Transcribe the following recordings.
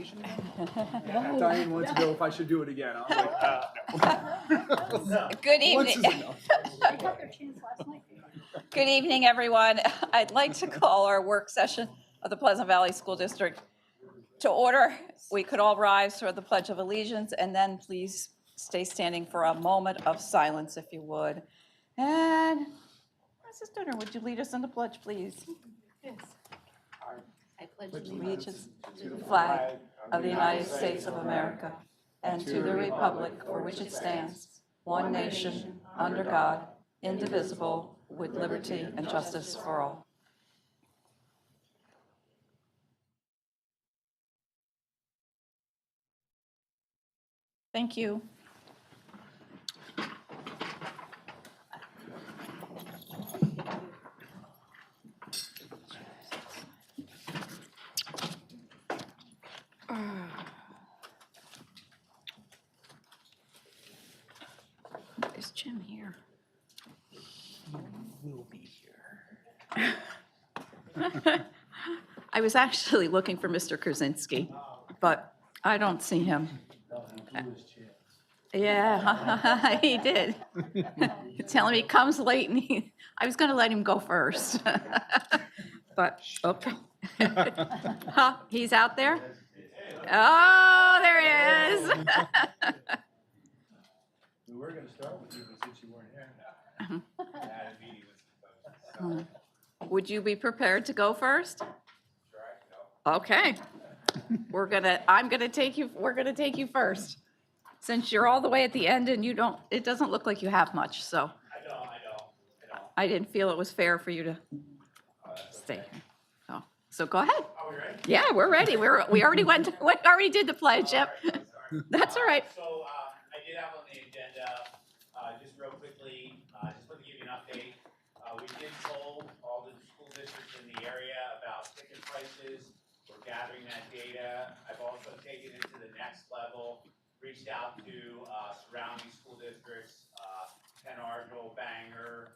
presentation again? Diane wants to know if I should do it again. I'm like, no. Good Once evening. is enough. They got their chance last night. Good evening, everyone. I'd like to call our work session of the Pleasant Valley School District to order. We could all rise for the Pledge of Allegiance, and then please stay standing for a moment of silence, if you would. And Mrs. Turner, would you lead us in the pledge, please? Yes. I pledge Allegiance to the flag of the United States of America and to the republic for which it stands, one nation, under God, indivisible, with liberty and justice for all. Thank you. Is Jim here? We'll be here. I was actually looking for Mr. Krasinski, but I don't see him. Yeah, he did. Telling me he comes late and I was gonna let him go first. But, okay. Huh, he's out there? Oh, there he is. We were gonna start with you, but since you weren't here. I had a meeting with some folks. Would you be prepared to go first? Sure, I can go. Okay. We're gonna take you first. Since you're all the way at the end and it doesn't look like you have much, so I don't. I didn't feel it was fair for you to stay here. So go ahead. Are we ready? Yeah, we're ready. We already already did the pledge, yep. Sorry. That's all right. So, I did have on the agenda, just real quickly, just want to give you an update. We did poll all the school districts in the area about ticket prices. We're gathering that data. I've also taken it to the next level, reached out to, surrounding school districts, Penn Argyl, Bangor,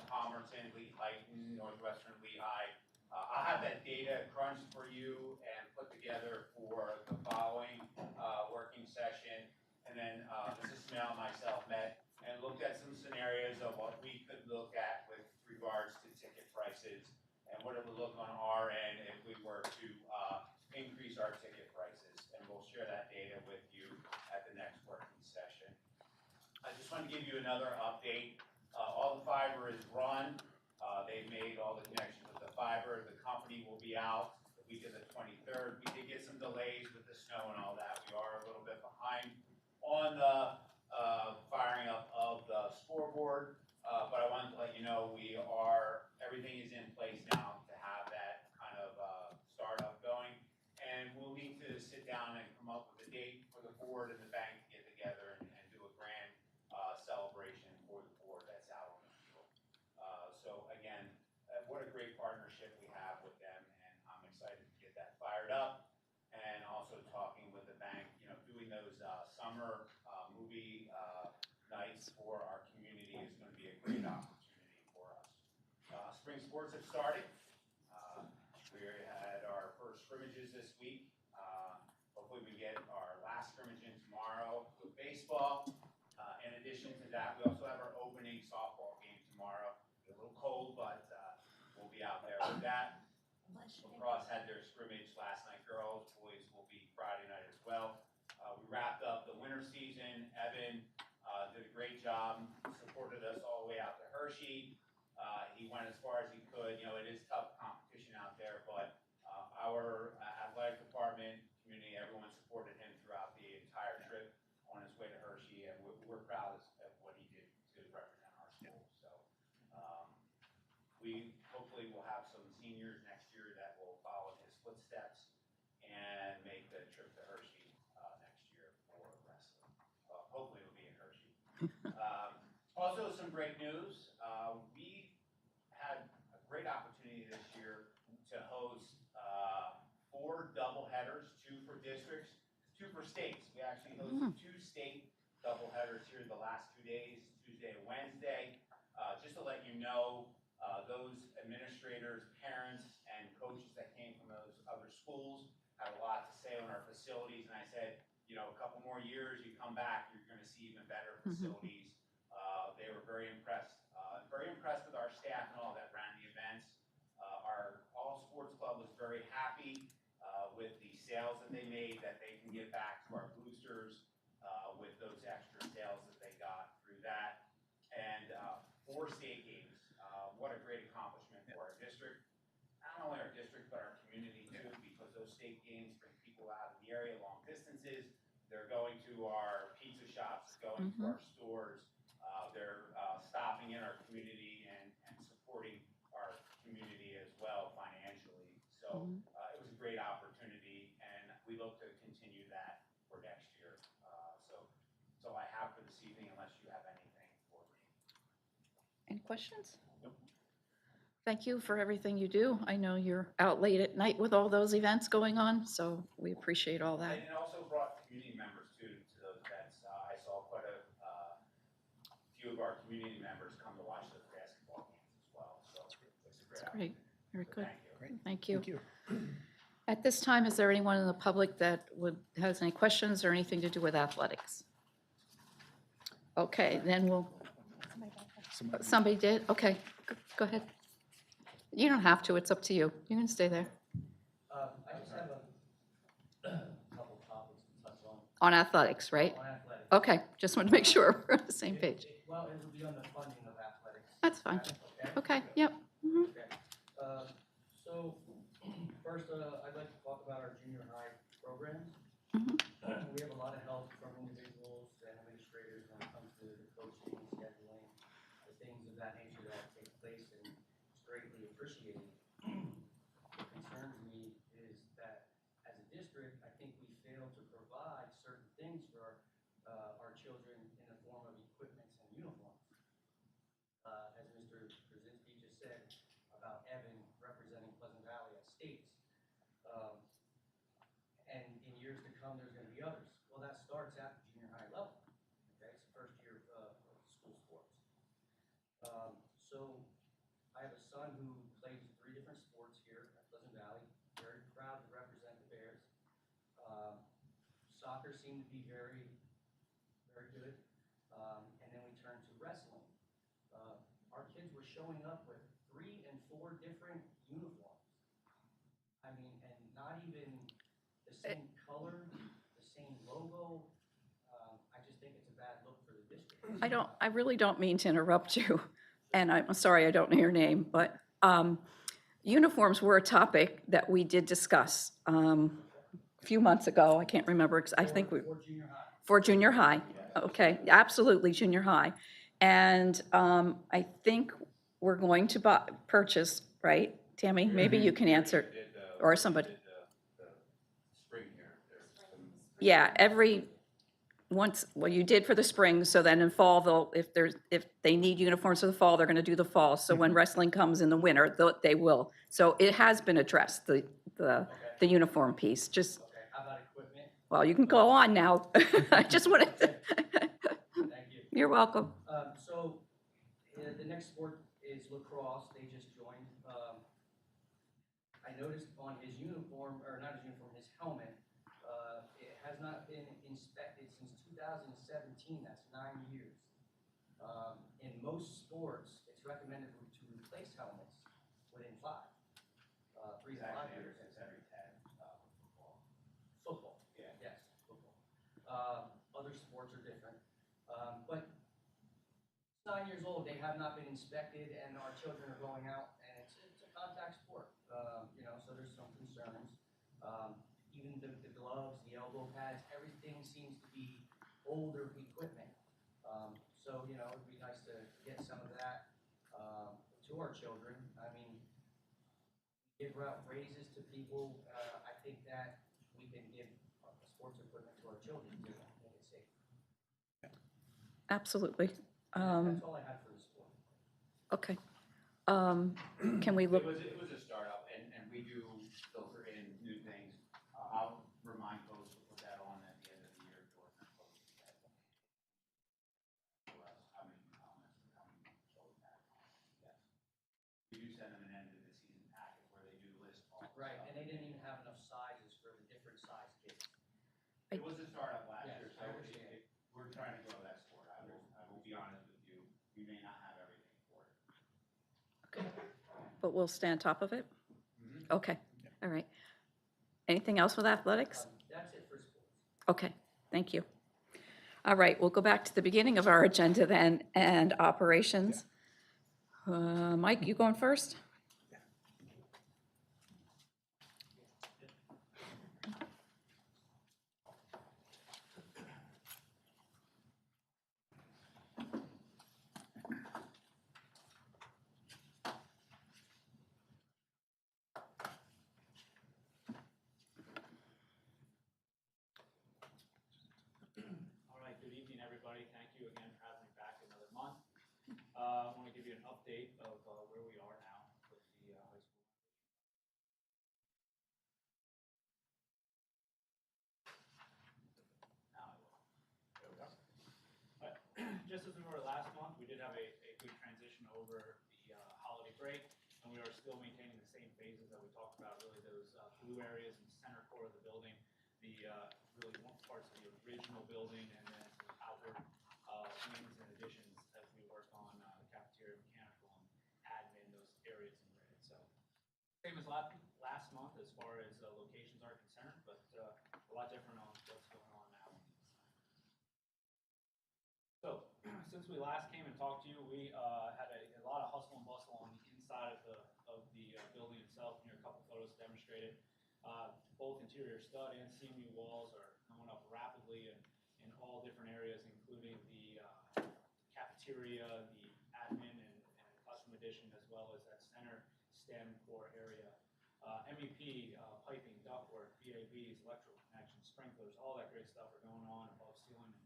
Palmerton, Lee-Highton, Northwestern Lehigh. I'll have that data crunched for you and put together for the following working session. And then Mrs. Smell and myself met and looked at some scenarios of what we could look at with regards to ticket prices and what it would look on our end if we were to increase our ticket prices. And we'll share that data with you at the next working session. I just want to give you another update. All the fiber is run. They've made all the connections with the fiber. The company will be out the week of the 23rd. We did get some delays with the snow and all that. We are a little bit behind on the firing up of the scoreboard, but I wanted to let you know everything is in place now to have that kind of startup going. And we'll need to sit down and come up with a date for the board and the bank to get together and do a grand celebration for the board that's out on the field. So again, what a great partnership we have with them, and I'm excited to get that fired up. And also talking with the bank, doing those summer movie nights for our community is going to be a great opportunity for us. Spring sports have started. We had our first scrimmages this week. Hopefully we get our last scrimmage in tomorrow with baseball. In addition to that, we also have our opening softball game tomorrow. It's a little cold, but we'll be out there with that. Lacrosse had their scrimmage last night. Girls, boys will be Friday night as well. We wrapped up the winter season. Evan did a great job, supported us all the way out to Hershey. He went as far as he could. It is tough competition out there, but our athletic department, community, everyone supported him throughout the entire trip on his way to Hershey, and we're proud of what he did to represent our school. So we hopefully will have some seniors next year that will follow in his footsteps and make the trip to Hershey next year for wrestling. Hopefully it'll be in Hershey. Also, some great news. We had a great opportunity this year to host 4 doubleheaders, 2 for districts, 2 for states. We actually hosted 2 state doubleheaders here the last 2 days, Tuesday and Wednesday. Just to let you know, those administrators, parents, and coaches that came from those other schools had a lot to say on our facilities, and I said, you know, a couple more years, you come back, you're gonna see even better facilities. They were very impressed with our staff and all that ran the events. Our All Sports Club was very happy with the sales that they made, that they can give back to our boosters with those extra sales that they got through that. And 4 state games. What a great accomplishment for our district. Not only our district, but our community too, because those state games bring people out of the area long distances. They're going to our pizza shops, going to our stores. They're stopping in our community and supporting our community as well financially. So it was a great opportunity, and we look to continue that for next year. So that's all I have for this evening, unless you have anything for me. Any questions? Thank you for everything you do. I know you're out late at night with all those events going on, so we appreciate all that. And it also brought community members too to those events. I saw quite a few of our community members come to watch those basketball games as well. So it's a great opportunity. Great, very good. Thank you. Thank you. At this time, is there anyone in the public that has any questions or anything to do with athletics? Okay, then we'll, somebody did? Okay, go ahead. You don't have to, it's up to you. You can stay there. I just have a couple topics to touch on. On athletics, right? On athletics. Okay, just wanted to make sure we're on the same page. Well, it would be on the funding of athletics. That's fine. Okay? Okay, yep. Mhm. Okay. So, first, I'd like to talk about our junior high programs. Mhm. We have a lot of help from individuals and administrators when it comes to the coaching, scheduling, the things of that nature that take place, and it's greatly appreciated. What concerns me is that as a district, I think we fail to provide certain things for our children in the form of equipment and uniforms. As Mr. Krasinski just said about Evan representing Pleasant Valley at states. And in years to come, there's going to be others. Well, that starts at the junior high level. Okay, it's the first year of school sports. So I have a son who plays 3 different sports here at Pleasant Valley. Very proud to represent the Bears. Soccer seemed to be very, very good. And then we turned to wrestling. Our kids were showing up with 3 and 4 different uniforms. I mean, and not even the same color, the same logo. I just think it's a bad look for the district. I really don't mean to interrupt you, and I'm sorry I don't know your name, but uniforms were a topic that we did discuss a few months ago. I can't remember, I think we, For junior high. for junior high. Okay, absolutely, junior high. And I think we're going to purchase, right, Tammy? Maybe you can answer, or somebody. Yeah, well, you did for the spring, so then in fall, if they need uniforms for the fall, they're gonna do the fall. So when wrestling comes in the winter, they will. So it has been addressed, the uniform piece, just, Okay, how about equipment? well, you can go on now. I just wanted to, Thank you. you're welcome. So the next sport is lacrosse. They just joined. I noticed on his uniform, or not his uniform, his helmet, it has not been inspected since 2017. That's 9 years. In most sports, it's recommended to replace helmets within 3 to 5 years. It's every 10 football. Football. Yeah. Yes, football. Other sports are different. But 9 years old, they have not been inspected, and our children are going out, and it's a contact sport. So there's some concerns. Even the gloves, the elbow pads, everything seems to be older equipment. So it'd be nice to get some of that to our children. I mean, give out raises to people. I think that we can give sports equipment to our children to make it safe. Absolutely. That's all I had for the sport. Okay. Can we look? It was a startup, and we do filter in new things. I'll remind folks to put that on at the end of the year. We do send them an end of the season packet where they do list all. Right, and they didn't even have enough sizes for the different size kids. It was a startup last Yes, year, so I understand. we're trying to grow that sport. I will be honest with you, we may not have everything for it. But we'll stay on top of it? Mhm. Okay, all right. Anything else with athletics? That's it for sports. Okay, thank you. All right, we'll go back to the beginning of our agenda then, and operations. Mike, you going first? All right, good evening, everybody. Thank you again for having me back another month. I want to give you an update of where we are now with the high school. Now I will. There we go. Just as we were last month, we did have a good transition over the holiday break, and we are still maintaining the same phases that we talked about, really those blue areas in the center core of the building, the really one parts of the original building, and then some outward wings and additions as we work on the cafeteria, mechanical, and admin, those areas in red. So same as last month as far as locations are concerned, but a lot different on what's going on now. So, since we last came and talked to you, we had a lot of hustle and bustle on the inside of the building itself. Here are a couple photos to demonstrate it. Both interior stud and CMU walls are going up rapidly in all different areas, including the cafeteria, the admin and classroom addition, as well as that center STEM core area. MEP, piping, ductwork, VAVs, electrical connections, sprinklers, all that great stuff are going on above ceiling,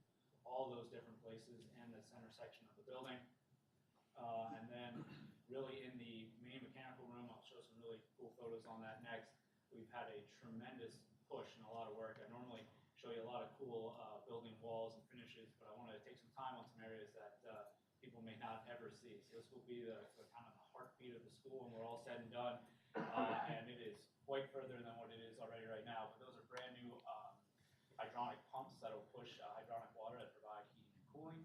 all those different places, and the center section of the building. And then really in the main mechanical room, I'll show some really cool photos on that next. We've had a tremendous push and a lot of work. I normally show you a lot of cool building walls and finishes, but I wanted to take some time on some areas that people may not ever see. So this will be the kind of the heartbeat of the school when we're all said and done. And it is quite further than what it is already right now. But those are brand new hydronic pumps that will push hydronic water that provide heating and cooling.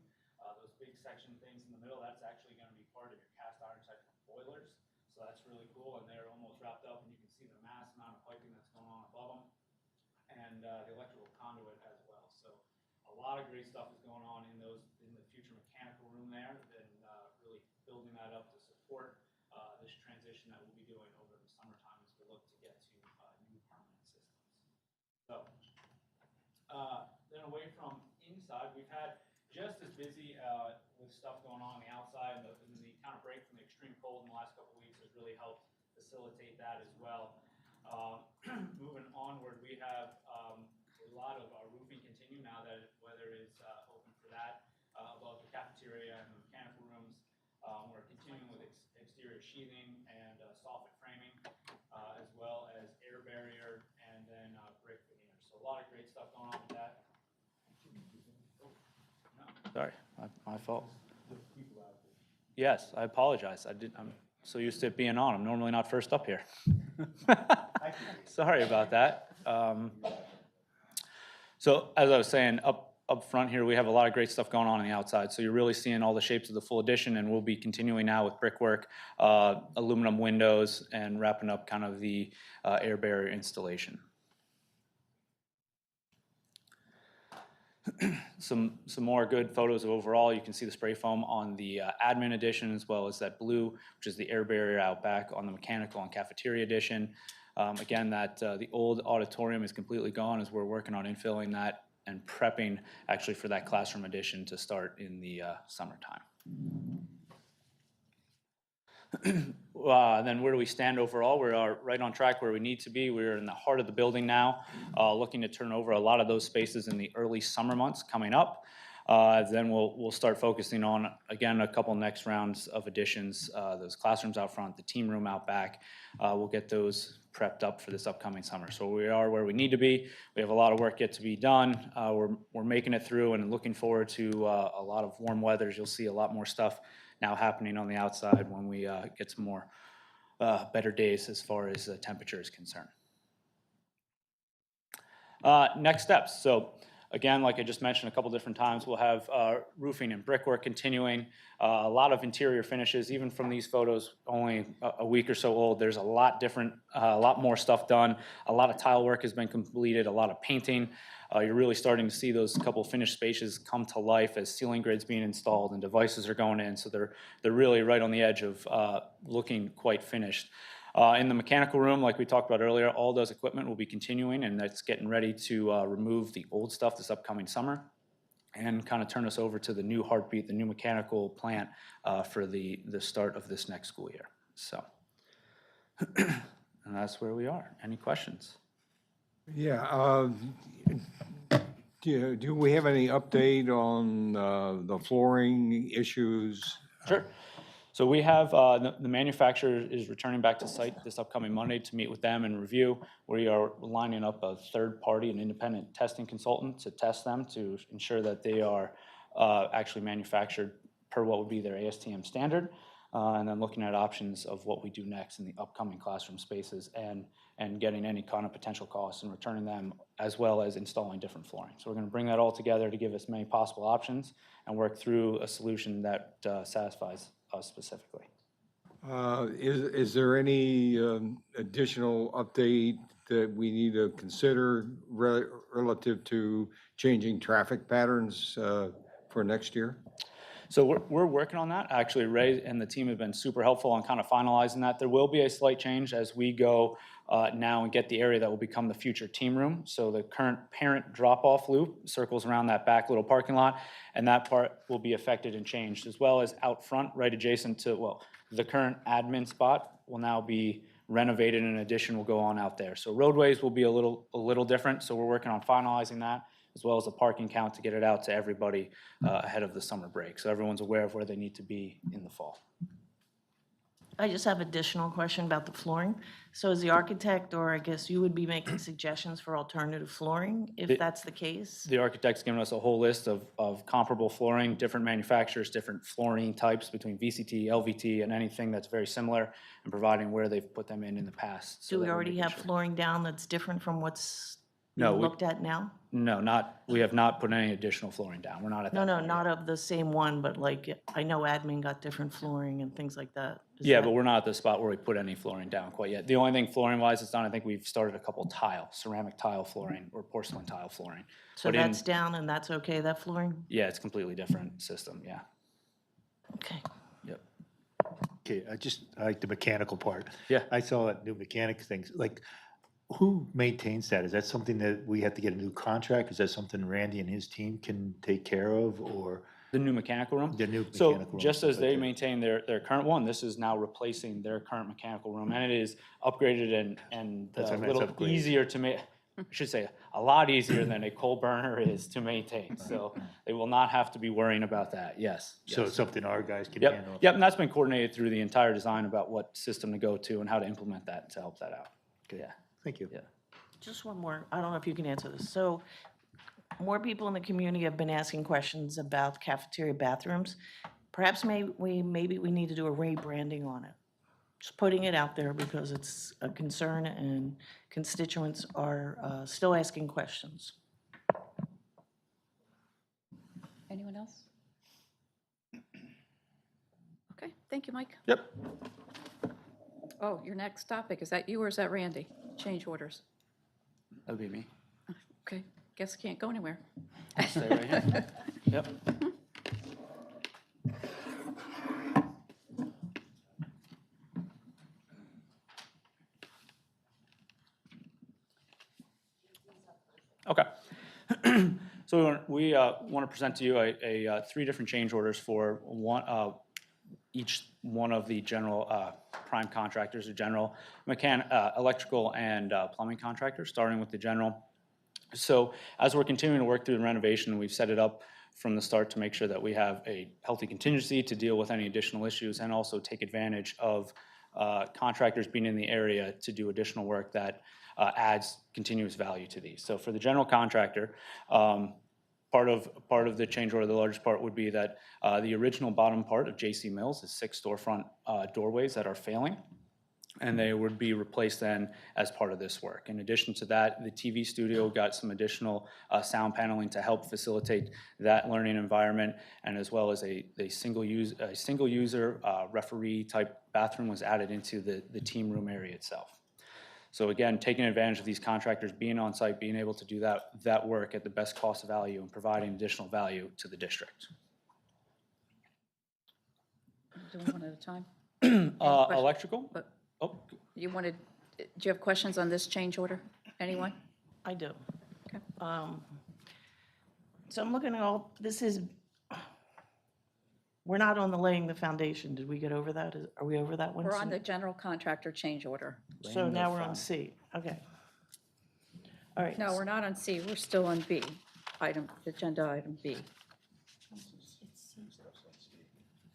Those big section things in the middle, that's actually going to be part of your cast iron section boilers. So that's really cool, and they're almost wrapped up, and you can see the mass amount of piping that's going on above them, and the electrical conduit as well. So a lot of great stuff is going on in the future mechanical room there, and really building that up to support this transition that we'll be doing over the summertime as we look to get to new permanent systems. So then away from inside, we've had just as busy with stuff going on the outside, and the kind of break from the extreme cold in the last couple of weeks has really helped facilitate that as well. Moving onward, we have a lot of our roofing continue now that weather is open for that above the cafeteria and the mechanical rooms. We're continuing with exterior sheathing and soffit framing, as well as air barrier and then brick veneer. So a lot of great stuff going on with that. Sorry, my fault. Yes, I apologize. I'm so used to it being on. I'm normally not first up here. Sorry about that. So as I was saying, up front here, we have a lot of great stuff going on the outside. So you're really seeing all the shapes of the full edition, and we'll be continuing now with brickwork, aluminum windows, and wrapping up kind of the air barrier installation. Some more good photos of overall. You can see the spray foam on the admin edition, as well as that blue, which is the air barrier out back on the mechanical and cafeteria edition. Again, that the old auditorium is completely gone as we're working on infilling that and prepping actually for that classroom edition to start in the summertime. Then where do we stand overall? We are right on track where we need to be. We're in the heart of the building now, looking to turn over a lot of those spaces in the early summer months coming up. Then we'll start focusing on, again, a couple next rounds of additions, those classrooms out front, the team room out back. We'll get those prepped up for this upcoming summer. So we are where we need to be. We have a lot of work yet to be done. We're making it through and looking forward to a lot of warm weathers. You'll see a lot more stuff now happening on the outside when we get some more better days as far as temperature is concerned. Next steps. So again, like I just mentioned a couple different times, we'll have roofing and brickwork continuing. A lot of interior finishes, even from these photos, only a week or so old. There's a lot different, a lot more stuff done. A lot of tile work has been completed, a lot of painting. You're really starting to see those couple finished spaces come to life as ceiling grids being installed and devices are going in. So they're really right on the edge of looking quite finished. In the mechanical room, like we talked about earlier, all those equipment will be continuing, and that's getting ready to remove the old stuff this upcoming summer and kind of turn us over to the new Heartbeat, the new mechanical plant for the start of this next school year. So, and that's where we are. Any questions? Yeah, do we have any update on the flooring issues? Sure. So we have, the manufacturer is returning back to site this upcoming Monday to meet with them and review. We are lining up a third party, an independent testing consultant to test them to ensure that they are actually manufactured per what would be their ASTM standard. And then looking at options of what we do next in the upcoming classroom spaces and getting any kind of potential costs and returning them, as well as installing different flooring. So we're going to bring that all together to give us many possible options and work through a solution that satisfies us specifically. Is there any additional update that we need to consider relative to changing traffic patterns for next year? So we're working on that. Actually, Ray and the team have been super helpful on kind of finalizing that. There will be a slight change as we go now and get the area that will become the future team room. So the current parent drop-off loop circles around that back little parking lot, and that part will be affected and changed, as well as out front, right adjacent to, well, the current admin spot will now be renovated and an addition will go on out there. So roadways will be a little different, so we're working on finalizing that, as well as the parking count to get it out to everybody ahead of the summer break. So everyone's aware of where they need to be in the fall. I just have additional question about the flooring. So as the architect, or I guess you would be making suggestions for alternative flooring, if that's the case? The architect's given us a whole list of comparable flooring, different manufacturers, different flooring types between VCT, LVT, and anything that's very similar, and providing where they've put them in the past. so Do we that we're already making have sure. flooring down that's different from what's No, being we- looked at now? No, we have not put any additional flooring down. We're not at that No, point not yet. of the same one, but like, I know admin got different flooring and things like that. Is Yeah, that- but we're not at the spot where we put any flooring down quite yet. The only thing flooring-wise is done, I think we've started a couple ceramic tile flooring or porcelain tile flooring. So but in- that's down and that's okay, that flooring? Yeah, it's a completely different system, yeah. Okay. Yep. Okay, I like the mechanical part. Yeah. I saw that new mechanic things, like, who maintains that? Is that something that we have to get a new contract? Is that something Randy and his team can take care of, or The new mechanical room? the new So mechanical room? just stuff as like they that? maintain their current one, this is now replacing their current mechanical room. And it is upgraded and That's a what I meant, little it's upgraded. easier to make, I should say, a lot easier than a coal burner is to maintain. So they will not have to be worrying about that, yes. So yes. it's something our guys can Yep, handle? yep, and that's been coordinated through the entire design about what system to go to and how to implement that to help that out. Yeah. Thank you. Yeah. Just one more, I don't know if you can answer this. So more people in the community have been asking questions about cafeteria bathrooms. Perhaps maybe we need to do a rebranding on it. Just putting it out there because it's a concern and constituents are still asking questions. Anyone else? Okay, thank you, Mike. Yep. Oh, your next topic, is that you or is that Randy? Change orders. That'd be me. Okay, guess can't go anywhere. Stay right here. Yep. Okay. So we want to present to you a 3 different change orders for each one of the general prime contractors, the general electrical and plumbing contractors, starting with the general. So as we're continuing to work through the renovation, we've set it up from the start to make sure that we have a healthy contingency to deal with any additional issues and also take advantage of contractors being in the area to do additional work that adds continuous value to these. So for the general contractor, part of the change order, the largest part would be that the original bottom part of JC Mills is 6 storefront doorways that are failing. and they would be replaced then as part of this work. In addition to that, the TV studio got some additional sound paneling to help facilitate that learning environment, and as well as a single user referee type bathroom was added into the team room area itself. So again, taking advantage of these contractors being on site, being able to do that work at the best cost value and providing additional value to the district. Do one at a time? question? Electrical? But Oh, you wanted, do you have questions on this change order? Anyone? I do. Okay. So I'm looking at all, we're not on the laying the foundation. Did we get over that? Are we over that one? We're on the general contractor change order. So Laying the now we're on found- C. Okay. All right. No, we're not on C, we're still on B, agenda item B.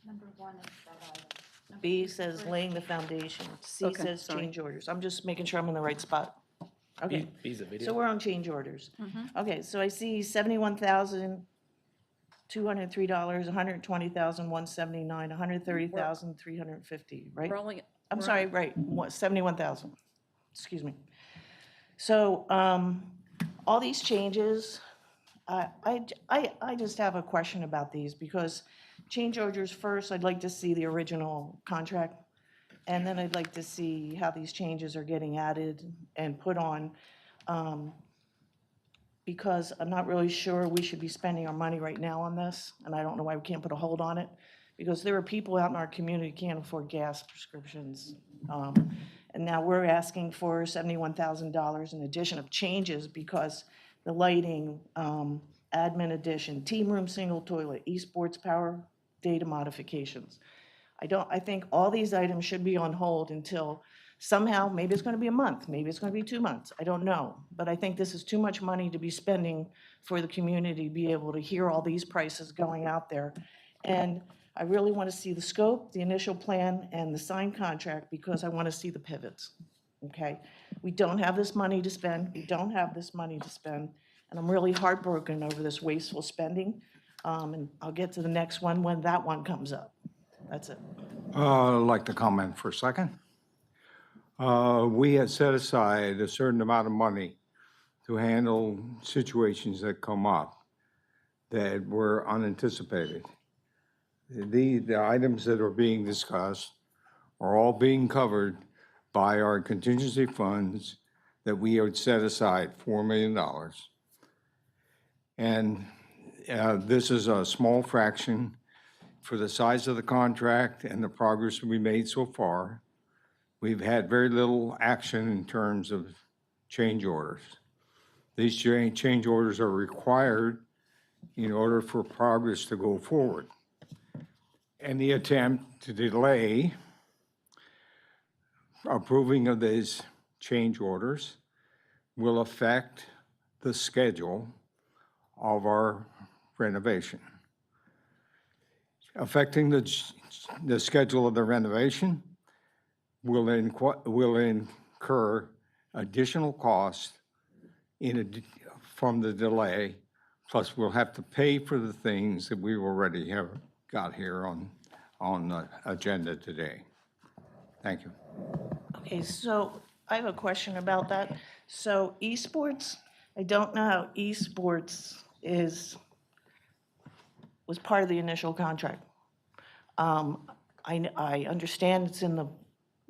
Number 1 is that item. Number B 2 is says first. laying the foundation. C Okay, says sorry. change orders. I'm just making sure I'm in the right spot. Okay. B's a video. So we're on change orders. Okay, so I see $71,203, $120,179, $130,350, right? We're only, I'm we're sorry, right, 71,000. Excuse me. So, all these changes, I just have a question about these because change orders first, I'd like to see the original contract. And then I'd like to see how these changes are getting added and put on. Because I'm not really sure we should be spending our money right now on this. And I don't know why we can't put a hold on it. Because there are people out in our community who can't afford gas prescriptions. And now we're asking for $71,000 in addition of changes because the lighting, admin addition, team room single toilet, esports power data modifications. I think all these items should be on hold until somehow, maybe it's gonna be a month, maybe it's gonna be 2 months, I don't know. But I think this is too much money to be spending for the community to be able to hear all these prices going out there. And I really wanna see the scope, the initial plan, and the signed contract because I wanna see the pivots, okay? We don't have this money to spend, we don't have this money to spend, and I'm really heartbroken over this wasteful spending. And I'll get to the next one when that one comes up. That's it. I'd like to comment for a second. We had set aside a certain amount of money to handle situations that come up that were unanticipated. The items that are being discussed are all being covered by our contingency funds that we had set aside, $4 million. And this is a small fraction for the size of the contract and the progress we made so far. We've had very little action in terms of change orders. These change orders are required in order for progress to go forward. Any attempt to delay approving of these change orders will affect the schedule of our renovation. Affecting the schedule of the renovation will incur additional costs from the delay, plus we'll have to pay for the things that we already have got here on the agenda today. Thank you. Okay, so I have a question about that. So esports, I don't know how esports was part of the initial contract. I understand it's in the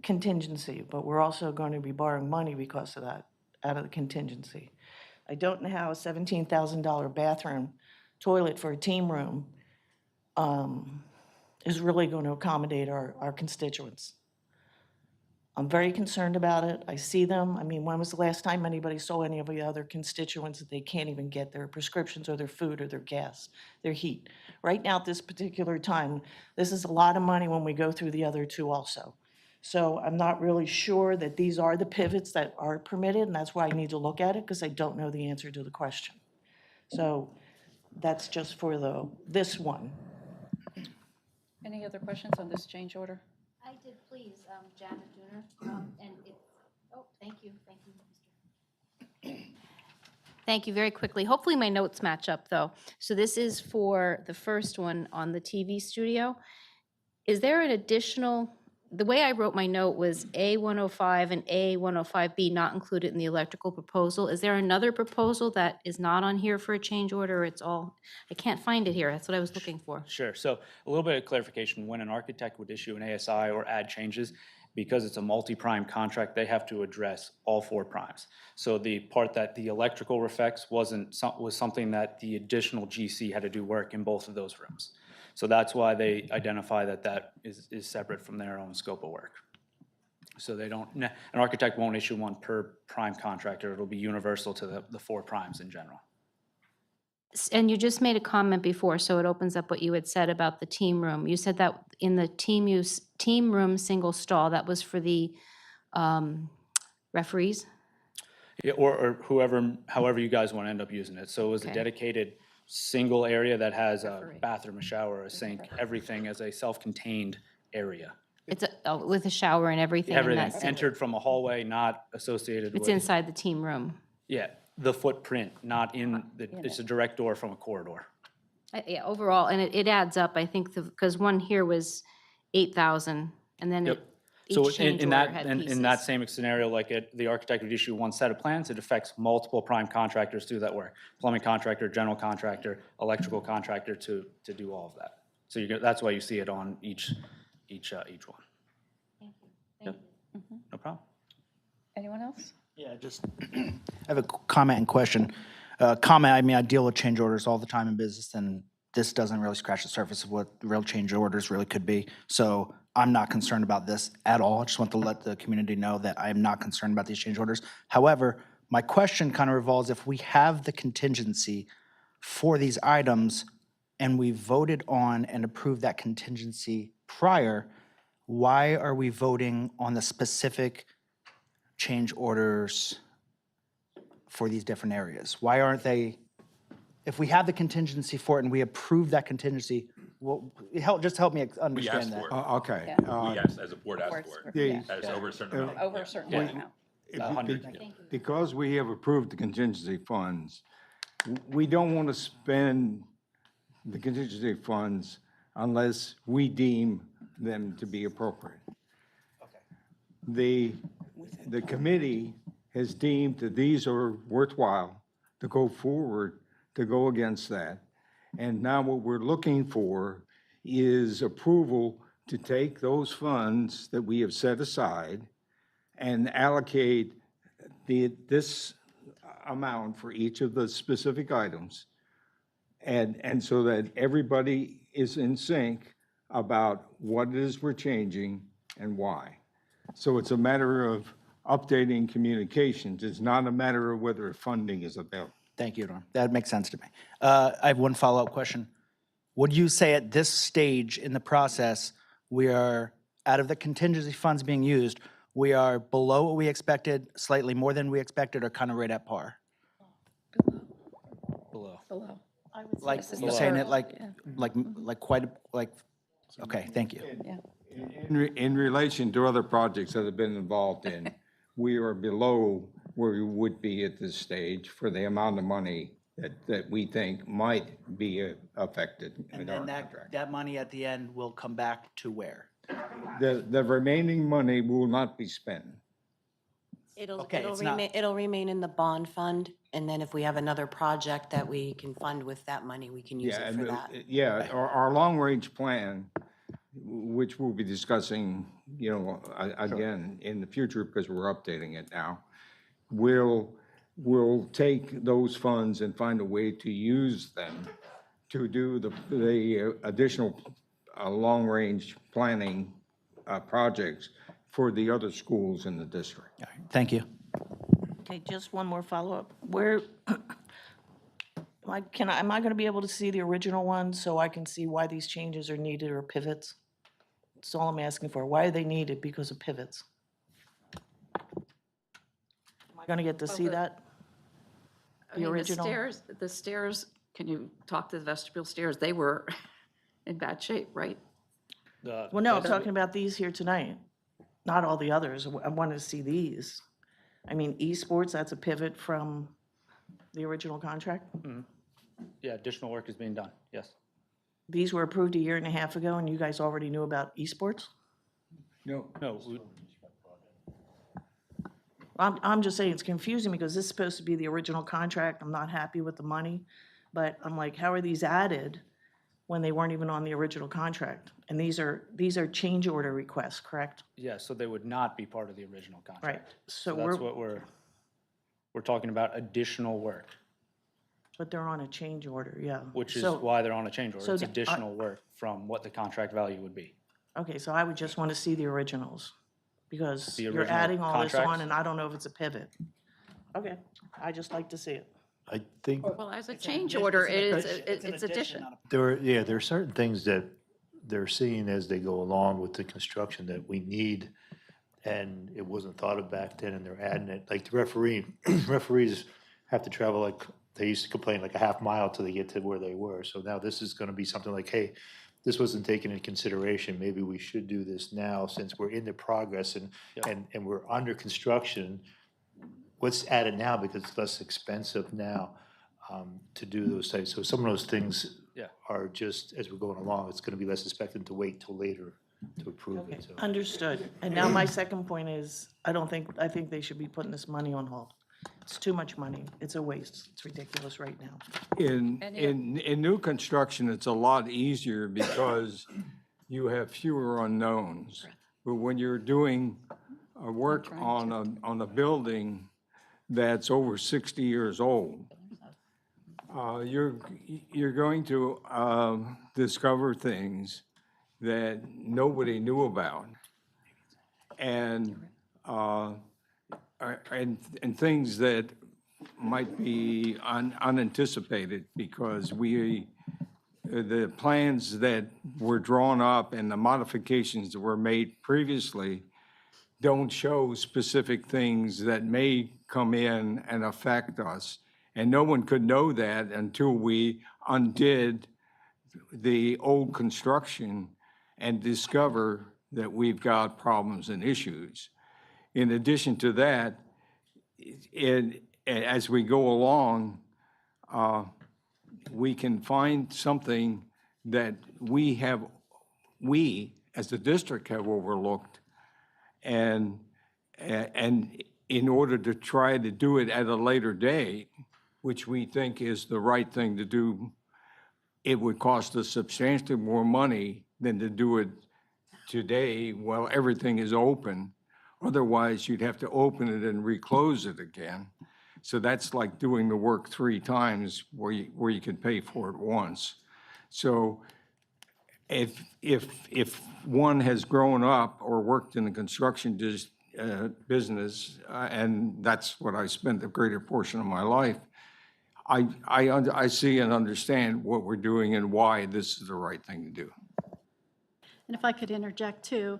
contingency, but we're also going to be borrowing money because of that, out of the contingency. I don't know how a $17,000 bathroom toilet for a team room is really going to accommodate our constituents. I'm very concerned about it. I see them. I mean, when was the last time anybody saw any of the other constituents that they can't even get their prescriptions or their food or their gas, their heat? Right now, at this particular time, this is a lot of money when we go through the other two also. So I'm not really sure that these are the pivots that are permitted, and that's why I need to look at it, because I don't know the answer to the question. So that's just for this one. Any other questions on this change order? I did, please, Janet Dooner, and it, oh, thank you, Mr. Thank you, very quickly. Hopefully my notes match up, though. So this is for the first one on the TV studio. Is there an additional the way I wrote my note was A105 and A105B not included in the electrical proposal. Is there another proposal that is not on here for a change order? Or it's all, I can't find it here. That's what I was looking for. Sure. So a little bit of clarification, when an architect would issue an ASI or add changes, because it's a multi-prime contract, they have to address all 4 primes. So the part that the electrical effects was something that the additional GC had to do work in both of those rooms. So that's why they identify that that is separate from their own scope of work. So they don't, an architect won't issue one per prime contractor. It'll be universal to the 4 primes in general. And you just made a comment before, so it opens up what you had said about the team room. You said that in the team room single stall, that was for the referees? Yeah, or however you guys want to end up using it. So it was a Okay. dedicated single area that has a Referee. bathroom, a shower, a sink, everything as a self-contained area. It's with a shower and everything in Everything that single. entered from a hallway, not associated with. It's inside the team room. Yeah, the footprint, not in, it's a direct door from a corridor. Yeah, overall, and it adds up, I think, because one here was 8,000, and then Yep. each So change in order that, had in that pieces. same scenario, like the architect would issue one set of plans, it affects multiple prime contractors to do that work. Plumbing contractor, general contractor, electrical contractor to do all of that. So that's why you see it on each one. Thank you. Thank you. No problem. Anyone else? Yeah, just, I have a comment and question. Comment, I mean, I deal with change orders all the time in business, and this doesn't really scratch the surface of what real change orders really could be. So I'm not concerned about this at all. I just want to let the community know that I am not concerned about these change orders. However, my question kind of revolves, if we have the contingency for these items and we voted on and approved that contingency prior, why are we voting on the specific change orders for these different areas? Why aren't they, if we have the contingency for it and we approve that contingency, well, just help me understand asked that. for it. Okay. We asked, as a board asked for it. The- That is over a certain amount. Over a certain Yeah. amount. If- 100. Because we have approved the contingency funds, we don't want to spend the contingency funds unless we deem them to be appropriate. The committee has deemed that these are worthwhile to go forward, to go against that. And now what we're looking for is approval to take those funds that we have set aside and allocate this amount for each of the specific items. And so that everybody is in sync about what it is we're changing and why. So it's a matter of updating communications. It's not a matter of whether funding is available. Thank you, Norm. That makes sense to me. I have one follow-up question. Would you say at this stage in the process, we are, out of the contingency funds being used, we are below what we expected, slightly more than we expected, or kind of right at par? Below. Below. Like, This is you're the saying first, it like, yeah. quite, like, okay, thank you. In relation to other projects that have been involved in, we are below where we would be at this stage for the amount of money that we think might be affected And in our then contract. that money at the end will come back to where? The remaining money will not be spent. Okay, it's not- It'll remain in the bond fund, and then if we have another project that we can fund with that money, we can use Yeah, it for and, that. yeah, our long-range plan, which we'll be discussing, again, in the future, because we're updating it now, will take those funds and find a way to use them to do the additional long-range planning projects for the other schools in the district. All right, thank you. Okay, just one more follow-up. Where, am I gonna be able to see the original one so I can see why these changes are needed or pivots? That's all I'm asking for. Why are they needed? Because of pivots. Am I gonna get to see that? I The mean, original? the stairs, can you talk to the vestibule stairs? They were in bad shape, right? Well, no, I'm talking about these here tonight, not all the others. I wanted to see these. I mean, esports, that's a pivot from the original contract. Yeah, additional work is being done, yes. These were approved a year and a half ago, and you guys already knew about esports? No. No, I'm just saying it's confusing because this is supposed to be the original contract. I'm not happy with the money. But I'm like, how are these added when they weren't even on the original contract? And these are change order requests, correct? yeah, so they would not be part of the original contract. Right. So So that's we're, what we're talking about, additional work, but they're on a change order, yeah. which is So- why they're on a change order. so It's the- I- additional work from what the contract value would be. Okay, so I would just want to see the originals because The you're original adding all this on contracts? and I don't know if it's a pivot. Okay, I just like to see it. I think Well, as a change order, it's addition. there are certain things that they're seeing as they go along with the construction that we need, and it wasn't thought of back then, and they're adding it. Like the referees have to travel, like, they used to complain, like a half mile till they get to where they were. So now this is gonna be something like, hey, this wasn't taken into consideration, maybe we should do this now, since we're in the progress and we're under construction. Let's add it now because it's less expensive now to do those types. So some of those things Yeah. are just, as we're going along, it's gonna be less expected to wait till later to approve it, so. Understood. And now my second point is, I think they should be putting this money on hold. It's too much money. It's a waste. It's ridiculous right now. In new construction, it's a lot easier because you have fewer unknowns. But when you're doing work on a building that's over 60 years old, you're going to discover things that nobody knew about. And things that might be unanticipated because the plans that were drawn up and the modifications that were made previously don't show specific things that may come in and affect us. And no one could know that until we undid the old construction and discover that we've got problems and issues. In addition to that, as we go along, we can find something that we, as the district, have overlooked. And in order to try to do it at a later date, which we think is the right thing to do, it would cost us substantially more money than to do it today while everything is open. Otherwise, you'd have to open it and reclose it again. So that's like doing the work 3 times where you can pay for it once. So if one has grown up or worked in the construction business, and that's what I spent the greater portion of my life, I see and understand what we're doing and why this is the right thing to do. And if I could interject too,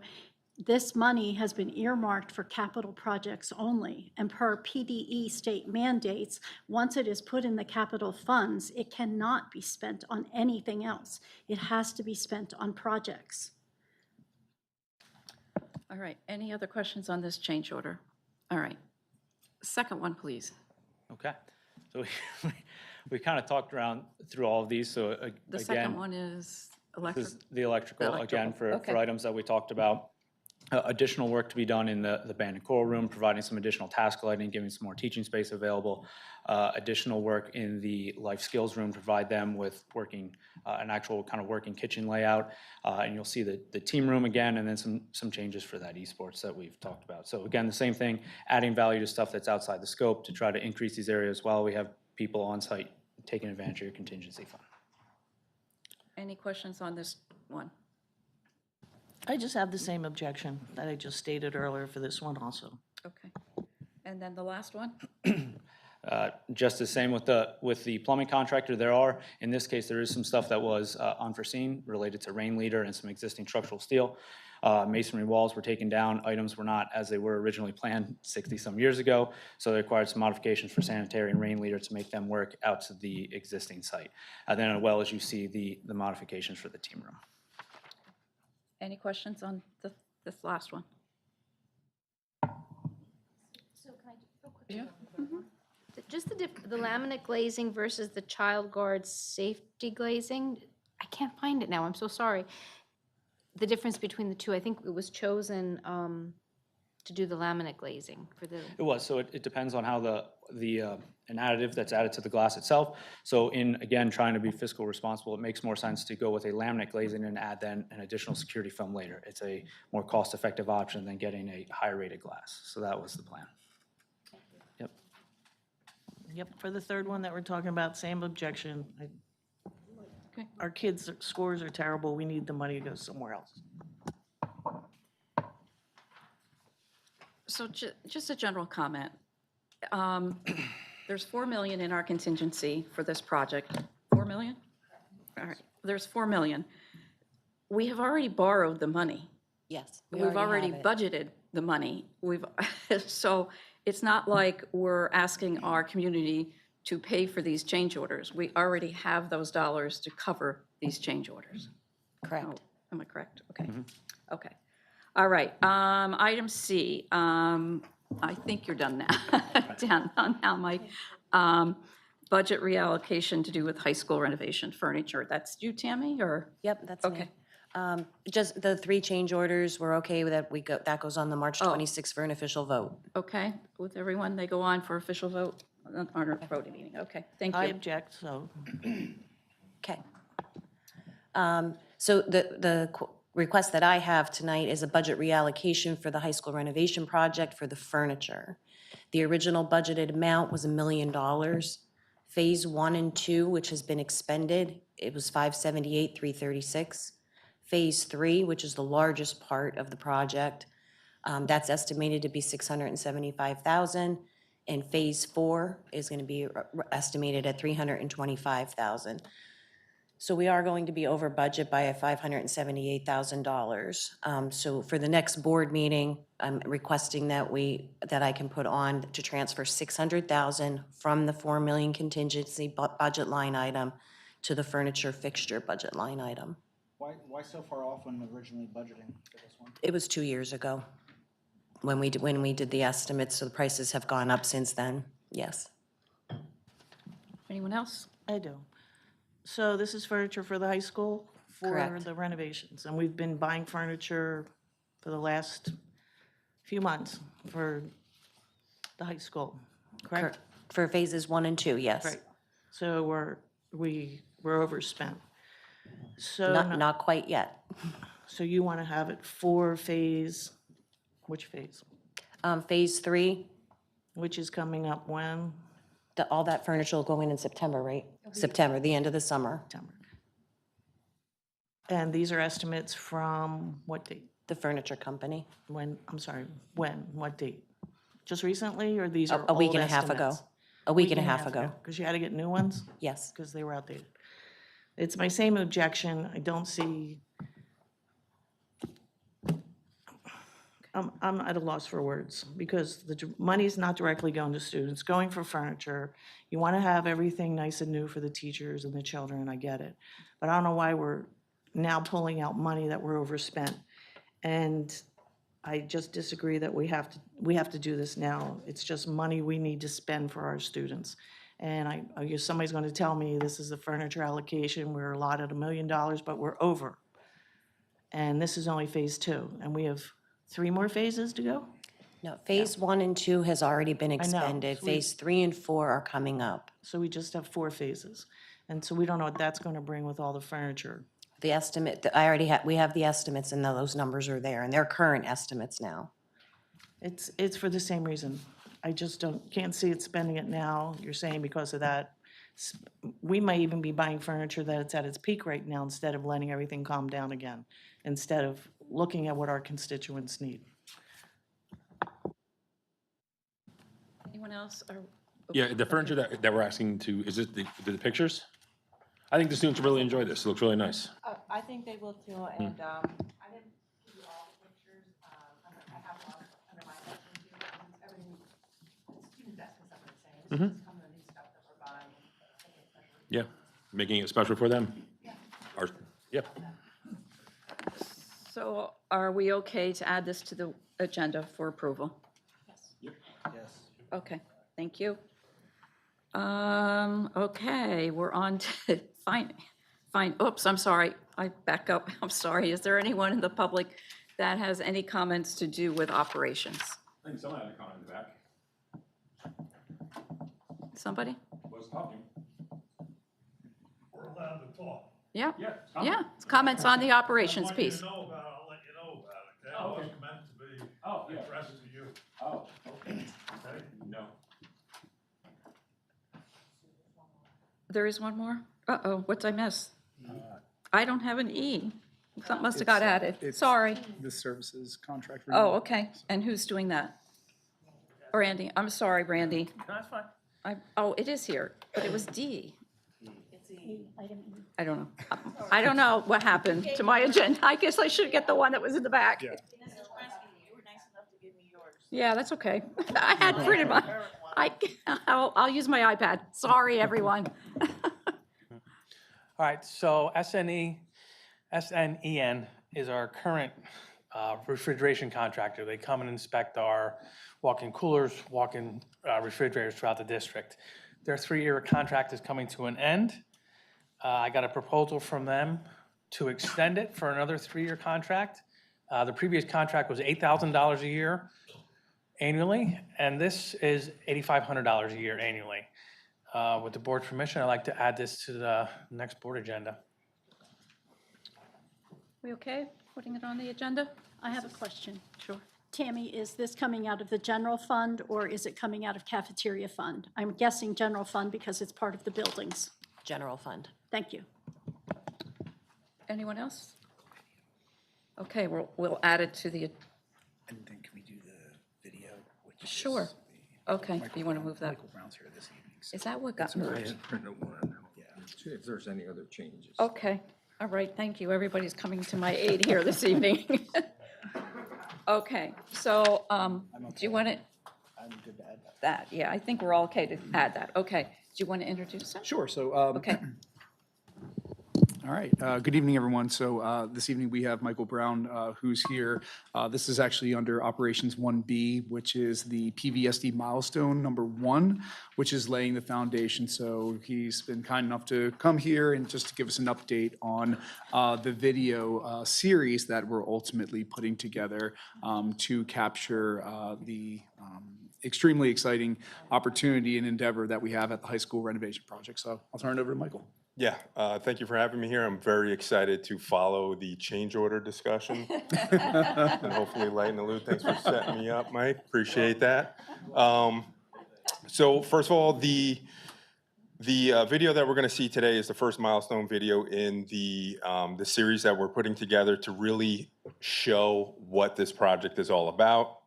this money has been earmarked for capital projects only. And per PDE state mandates, once it is put in the capital funds, it cannot be spent on anything else. It has to be spent on projects. All right, any other questions on this change order? All right. Second one, please. Okay, so we kind of talked around through all of these, so The second again, one is this electric. is the electrical, again, for Okay. items that we talked about. Additional work to be done in the band and choral room, providing some additional task lighting, giving some more teaching space available. Additional work in the life skills room, provide them with working, an actual kind of working kitchen layout. And you'll see the team room again, and then some changes for that esports that we've talked about. So again, the same thing, adding value to stuff that's outside the scope to try to increase these areas while we have people on site taking advantage of your contingency fund. Any questions on this one? I just have the same objection that I just stated earlier for this one also. Okay. And then the last one? Just the same with the plumbing contractor. In this case, there is some stuff that was unforeseen related to rain leader and some existing structural steel. Masonry walls were taken down. Items were not as they were originally planned 60-some years ago. So they required some modifications for sanitary and rain leader to make them work out to the existing site. And then as well as you see the modifications for the team room. Any questions on this last one? So can I, real quick? Yeah. Just the laminate glazing versus the child guard safety glazing, I can't find it now, I'm so sorry. the difference between the two, I think it was chosen to do the laminate glazing for the, It was, so it depends on how an additive that's added to the glass itself. So in, again, trying to be fiscal responsible, it makes more sense to go with a laminate glazing and add then an additional security film later. It's a more cost-effective option than getting a higher rated glass. So that was the plan. Yep. Yep, for the third one that we're talking about, same objection. Okay. Our kids' scores are terrible. We need the money to go somewhere else. So just a general comment. There's 4 million in our contingency for this project. 4 million? All right, there's 4 million. We have already borrowed the money. Yes. We've already have it. budgeted the money. So it's not like we're asking our community to pay for these change orders. We already have those dollars to cover these change orders. Correct. Oh, am I correct? Okay. Okay. All right. Item C. I think you're done now. Done now, Mike. Budget reallocation to do with high school renovation furniture. That's you, Tammy, or? Yep, that's me. Okay. Just the 3 change orders, we're okay with that. That goes on the March Oh. 26th for an official vote. Okay, with everyone, they go on for official vote on our voting meeting. Okay, thank I you. object, so. Okay. So the request that I have tonight is a budget reallocation for the high school renovation project for the furniture. The original budgeted amount was $1 million. Phase 1 and 2, which has been expended, it was $578,336. Phase 3, which is the largest part of the project, that's estimated to be $675,000. And Phase 4 is going to be estimated at $325,000. So we are going to be over budget by $578,000. So for the next board meeting, I'm requesting that I can put on to transfer $600,000 from the 4 million contingency budget line item to the furniture fixture budget line item. Why so far off when originally budgeting for this one? It was 2 years ago when we did the estimates, so the prices have gone up since then, yes. Anyone else? I do. So this is furniture for the high school for Correct. the renovations. And we've been buying furniture for the last few months for the high school, correct? For phases 1 and 2, yes. Right. So we're overspent. So, Not quite yet. so you want to have it for phase, which phase? Phase 3, Which is coming up when? all that furniture will go in September, right? September, the end of the summer. September. And these are estimates from what date? The furniture company. When, I'm sorry, when, what date? Just recently, or these are A week old and a half ago. estimates? A week and a half ago. Because you had to get new ones? Yes. Because they were outdated. It's my same objection. I don't see, I'm at a loss for words, because the money's not directly going to students, going for furniture. You want to have everything nice and new for the teachers and the children, I get it. But I don't know why we're now pulling out money that we're overspent. And I just disagree that we have to do this now. It's just money we need to spend for our students. And I guess somebody's going to tell me this is the furniture allocation, we're allotted $1 million, but we're over. And this is only phase 2, and we have 3 more phases to go? No, phase 1 and 2 has already been know. expended. So we- Phase 3 and 4 are coming up. So we just have 4 phases. And so we don't know what that's going to bring with all the furniture. The estimate, we have the estimates and those numbers are there, and they're current estimates now. It's for the same reason. I just can't see it spending it now. You're saying because of that. We might even be buying furniture that it's at its peak right now instead of letting everything calm down again, instead of looking at what our constituents need. Anyone else? Yeah, the furniture that we're asking to, is it the pictures? I think the students really enjoy this. It looks really nice. I think they will too, and I didn't give you all the pictures. I have one under my section too, because it's everything, it's student best, because that's what I'm saying. This is some of the new stuff that we're buying. Yeah, making it special for them. Yep. So are we okay to add this to the agenda for approval? Yes. Okay, thank you. Okay, we're on to find, oops, I'm sorry, I back up, I'm sorry. Is there anyone in the public that has any comments to do with operations? I think someone had a comment in the back. Somebody? Was talking. We're allowed to talk. Yeah, Yeah. yeah, it's comments on the operations piece. I'll let you know about it, okay? Oh, okay. It wasn't meant to be Oh, yeah. addressed to you, Oh, okay. okay? No. There is one more? Uh-oh, what'd I miss? I don't have an E. Something must have got added. Sorry. The services contract. Oh, renewal. okay. And who's doing that? Brandy, I'm sorry, Brandy. No, that's fine. Oh, it is here, but it was D. Item E. I don't know. I don't know what happened to my agenda. I guess I should get the one that was in the back. Yeah. Yeah, that's okay. I had printed my, I'll use my iPad. Sorry, everyone. All right, so SNEN is our current refrigeration contractor. They come and inspect our walk-in coolers, walk-in refrigerators throughout the district. Their 3-year contract is coming to an end. I got a proposal from them to extend it for another 3-year contract. The previous contract was $8,000 a year annually, and this is $8,500 a year annually. With the board's permission, I'd like to add this to the next board agenda. We okay putting it on the agenda? I have a question. Sure. Tammy, is this coming out of the general fund or is it coming out of cafeteria fund? I'm guessing general fund because it's part of the buildings. General fund. Thank you. Anyone else? Okay, we'll add it to the, And then can we do the video? which is sure. the- Okay, you want to move that? Michael Brown's here this evening. so- Is that what got I moved? had printed one. See if there's any other changes. Okay, all right, thank you. Everybody's coming to my aid here this evening. Okay, so, do you want to? I'm good to add that. That, yeah, I think we're all okay to add that. Okay, do you want to introduce it? Sure, so. Okay, All right, good evening, everyone. So this evening we have Michael Brown, who's here. This is actually under Operations 1B, which is the PVSD milestone number 1, which is laying the foundation. So he's been kind enough to come here and just to give us an update on the video series that we're ultimately putting together to capture the extremely exciting opportunity and endeavor that we have at the high school renovation project. So I'll turn it over to Michael. Yeah, thank you for having me here. I'm very excited to follow the change order discussion and hopefully lighten the loop. Thanks for setting me up, Mike. Appreciate that. So first of all, the video that we're going to see today is the first milestone video in the series that we're putting together to really show what this project is all about.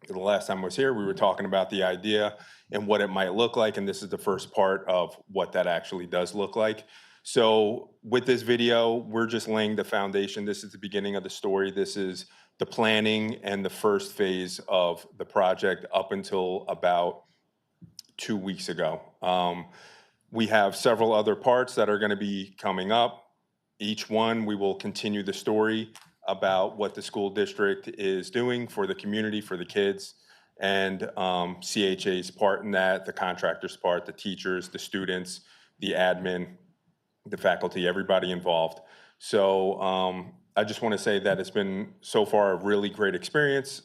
The last time I was here, we were talking about the idea and what it might look like, and this is the first part of what that actually does look like. So with this video, we're just laying the foundation. This is the beginning of the story. This is the planning and the first phase of the project up until about 2 weeks ago. We have several other parts that are going to be coming up. Each one, we will continue the story about what the school district is doing for the community, for the kids, and CHA's part in that, the contractor's part, the teachers, the students, the admin, the faculty, everybody involved. So I just want to say that it's been so far a really great experience,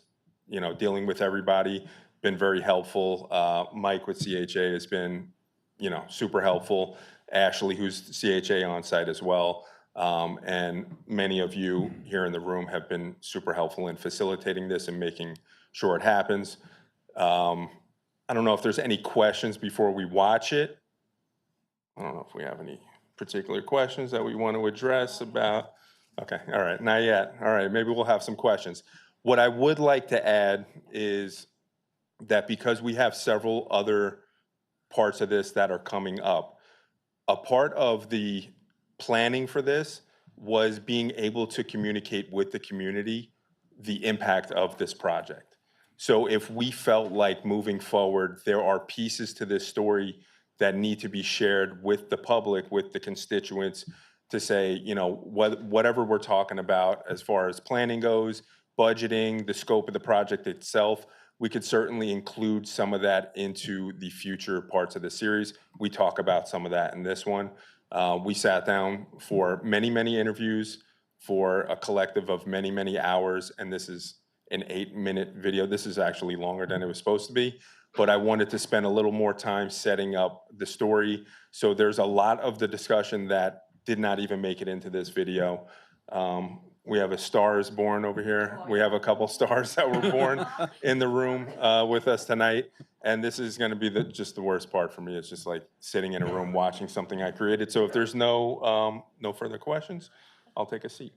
you know, dealing with everybody, been very helpful. Mike with CHA has been, you know, super helpful. Ashley, who's CHA on site as well. And many of you here in the room have been super helpful in facilitating this and making sure it happens. I don't know if there's any questions before we watch it. I don't know if we have any particular questions that we want to address about. Okay, all right, not yet. All right, maybe we'll have some questions. What I would like to add is that because we have several other parts of this that are coming up, a part of the planning for this was being able to communicate with the community the impact of this project. So if we felt like moving forward, there are pieces to this story that need to be shared with the public, with the constituents, to say, you know, whatever we're talking about as far as planning goes, budgeting, the scope of the project itself, we could certainly include some of that into the future parts of the series. We talk about some of that in this one. We sat down for many, many interviews for a collective of many, many hours, and this is an 8-minute video. This is actually longer than it was supposed to be, but I wanted to spend a little more time setting up the story. So there's a lot of the discussion that did not even make it into this video. We have a Star is Born over here. We have a couple stars that were born in the room with us tonight. And this is going to be just the worst part for me. It's just like sitting in a room watching something I created. So if there's no further questions, I'll take a seat.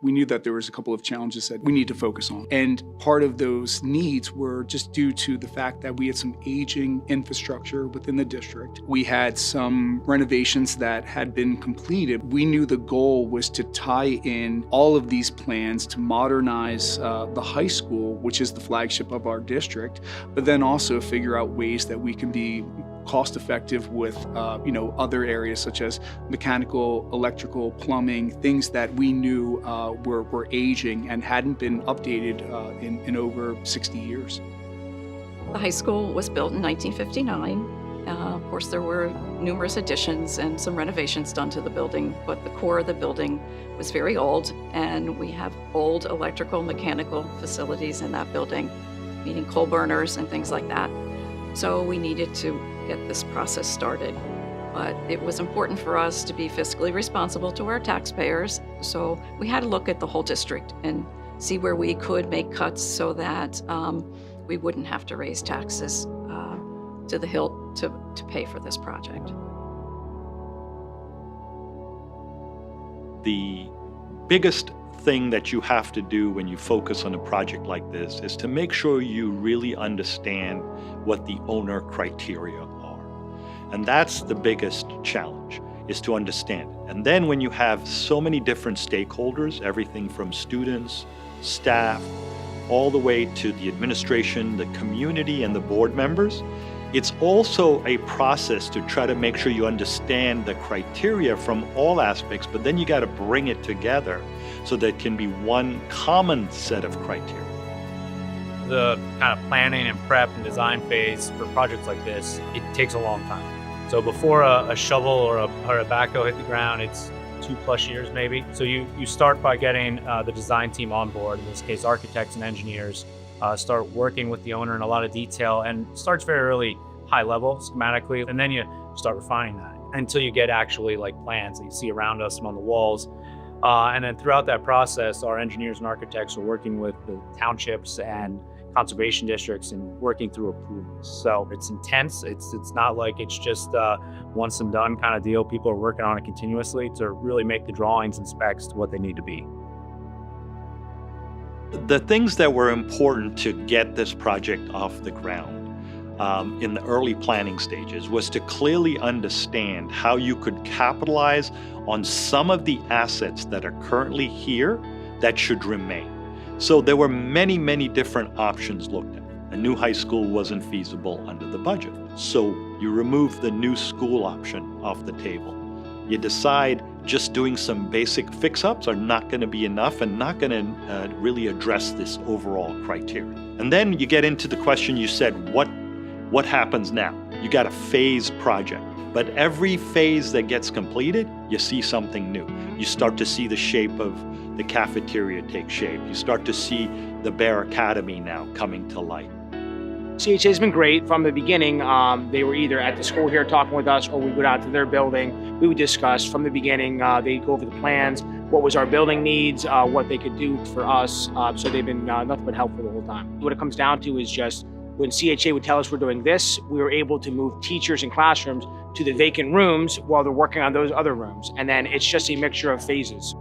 We knew that there was a couple of challenges that we need to focus on. And part of those needs were just due to the fact that we had some aging infrastructure within the district. We had some renovations that had been completed. We knew the goal was to tie in all of these plans to modernize the high school, which is the flagship of our district, but then also figure out ways that we can be cost effective with other areas such as mechanical, electrical, plumbing, things that we knew were aging and hadn't been updated in over 60 years. The high school was built in 1959. Of course, there were numerous additions and some renovations done to the building, but the core of the building was very old, and we have old electrical, mechanical facilities in that building, meaning coal burners and things like that. So we needed to get this process started. But it was important for us to be fiscally responsible to our taxpayers. So we had to look at the whole district and see where we could make cuts so that we wouldn't have to raise taxes to the hilt to pay for this project. The biggest thing that you have to do when you focus on a project like this is to make sure you really understand what the owner criteria are. And that's the biggest challenge, is to understand it. And then when you have so many different stakeholders, everything from students, staff, all the way to the administration, the community, and the board members, it's also a process to try to make sure you understand the criteria from all aspects, but then you got to bring it together so that it can be one common set of criteria. The kind of planning and prep and design phase for projects like this, it takes a long time. So before a shovel or a backhoe hit the ground, it's 2+ years maybe. So you start by getting the design team on board, in this case architects and engineers, start working with the owner in a lot of detail, and starts very early, high level, schematically, and then you start refining that until you get actually like plans that you see around us and on the walls. And then throughout that process, our engineers and architects are working with the townships and conservation districts and working through approvals. So it's intense. It's not like it's just once and done kind of deal. People are working on it continuously to really make the drawings and specs to what they need to be. The things that were important to get this project off the ground in the early planning stages was to clearly understand how you could capitalize on some of the assets that are currently here that should remain. So there were many, many different options looked at. A new high school wasn't feasible under the budget. So you remove the new school option off the table. You decide just doing some basic fix-ups are not going to be enough and not going to really address this overall criteria. And then you get into the question you said, what happens now? You got a phase project. But every phase that gets completed, you see something new. You start to see the shape of the cafeteria take shape. You start to see the Bear Academy now coming to light. CHA has been great from the beginning. They were either at the school here talking with us, or we go down to their building. We would discuss from the beginning. They'd go over the plans, what was our building needs, what they could do for us. So they've been nothing but helpful the whole time. What it comes down to is just when CHA would tell us we're doing this, we were able to move teachers and classrooms to the vacant rooms while they're working on those other rooms. And then it's just a mixture of phases.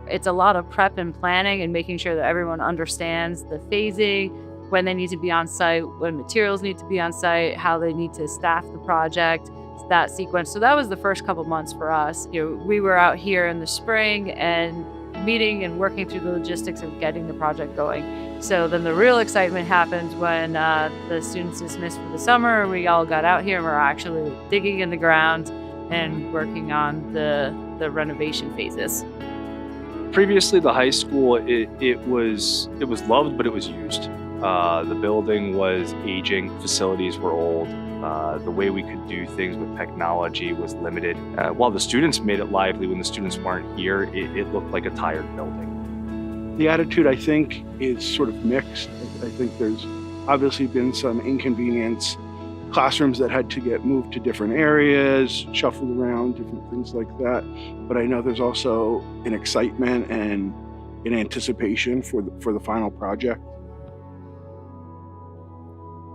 It's a lot of prep and planning and making sure that everyone understands the phasing, when they need to be on site, when materials need to be on site, how they need to staff the project, that sequence. So that was the first couple months for us. We were out here in the spring and meeting and working through the logistics of getting the project going. So then the real excitement happened when the students dismissed for the summer. We all got out here and we're actually digging in the ground and working on the renovation phases. Previously, the high school, it was loved, but it was used. The building was aging, facilities were old. The way we could do things with technology was limited. While the students made it lively when the students weren't here, it looked like a tired building. The attitude, I think, is sort of mixed. I think there's obviously been some inconvenience, classrooms that had to get moved to different areas, shuffled around, different things like that. But I know there's also an excitement and an anticipation for the final project.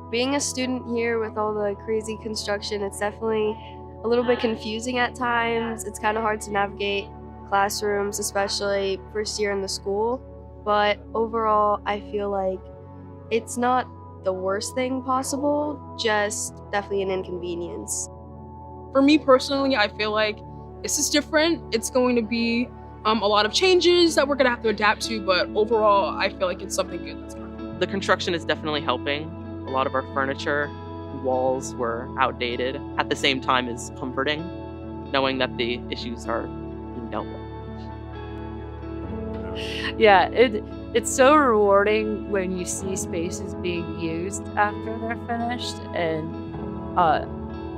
Being a student here with all the crazy construction, it's definitely a little bit confusing at times. It's kind of hard to navigate classrooms, especially first year in the school. But overall, I feel like it's not the worst thing possible, just definitely an inconvenience. For me personally, I feel like this is different. It's going to be a lot of changes that we're going to have to adapt to, but overall, I feel like it's something good that's coming. The construction is definitely helping. A lot of our furniture, walls were outdated. At the same time, is comforting, knowing that the issues are being dealt with. Yeah, it's so rewarding when you see spaces being used after they're finished, and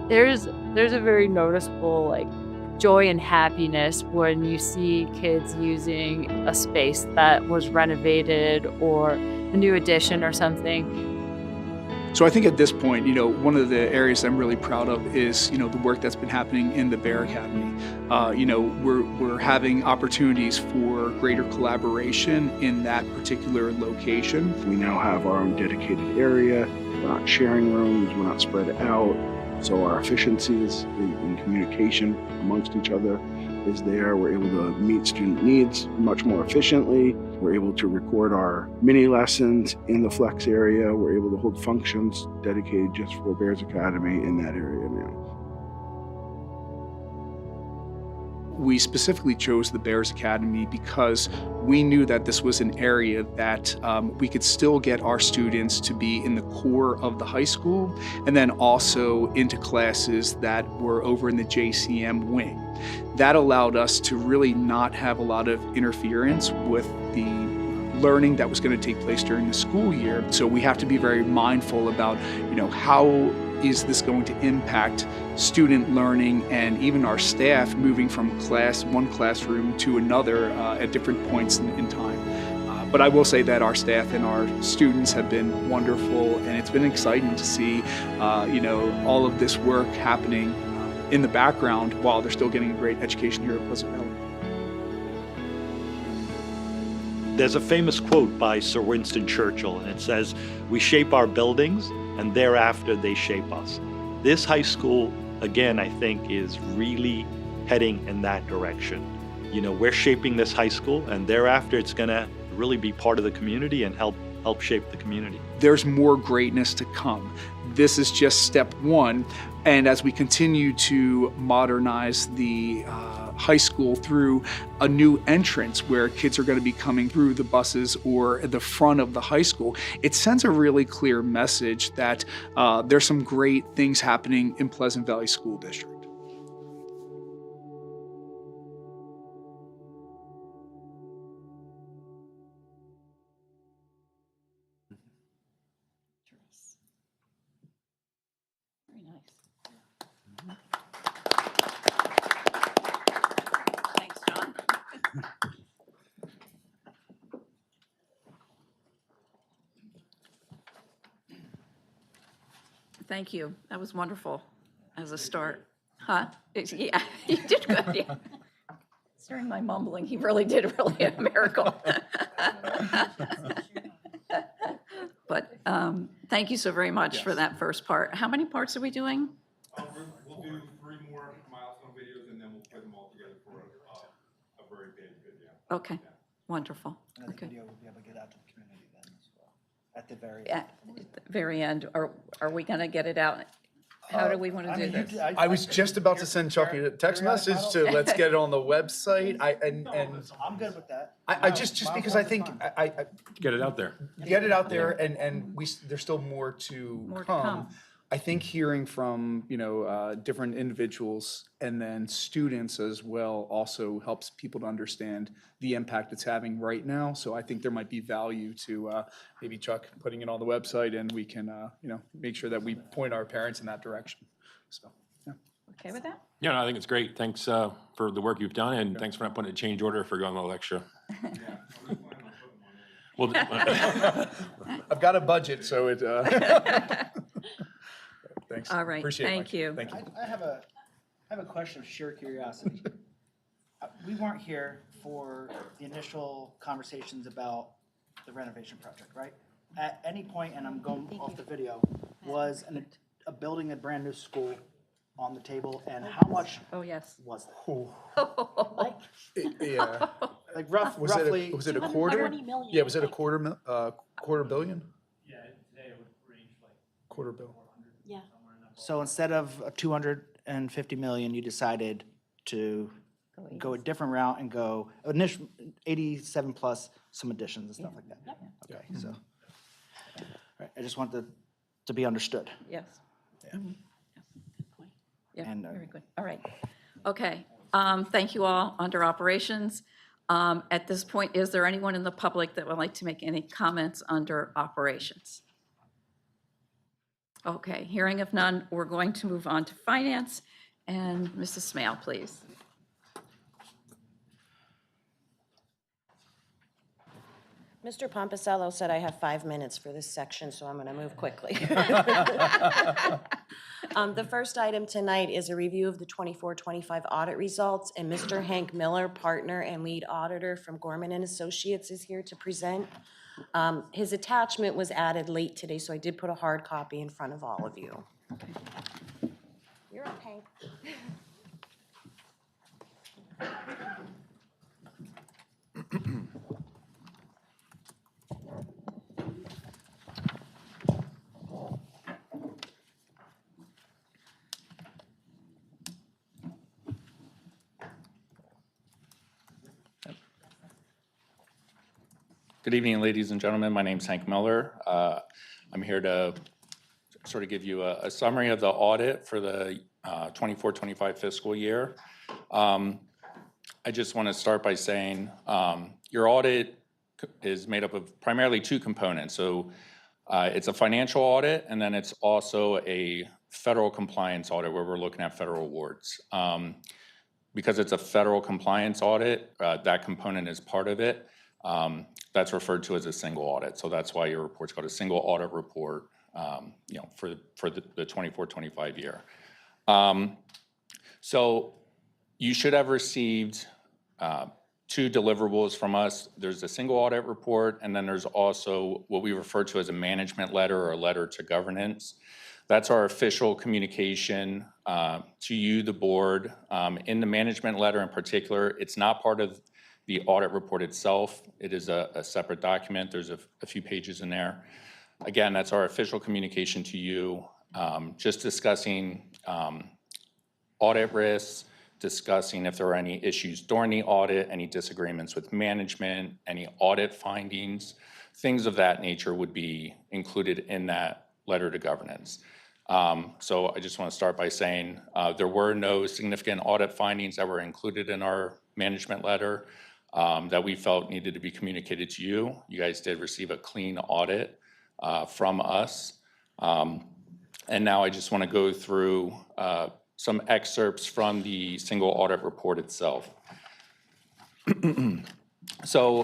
there's a very noticeable like joy and happiness when you see kids using a space that was renovated or a new addition or something. So I think at this point, one of the areas I'm really proud of is, the work that's been happening in the Bear Academy. We're having opportunities for greater collaboration in that particular location. We now have our own dedicated area. We're not sharing rooms, we're not spread out. So our efficiencies in communication amongst each other is there. We're able to meet student needs much more efficiently. We're able to record our mini lessons in the flex area. We're able to hold functions dedicated just for Bears Academy in that area now. We specifically chose the Bears Academy because we knew that this was an area that we could still get our students to be in the core of the high school and then also into classes that were over in the JCM wing. That allowed us to really not have a lot of interference with the learning that was going to take place during the school year. So we have to be very mindful about, how is this going to impact student learning and even our staff moving from one classroom to another at different points in time. But I will say that our staff and our students have been wonderful, and it's been exciting to see, all of this work happening in the background while they're still getting a great education here at Pleasant Valley. There's a famous quote by Sir Winston Churchill, and it says, "We shape our buildings, and thereafter they shape us." This high school, again, I think is really heading in that direction. We're shaping this high school, and thereafter it's gonna really be part of the community and help shape the community. There's more greatness to come. This is just step one. And as we continue to modernize the high school through a new entrance where kids are going to be coming through the buses or the front of the high school, it sends a really clear message that there's some great things happening in Pleasant Valley School District. Very nice. Thanks, John. Thank you. That was wonderful as a start. Huh? Yeah, you did good. Yeah. During my mumbling, he really did a miracle. But thank you so very much for that first part. How many parts are we doing? We'll do 3 more milestone videos, and then we'll put them all together for a very big video. Okay, wonderful. And the Okay. video will be able to get out to the community then as well, at the very At the very end, are we going to get it out? How do we want to do this? I was just about to send Chucky a text message to let's get it on the website. I'm good with that. I just because I think I Get it out there. get it out there and there's still more to come. I think hearing from, different individuals and then students as well also helps people to understand the impact it's having right now. So I think there might be value to maybe Chuck putting it on the website, and we can, make sure that we point our parents in that direction. So, yeah. Okay with that? Yeah, no, I think it's great. Thanks for the work you've done, and thanks for not putting a change order for going a little extra. Well, I've got a budget, so it, thanks. All right, Appreciate it, thank Mike. you. Thank you. I have a question of sheer curiosity. We weren't here for the initial conversations about the renovation project, right? At any point, and I'm going off the video, was a building a brand new school on the table, and how much Oh, yes. was that? Yeah. Like Was roughly. was it a quarter? 220 million, Yeah, was it a I think. quarter billion? Yeah, today it would range like. Quarter bill. Yeah. So instead of 250 million, you decided to go a different route and go initial 87 plus some additions and stuff like that. Yep. Okay, so, all right, I just wanted to be understood. Yes. Mhm. Yeah, And, very good. All right. Okay. Thank you all. Under operations. At this point, is there anyone in the public that would like to make any comments under operations? Okay, hearing of none, we're going to move on to finance. And Mrs. Smale, please. Mr. Pomposello said I have 5 minutes for this section, so I'm going to move quickly. The first item tonight is a review of the 24-25 audit results, and Mr. Hank Miller, partner and lead auditor from Gorman and Associates, is here to present. His attachment was added late today, so I did put a hard copy in front of all of you. You're up, Hank. Good evening, ladies and gentlemen. My name's Hank Miller. I'm here to sort of give you a summary of the audit for the 24-25 fiscal year. I just want to start by saying your audit is made up of primarily two components. So it's a financial audit, and then it's also a federal compliance audit where we're looking at federal awards. Because it's a federal compliance audit, that component is part of it. That's referred to as a single audit. So that's why your report's called a single audit report, for the 24-25 year. So you should have received two deliverables from us. There's a single audit report, and then there's also what we refer to as a management letter or a letter to governance. That's our official communication to you, the board. In the management letter in particular, it's not part of the audit report itself. It is a separate document. There's a few pages in there. Again, that's our official communication to you, just discussing audit risks, discussing if there are any issues during the audit, any disagreements with management, any audit findings, things of that nature would be included in that letter to governance. So I just want to start by saying there were no significant audit findings that were included in our management letter that we felt needed to be communicated to you. You guys did receive a clean audit from us. And now I just want to go through some excerpts from the single audit report itself. So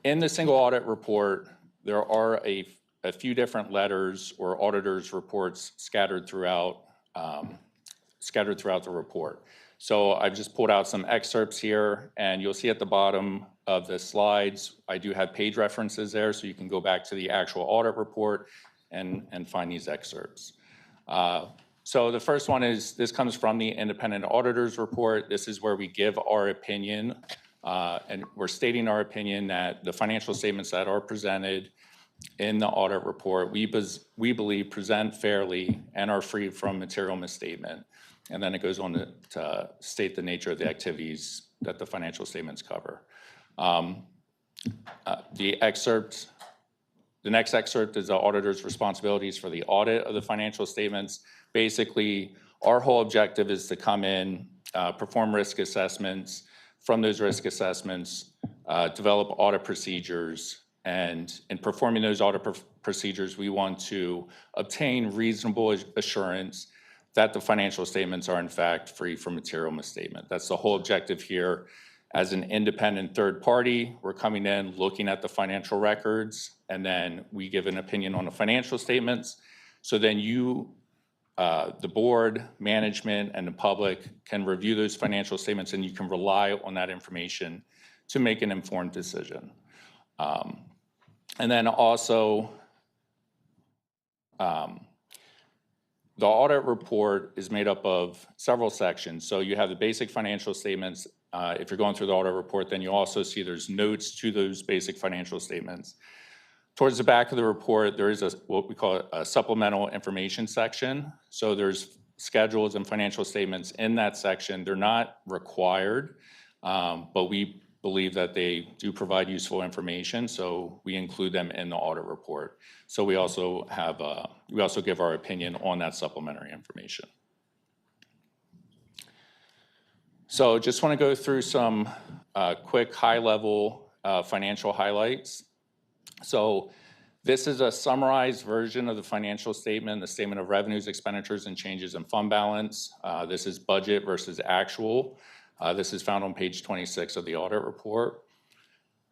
in the single audit report, there are a few different letters or auditors' reports scattered throughout the report. So I've just pulled out some excerpts here, and you'll see at the bottom of the slides, I do have page references there, so you can go back to the actual audit report and find these excerpts. So the first one is, this comes from the independent auditor's report. This is where we give our opinion, and we're stating our opinion that the financial statements that are presented in the audit report, we believe present fairly and are free from material misstatement. And then it goes on to state the nature of the activities that the financial statements cover. The excerpt The next excerpt is the auditor's responsibilities for the audit of the financial statements. Basically, our whole objective is to come in, perform risk assessments. From those risk assessments, develop audit procedures. And in performing those audit procedures, we want to obtain reasonable assurance that the financial statements are in fact free from material misstatement. That's the whole objective here. As an independent third party, we're coming in, looking at the financial records, and then we give an opinion on the financial statements. So then you, the board, management, and the public can review those financial statements, and you can rely on that information to make an informed decision. And then also, the audit report is made up of several sections. So you have the basic financial statements. If you're going through the audit report, then you also see there's notes to those basic financial statements. Towards the back of the report, there is what we call a supplemental information section. So there's schedules and financial statements in that section. They're not required, but we believe that they do provide useful information, so we include them in the audit report. So we also have, we also give our opinion on that supplementary information. So just want to go through some quick high-level financial highlights. So this is a summarized version of the financial statement, the statement of revenues, expenditures, and changes in fund balance. This is budget versus actual. This is found on page 26 of the audit report.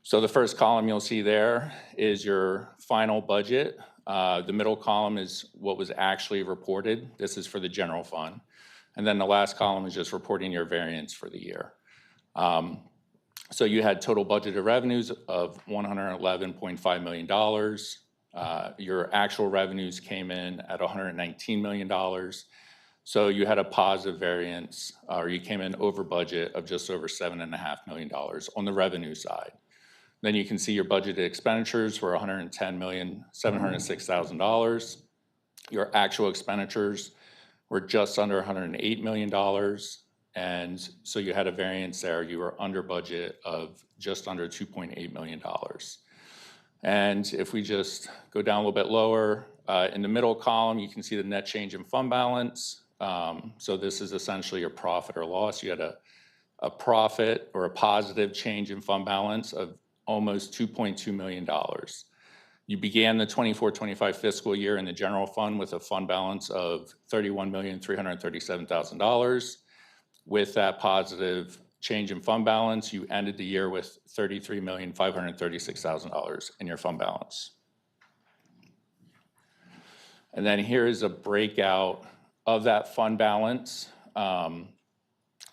So the first column you'll see there is your final budget. The middle column is what was actually reported. This is for the general fund. And then the last column is just reporting your variance for the year. So you had total budgeted revenues of $111.5 million. Your actual revenues came in at $119 million. So you had a positive variance, or you came in over budget of just over $7.5 million on the revenue side. Then you can see your budgeted expenditures were $110,706,000. Your actual expenditures were just under $108 million. And so you had a variance there. You were under budget of just under $2.8 million. And if we just go down a little bit lower, in the middle column, you can see the net change in fund balance. So this is essentially your profit or loss. You had a profit or a positive change in fund balance of almost $2.2 million. You began the 24-25 fiscal year in the general fund with a fund balance of $31,337,000. With that positive change in fund balance, you ended the year with $33,536,000 in your fund balance. And then here is a breakout of that fund balance.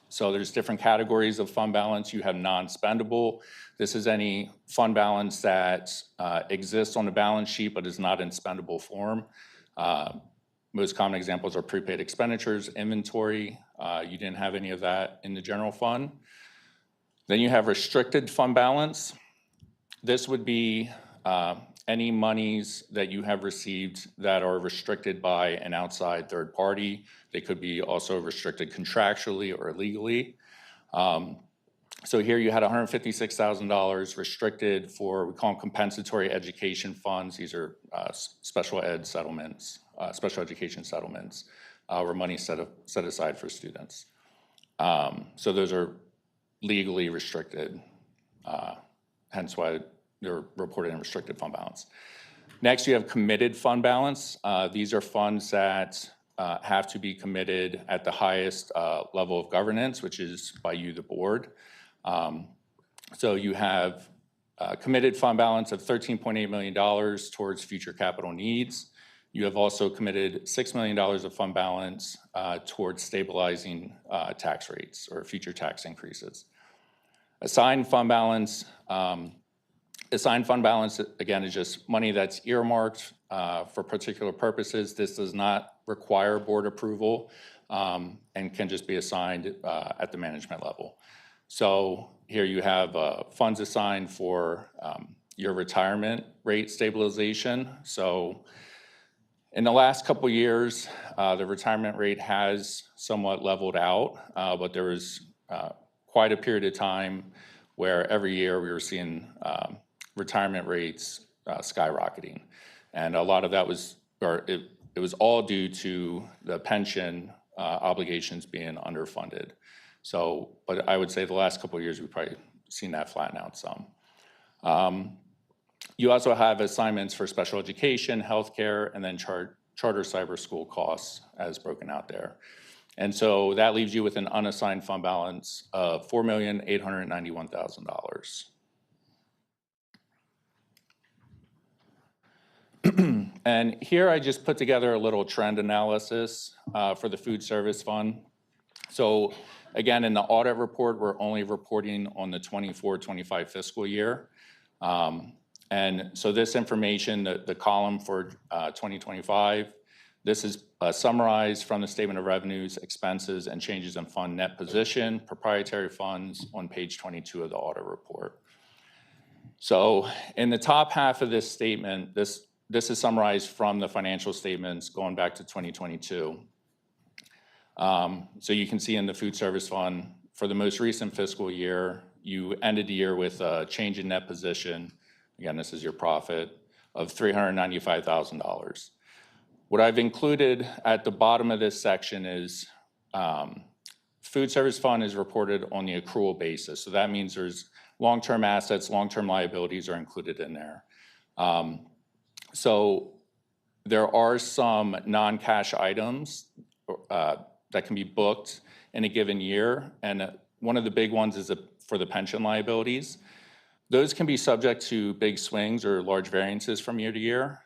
So there's different categories of fund balance. You have non-spendable. This is any fund balance that exists on the balance sheet but is not in spendable form. Most common examples are prepaid expenditures, inventory. You didn't have any of that in the general fund. Then you have restricted fund balance. This would be any monies that you have received that are restricted by an outside third party. They could be also restricted contractually or legally. So here you had $156,000 restricted for, we call them compensatory education funds. These are special ed settlements, special education settlements, where money set aside for students. So those are legally restricted, hence why they're reported in restricted fund balance. Next, you have committed fund balance. These are funds that have to be committed at the highest level of governance, which is by you, the board. So you have committed fund balance of $13.8 million towards future capital needs. You have also committed $6 million of fund balance towards stabilizing tax rates or future tax increases. Assigned fund balance, again, is just money that's earmarked for particular purposes. This does not require board approval and can just be assigned at the management level. So here you have funds assigned for your retirement rate stabilization. So in the last couple years, the retirement rate has somewhat leveled out, but there was quite a period of time where every year we were seeing retirement rates skyrocketing. And a lot of that was, or it was all due to the pension obligations being underfunded. So, but I would say the last couple of years, we've probably seen that flatten out some. You also have assignments for special education, healthcare, and then charter cyber school costs as broken out there. And so that leaves you with an unassigned fund balance of $4,891,000. And here I just put together a little trend analysis for the food service fund. So again, in the audit report, we're only reporting on the 24-25 fiscal year. And so this information, the column for 2025, this is summarized from the statement of revenues, expenses, and changes in fund net position, proprietary funds on page 22 of the audit report. So in the top half of this statement, this is summarized from the financial statements going back to 2022. So you can see in the food service fund, for the most recent fiscal year, you ended the year with a change in net position. Again, this is your profit of $395,000. What I've included at the bottom of this section is food service fund is reported on the accrual basis. So that means there's long-term assets, long-term liabilities are included in there. So there are some non-cash items that can be booked in a given year. And one of the big ones is for the pension liabilities. Those can be subject to big swings or large variances from year to year.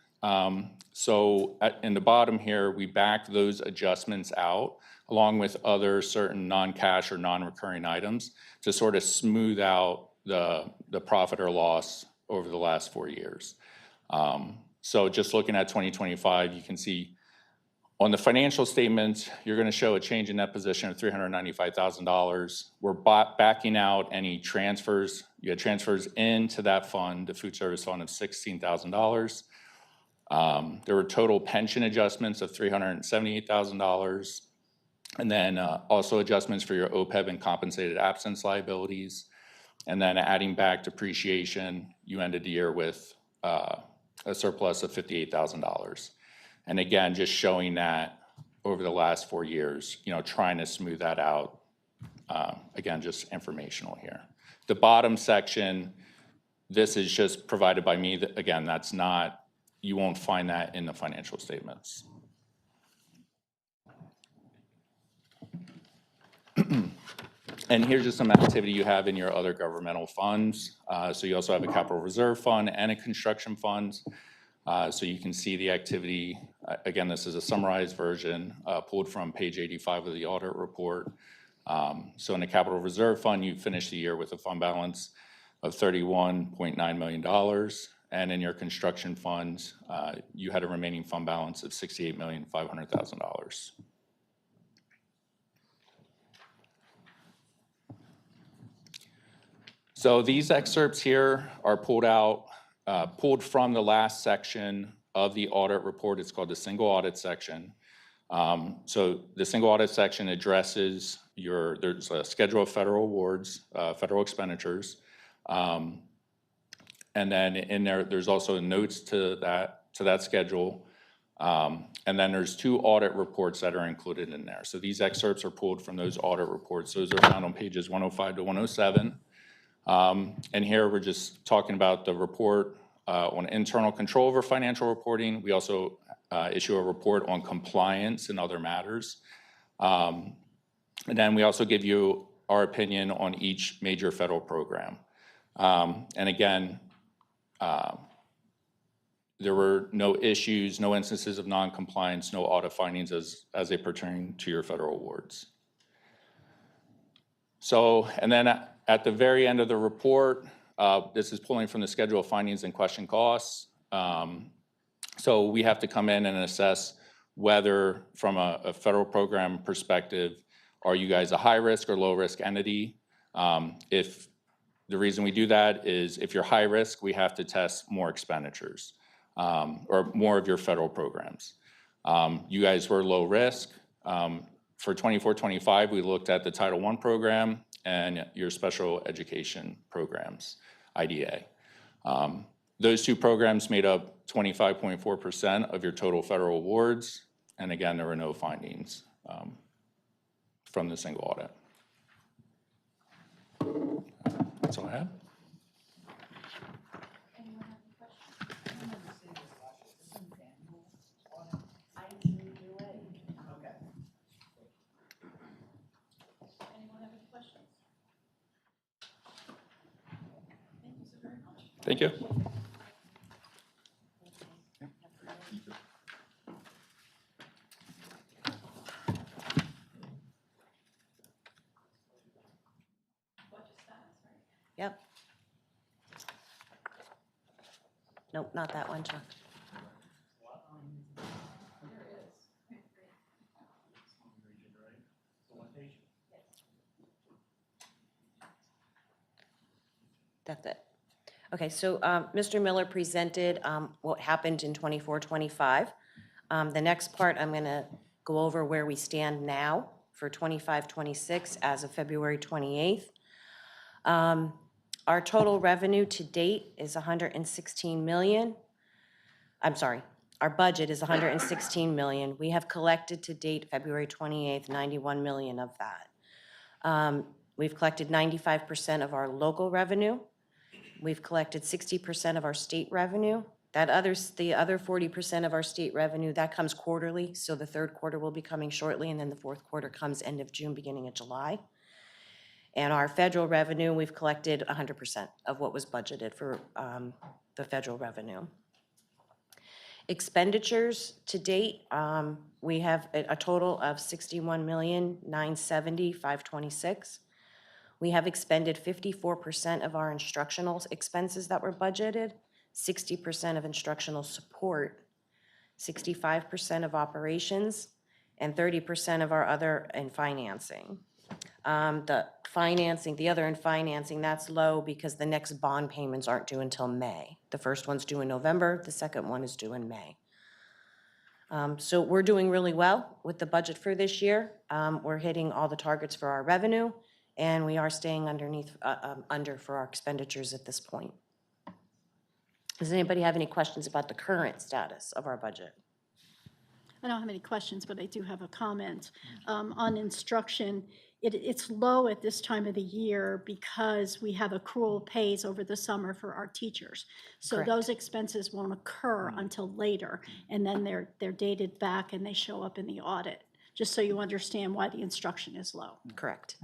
So in the bottom here, we back those adjustments out along with other certain non-cash or non-recurring items to sort of smooth out the profit or loss over the last 4 years. So just looking at 2025, you can see on the financial statements, you're going to show a change in net position of $395,000. We're backing out any transfers. You had transfers into that fund, the food service fund, of $16,000. There were total pension adjustments of $378,000. And then also adjustments for your OPEB and compensated absence liabilities. And then adding back depreciation, you ended the year with a surplus of $58,000. And again, just showing that over the last 4 years, trying to smooth that out. Again, just informational here. The bottom section, this is just provided by me. Again, that's not, you won't find that in the financial statements. And here's just some activity you have in your other governmental funds. So you also have a capital reserve fund and a construction fund. So you can see the activity. Again, this is a summarized version pulled from page 85 of the audit report. So in the capital reserve fund, you finished the year with a fund balance of $31.9 million. And in your construction funds, you had a remaining fund balance of $68,500,000. So these excerpts here are pulled from the last section of the audit report. It's called the single audit section. So the single audit section addresses there's a schedule of federal awards, federal expenditures. And then in there's also notes to that schedule. And then there's 2 audit reports that are included in there. So these excerpts are pulled from those audit reports. Those are found on pages 105 to 107. And here we're just talking about the report on internal control over financial reporting. We also issue a report on compliance and other matters. And then we also give you our opinion on each major federal program. And again, there were no issues, no instances of non-compliance, no audit findings as they pertain to your federal awards. So, and then at the very end of the report, this is pulling from the schedule of findings and question costs. So we have to come in and assess whether, from a federal program perspective, are you guys a high-risk or low-risk entity? If the reason we do that is if you're high risk, we have to test more expenditures or more of your federal programs. You guys were low risk. For 24-25, we looked at the Title I program and your special education programs, IDA. Those two programs made up 25.4% of your total federal awards. And again, there were no findings from the single audit. That's all I have. Thank you. Yep. Nope, not that one, Chuck. That's it. Okay, so Mr. Miller presented what happened in 24-25. The next part, I'm going to go over where we stand now for 25-26 as of February 28th. Our total revenue to date is 116 million. I'm sorry, our budget is 116 million. We have collected to date, February 28th, 91 million of that. We've collected 95% of our local revenue. We've collected 60% of our state revenue. The other 40% of our state revenue, that comes quarterly, so the third quarter will be coming shortly, and then the fourth quarter comes end of June, beginning of July. And our federal revenue, we've collected 100% of what was budgeted for the federal revenue. Expenditures to date, we have a total of 61,970,526. We have expended 54% of our instructional expenses that were budgeted, 60% of instructional support, 65% of operations, and 30% of our other and financing. The other in financing, that's low because the next bond payments aren't due until May. The first one's due in November, the second one is due in May. So we're doing really well with the budget for this year. We're hitting all the targets for our revenue, and we are staying under for our expenditures at this point. Does anybody have any questions about the current status of our budget? I don't have any questions, but I do have a comment. On instruction, it's low at this time of the year because we have accrual pays over the summer for our teachers. So Correct. those expenses won't occur until later, and then they're dated back and they show up in the audit, just so you understand why the instruction is low. Correct.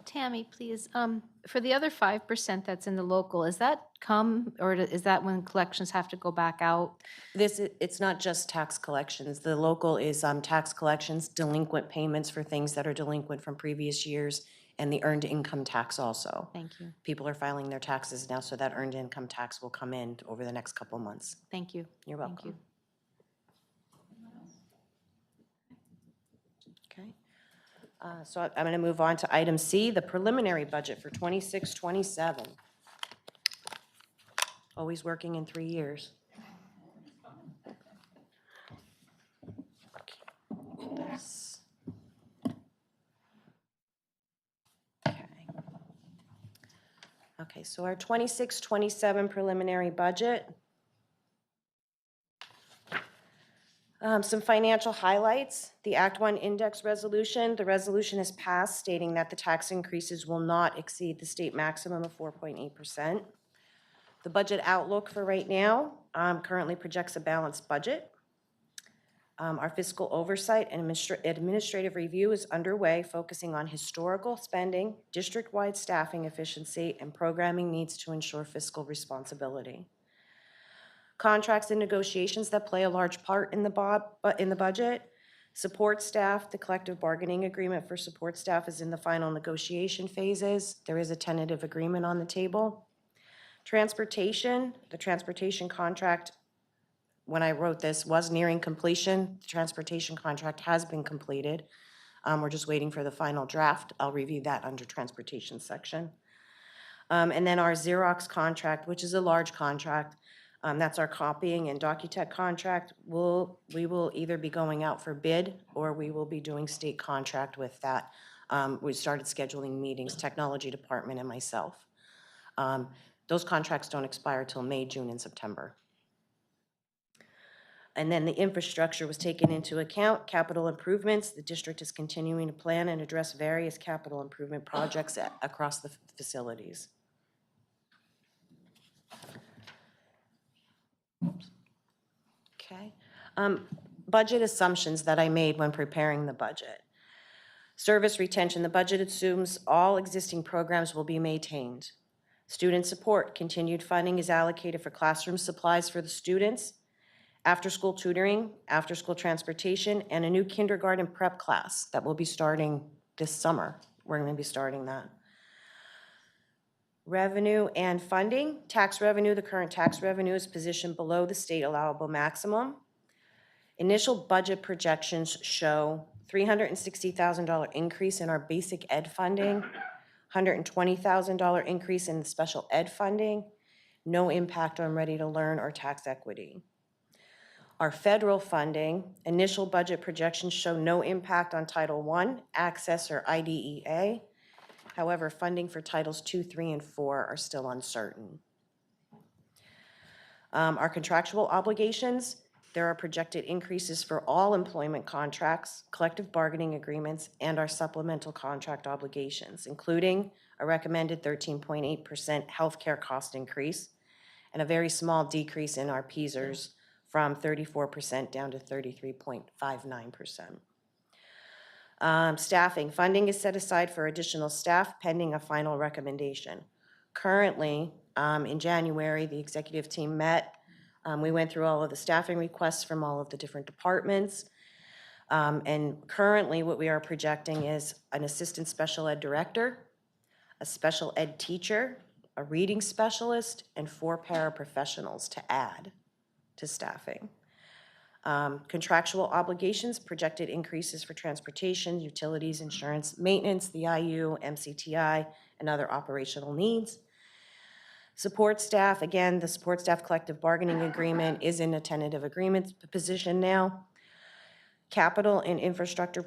Tammy, please, for the other 5% that's in the local, is that or is that when collections have to go back out? It's not just tax collections. The local is tax collections, delinquent payments for things that are delinquent from previous years, and the earned income tax also. Thank you. People are filing their taxes now, so that earned income tax will come in over the next couple months. Thank you. You're welcome. Thank you. Okay. So I'm going to move on to item C, the preliminary budget for 26-27. Always working in 3 years. This. Okay, so our 26-27 preliminary budget. Some financial highlights. The Act 1 index resolution. The resolution is passed stating that the tax increases will not exceed the state maximum of 4.8%. The budget outlook for right now currently projects a balanced budget. Our fiscal oversight and administrative review is underway, focusing on historical spending, district-wide staffing efficiency, and programming needs to ensure fiscal responsibility. Contracts and negotiations that play a large part in the budget. Support staff, the collective bargaining agreement for support staff is in the final negotiation phases. There is a tentative agreement on the table. Transportation, the transportation contract, when I wrote this, was nearing completion. The transportation contract has been completed. We're just waiting for the final draft. I'll review that under transportation section. And then our Xerox contract, which is a large contract, that's our copying and Docutech contract. We will either be going out for bid or we will be doing state contract with that. We started scheduling meetings, technology department and myself. Those contracts don't expire till May, June, and September. And then the infrastructure was taken into account, capital improvements. The district is continuing to plan and address various capital improvement projects across the facilities. Okay. Budget assumptions that I made when preparing the budget. Service retention, the budget assumes all existing programs will be maintained. Student support, continued funding is allocated for classroom supplies for the students, after-school tutoring, after-school transportation, and a new kindergarten prep class that will be starting this summer. We're going to be starting that. Revenue and funding. Tax revenue, the current tax revenue is positioned below the state allowable maximum. Initial budget projections show $360,000 increase in our basic ed funding, $120,000 increase in the special ed funding, no impact on Ready to Learn or tax equity. Our federal funding, initial budget projections show no impact on Title I, Access, or IDEA. However, funding for Titles II, III, and IV are still uncertain. Our contractual obligations, there are projected increases for all employment contracts, collective bargaining agreements, and our supplemental contract obligations, including a recommended 13.8% healthcare cost increase and a very small decrease in our PSERS from 34% down to 33.59%. Staffing, funding is set aside for additional staff pending a final recommendation. Currently, in January, the executive team met. We went through all of the staffing requests from all of the different departments. And currently, what we are projecting is an assistant special ed director, a special ed teacher, a reading specialist, and 4 paraprofessionals to add to staffing. Contractual obligations, projected increases for transportation, utilities, insurance, maintenance, the IU, MCTI, and other operational needs. Support staff, again, the support staff collective bargaining agreement is in a tentative agreement position now. Capital and infrastructure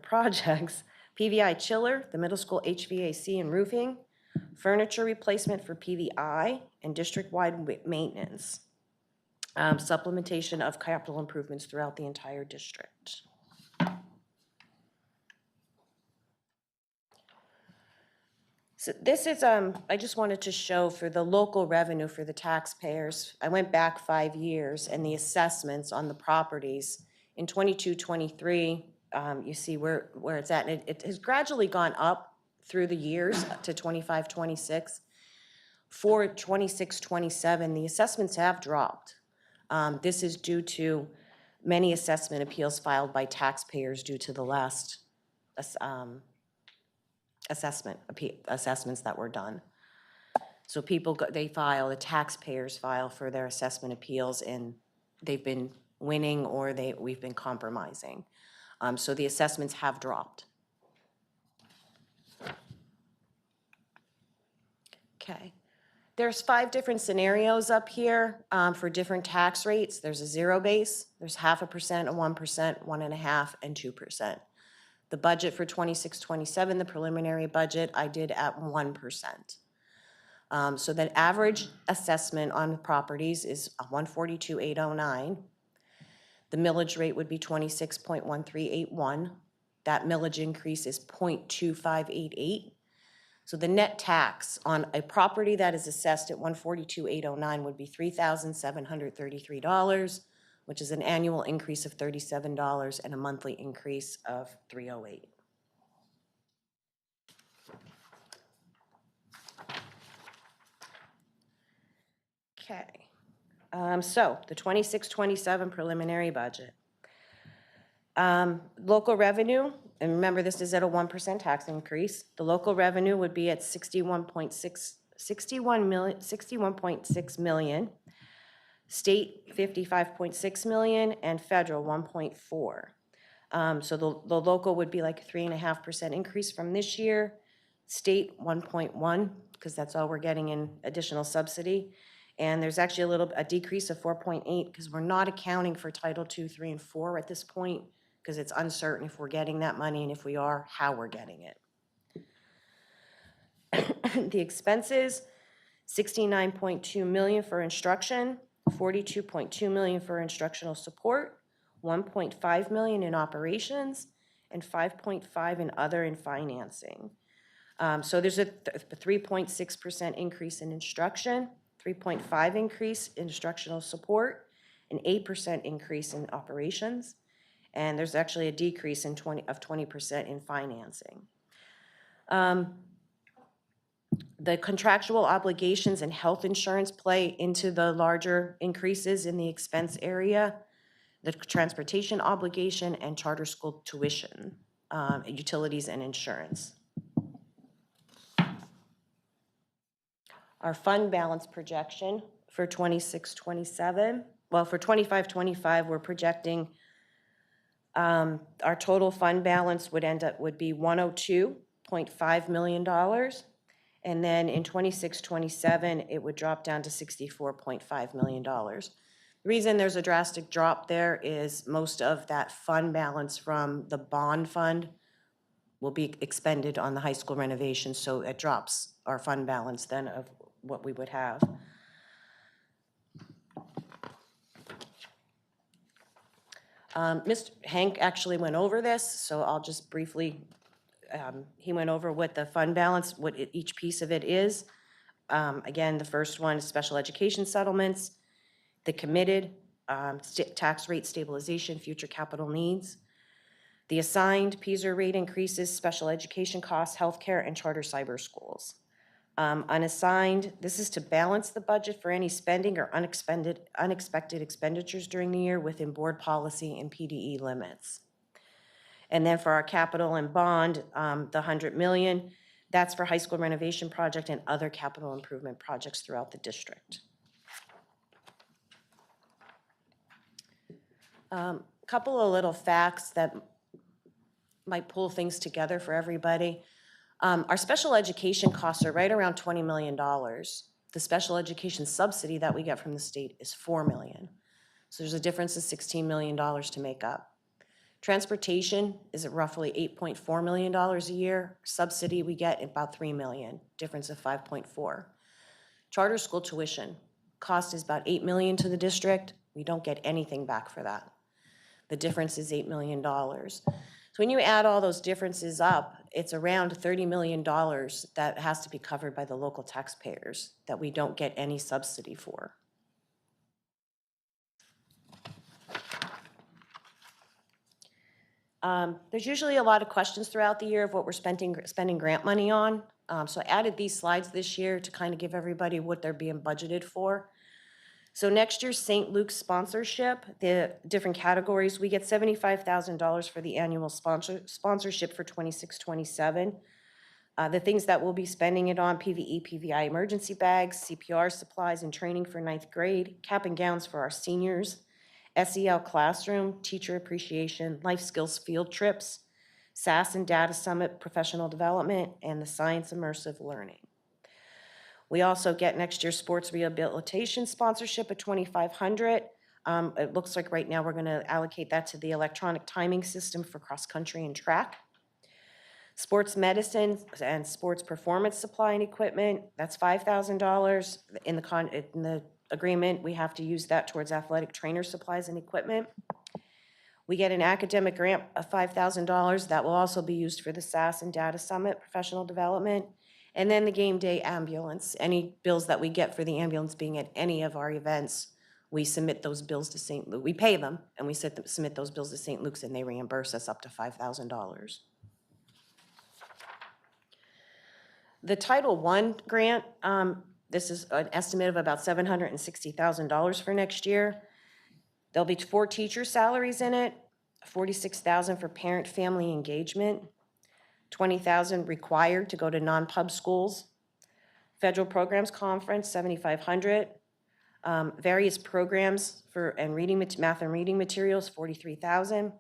projects, PVI chiller, the middle school HVAC and roofing, furniture replacement for PVI, and district-wide maintenance. Supplementation of capital improvements throughout the entire district. So this is, I just wanted to show for the local revenue for the taxpayers. I went back 5 years and the assessments on the properties. In 22-23, you see where it's at. And it has gradually gone up through the years to 25-26. For 26-27, the assessments have dropped. This is due to many assessment appeals filed by taxpayers due to the last assessments that were done. So people, the taxpayers file for their assessment appeals, and they've been winning or we've been compromising. So the assessments have dropped. Okay. There's 5 different scenarios up here for different tax rates. There's a 0 base, there's 0.5%, a 1%, 1.5%, and 2%. The budget for 26-27, the preliminary budget, I did at 1%. So the average assessment on properties is 142,809. The millage rate would be 26.1381. That millage increase is 0.2588. So the net tax on a property that is assessed at 142,809 would be $3,733, which is an annual increase of $37 and a monthly increase of $308. Okay. So the 26-27 preliminary budget. Local revenue, and remember this is at a 1% tax increase. The local revenue would be at $61.6 million, state $55.6 million, and federal $1.4. So the local would be like a 3.5% increase from this year, state 1.1, because that's all we're getting in additional subsidy. And there's actually a decrease of 4.8 because we're not accounting for Title II, III, and IV at this point because it's uncertain if we're getting that money, and if we are, how we're getting it. The expenses, $69.2 million for instruction, $42.2 million for instructional support, $1.5 million in operations, and $5.5 in other and financing. So there's a 3.6% increase in instruction, 3.5 increase in instructional support, an 8% increase in operations, and there's actually a decrease in 20% in financing. The contractual obligations and health insurance play into the larger increases in the expense area, the transportation obligation and charter school tuition, utilities and insurance. Our fund balance projection for 26-27, well, for 25-25, we're projecting our total fund balance would be $102.5 million. And then in 26-27, it would drop down to $64.5 million. The reason there's a drastic drop there is most of that fund balance from the bond fund will be expended on the high school renovation, so it drops our fund balance then of what we would have. Mr. Hank actually went over this, so I'll just briefly, he went over what the fund balance, what each piece of it is. Again, the first one is special education settlements, the committed tax rate stabilization, future capital needs, the assigned PSER rate increases, special education costs, healthcare, and charter cyber schools. Unassigned, this is to balance the budget for any spending or unexpected expenditures during the year within board policy and PDE limits. And then for our capital and bond, the $100 million, that's for high school renovation project and other capital improvement projects throughout the district. Couple of little facts that might pull things together for everybody. Our special education costs are right around $20 million. The special education subsidy that we get from the state is $4 million. So there's a difference of $16 million to make up. Transportation is at roughly $8.4 million a year. Subsidy we get about $3 million, difference of 5.4. Charter school tuition, cost is about $8 million to the district. We don't get anything back for that. The difference is $8 million. So when you add all those differences up, it's around $30 million that has to be covered by the local taxpayers that we don't get any subsidy for. There's usually a lot of questions throughout the year of what we're spending grant money on. So I added these slides this year to kind of give everybody what they're being budgeted for. So next year's St. Luke's sponsorship, the different categories, we get $75,000 for the annual sponsorship for 26-27. The things that we'll be spending it on, PVE, PVI emergency bags, CPR supplies and training for 9th grade, cap and gowns for our seniors, SEL classroom, teacher appreciation, life skills field trips, SAS and Data Summit professional development, and the science immersive learning. We also get next year's sports rehabilitation sponsorship at $2,500. It looks like right now we're going to allocate that to the electronic timing system for cross country and track. Sports medicine and sports performance supply and equipment, that's $5,000. In the agreement, we have to use that towards athletic trainer supplies and equipment. We get an academic grant of $5,000 that will also be used for the SAS and Data Summit professional development. And then the game day ambulance, any bills that we get for the ambulance being at any of our events, we submit those bills to St. Luke. We pay them and we submit those bills to St. Luke's and they reimburse us up to $5,000. The Title I grant, this is an estimate of about $760,000 for next year. There'll be 4 teacher salaries in it, $46,000 for parent family engagement, $20,000 required to go to non-pub schools. Federal Programs Conference, $7,500. Various programs and math and reading materials, $43,000.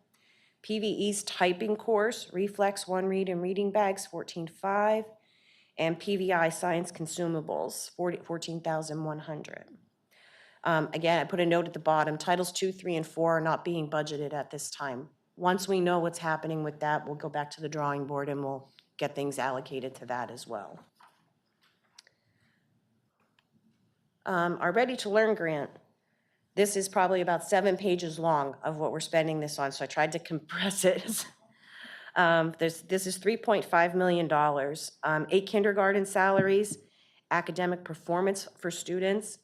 PVE's typing course, Reflex, One Read and Reading Bags, $14,500. And PVI science consumables, $14,100. Again, I put a note at the bottom, Titles 2, 3, and 4 are not being budgeted at this time. Once we know what's happening with that, we'll go back to the drawing board and we'll get things allocated to that as well. Our Ready to Learn grant. This is probably about 7 pages long of what we're spending this on, so I tried to compress it. This is $3.5 million, 8 kindergarten salaries, academic performance for students,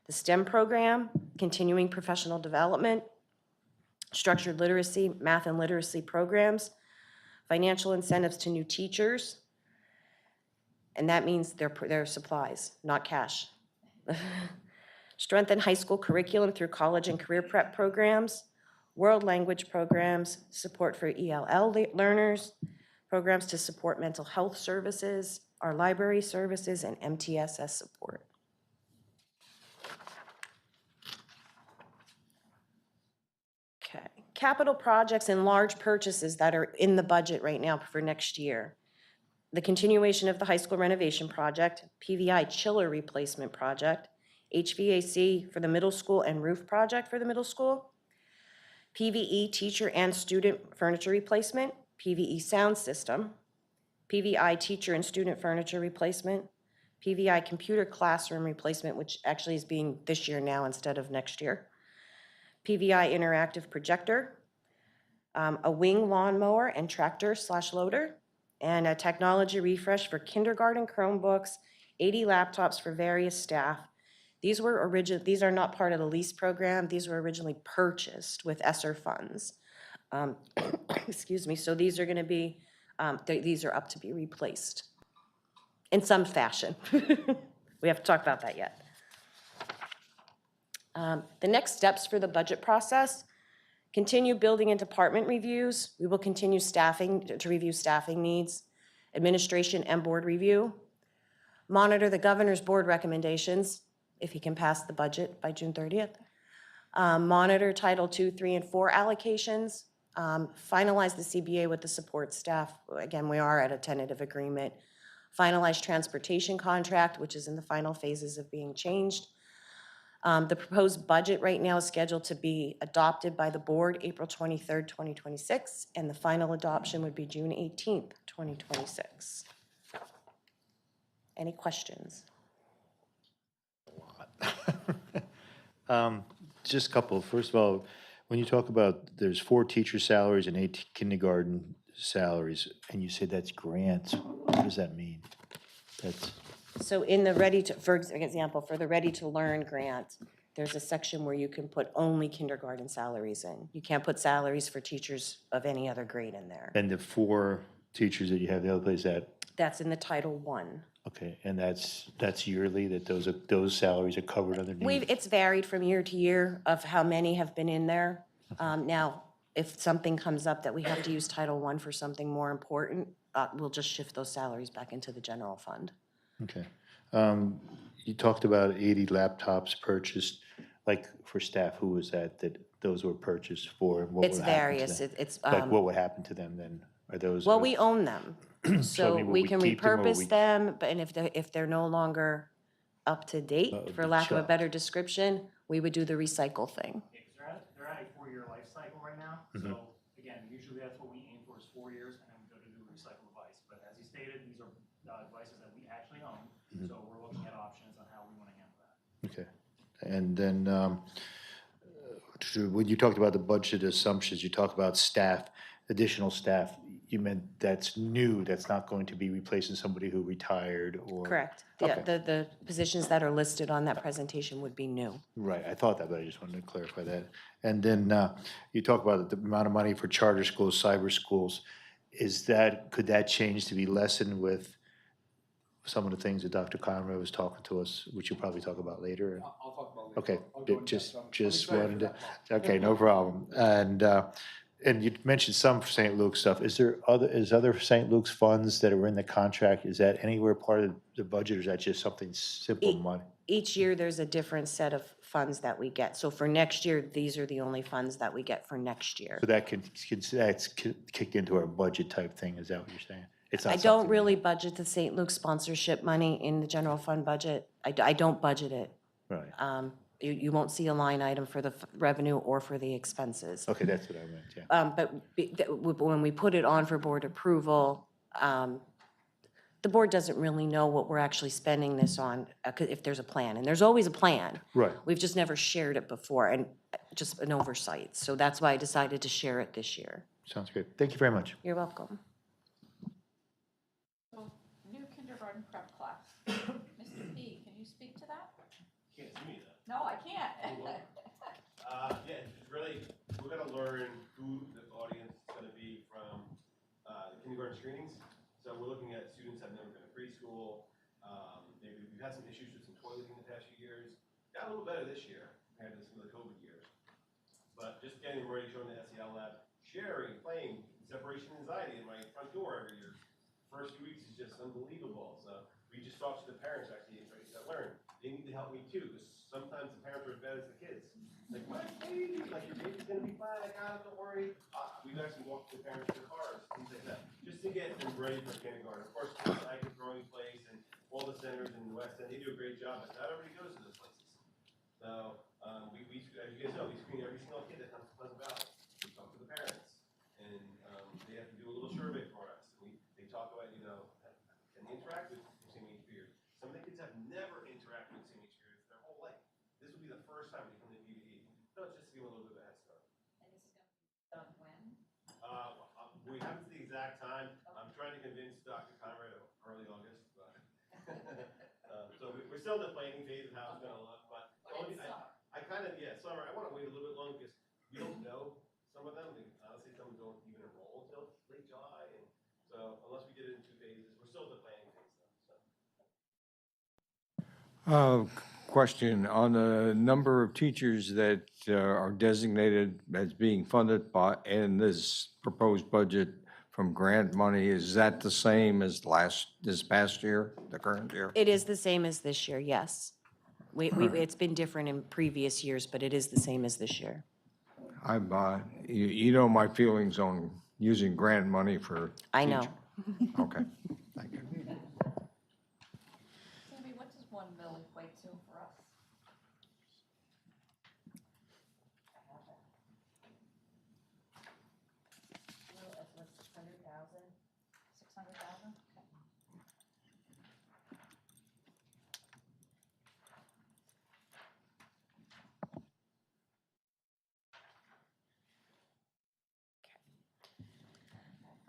the STEM program, continuing professional development, structured literacy, math and literacy programs, financial incentives to new teachers, and that means their supplies, not cash. Strengthen high school curriculum through college and career prep programs, world language programs, support for ELL learners, programs to support mental health services, our library services, and MTSS support. Okay, capital projects and large purchases that are in the budget right now for next year. The continuation of the high school renovation project, PVI chiller replacement project, HVAC for the middle school and roof project for the middle school, PVE teacher and student furniture replacement, PVE sound system, PVI teacher and student furniture replacement, PVI computer classroom replacement, which actually is being this year now instead of next year, PVI interactive projector, a wing lawnmower and tractor/loader, and a technology refresh for kindergarten Chromebooks, 80 laptops for various staff. These are not part of the lease program. These were originally purchased with ESSER funds. Excuse me, so these are gonna be, these are up to be replaced in some fashion. We have to talk about that yet. The next steps for the budget process: continue building and department reviews. We will continue staffing to review staffing needs, administration and board review. Monitor the governor's board recommendations, if he can pass the budget by June 30th. Monitor Title II, III, and IV allocations. Finalize the CBA with the support staff. Again, we are at a tentative agreement. Finalize transportation contract, which is in the final phases of being changed. The proposed budget right now is scheduled to be adopted by the board April 23rd, 2026, and the final adoption would be June 18th, 2026. Any questions? Just a couple. First of all, when you talk about there's 4 teacher salaries and 8 kindergarten salaries, and you say that's grants, what does that mean? That's So in the Ready to, for example, for the Ready to Learn grant, there's a section where you can put only kindergarten salaries in. You can't put salaries for teachers of any other grade in there. and the 4 teachers that you have the other place at. That's in the Title I. Okay, and that's yearly, that those salaries are covered underneath? It's varied from year to year of how many have been in there. Now, if something comes up that we have to use Title I for something more important, we'll just shift those salaries back into the general fund. Okay. You talked about 80 laptops purchased, like for staff, who was that those were purchased for? And what It's would happen to various. them? It's, Like, what would happen to them then? Are those? well, we own them. I So mean, will we we can keep them or repurpose we- them, but and if they're no longer up to date, for lack of a better description, we would do the recycle thing. They're at a 4-year life cycle right now. Mhm. So again, usually that's what we aim for is 4 years, and then we go to do a recycle device. But as you stated, these are devices that we actually own. Mhm. So we're looking at options on how we want to handle that. Okay. And then, when you talked about the budget assumptions, you talked about staff, additional staff. You meant that's new, that's not going to be replacing somebody who retired or? Correct. Okay. The positions that are listed on that presentation would be new. Right, I thought that, but I just wanted to clarify that. And then you talk about the amount of money for charter schools, cyber schools. Could that change to be lessened with some of the things that Dr. Conrad was talking to us, which you'll probably talk about later? I'll talk about later. Okay, I'll go into just that. I'm just excited for wanted to, that. okay, no problem. And you mentioned some St. Luke's stuff. Is other St. Luke's funds that are in the contract, is that anywhere part of the budget, or is that just something simple money? Each year, there's a different set of funds that we get. So for next year, these are the only funds that we get for next year. So that's kicked into our budget type thing, is that what you're saying? It's not I don't something- really budget the St. Luke's sponsorship money in the general fund budget. I don't budget it. Right. You won't see a line item for the revenue or for the expenses. Okay, that's what I meant, yeah. But when we put it on for board approval, the board doesn't really know what we're actually spending this on, if there's a plan, and there's always a plan. Right. We've just never shared it before, and just an oversight. So that's why I decided to share it this year. Sounds good. Thank you very much. You're welcome. New kindergarten prep class. Mr. P, can you speak to that? Can't see me though. No, I can't. Yeah, it's really, we're gonna learn who the audience is gonna be from the kindergarten screenings. So we're looking at students that have never been to preschool. Maybe we've had some issues with some toileting in the past few years. Got a little better this year compared to some of the COVID years. But just getting ready, showing the SEL lab, sharing, playing, separation anxiety in my front door every year. First few weeks is just unbelievable. So we just talked to the parents actually that learn. They need to help me too, because sometimes the parents are as bad as the kids. Like, my baby, like your baby's gonna be fine, I got it, don't worry. We've actually walked the parents to the cars, things like that, just to get them ready for kindergarten. Of course, like the Growing Place and all the centers in the West End, they do a great job, but not everybody goes to those places. So, as you guys know, we screen every single kid that comes to Pleasant Valley. We talk to the parents, and they have to do a little survey for us. They talk about, can they interact with St. Mary's peers? Some of the kids have never interacted with St. Mary's peers their whole life. This will be the first time they come to PVE. So it's just to give them a little bit of a head start. And this is going to be done when? We haven't the exact time. I'm trying to convince Dr. Conrad early August, but so we're still in the planning phase of how it's going to look. But I kind of, summer. I want to wait a little bit longer because we don't know some of them. Honestly, some don't even enroll until late July, and so unless we get it in 2 phases, we're still in the planning phase though. So. Question on the number of teachers that are designated as being funded by, in this proposed budget from grant money, is that the same as this past year, the current year? It is the same as this year, yes. It's been different in previous years, but it is the same as this year. You know my feelings on using grant money for I know. Okay. Sammy, what does 1 mil equate to for us? What's 600,000? 600,000?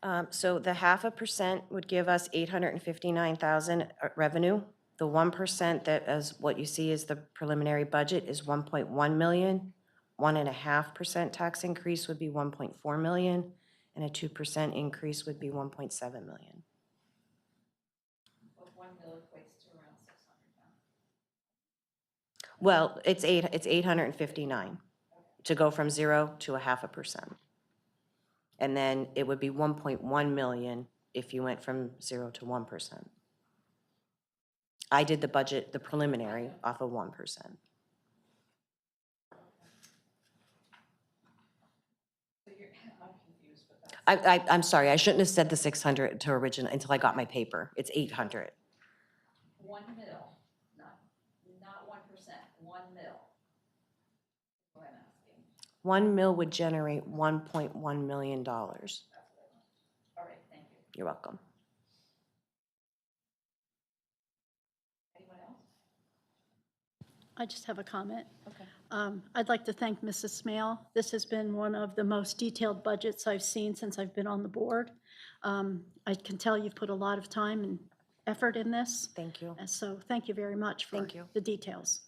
Okay. So the 0.5% would give us 859,000 revenue. The 1% that is what you see is the preliminary budget is 1.1 million. 1.5% tax increase would be 1.4 million, and a 2% increase would be 1.7 million. But 1 mil equates to around 600,000. Well, it's 859 to go from 0 to 0.5%. And then it would be 1.1 million if you went from 0 to 1%. I did the budget, the preliminary, off of 1%. I'm sorry, I shouldn't have said the 600 to original until I got my paper. It's 800. 1 mil, not 1%, 1 mil. What I'm asking. 1 mil would generate $1.1 million. All right, thank you. You're welcome. Anyone else? I just have a comment. Okay. I'd like to thank Mrs. Smale. This has been one of the most detailed budgets I've seen since I've been on the board. I can tell you've put a lot of time and effort in this. Thank you. And so thank you very much for the details.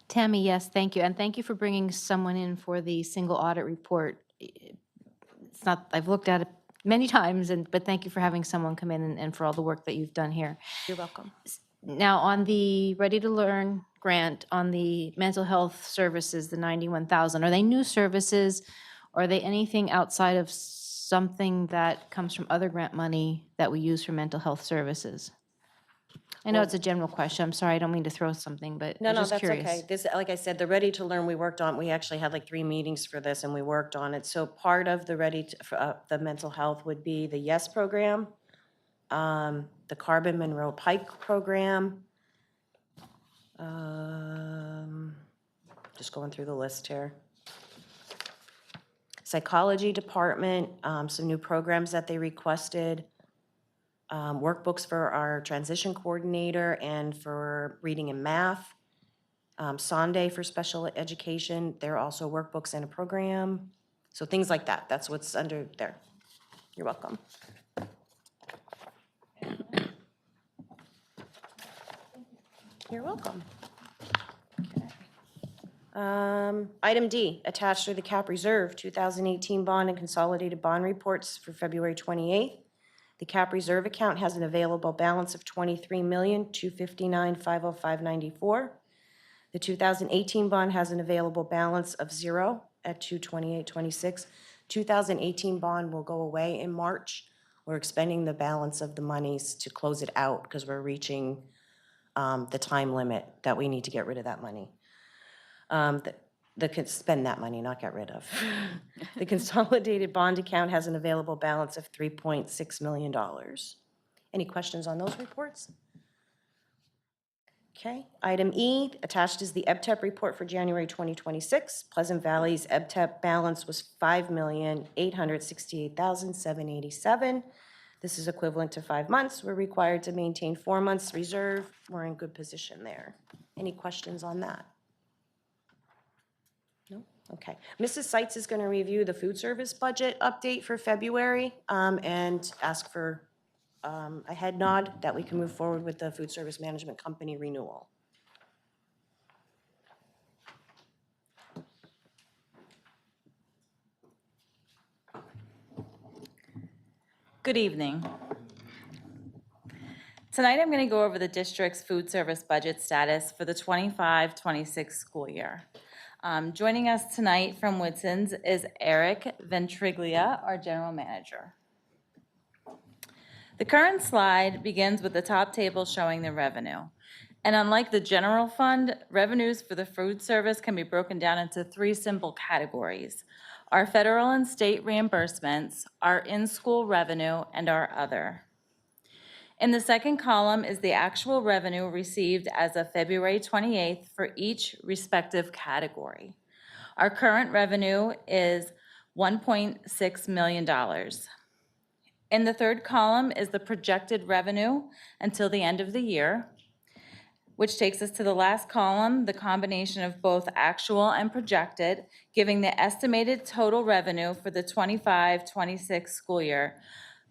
Tammy, yes, thank you. And thank you for bringing someone in for the single audit report. It's not, I've looked at it many times, but thank you for having someone come in and for all the work that you've done here. You're welcome. Now, on the Ready to Learn grant, on the mental health services, the 91,000, are they new services? Or are they anything outside of something that comes from other grant money that we use for mental health services? I know it's a general question. I'm sorry, I don't mean to throw something, but I'm just curious. Okay. This, like I said, the Ready to Learn we worked on, we actually had like 3 meetings for this and we worked on it. So part of the the mental health would be the YES program. the Carbon Monroe Pike Program. Just going through the list here. Psychology Department, some new programs that they requested. Workbooks for our transition coordinator and for reading and math. Sonde for special education, there are also workbooks and a program. So things like that, that's what's under there. You're welcome. You're welcome. Item D, attached are the cap reserve 2018 bond and consolidated bond reports for February 28th. The cap reserve account has an available balance of $23,259,505.94. The 2018 bond has an available balance of $0 at $228.26. 2018 bond will go away in March. We're expending the balance of the monies to close it out because we're reaching the time limit that we need to get rid of that money. Spend that money, not get rid of. The consolidated bond account has an available balance of $3.6 million. Any questions on those reports? Okay. Item E, attached is the EBTEP report for January 2026. Pleasant Valley's EBTEP balance was $5,868,787. This is equivalent to 5 months. We're required to maintain 4 months reserve. We're in good position there. Any questions on that? No? Okay. Mrs. Seitz is going to review the food service budget update for February and ask for a head nod that we can move forward with the food service management company renewal. Good evening. Tonight I'm going to go over the district's food service budget status for the 25-26 school year. Joining us tonight from Whitson's is Eric Ventriglia, our general manager. The current slide begins with the top table showing the revenue. And unlike the general fund, revenues for the food service can be broken down into 3 simple categories: our federal and state reimbursements, our in-school revenue, and our other. In the second column is the actual revenue received as of February 28th for each respective category. Our current revenue is $1.6 million. In the third column is the projected revenue until the end of the year, which takes us to the last column, the combination of both actual and projected, giving the estimated total revenue for the 25-26 school year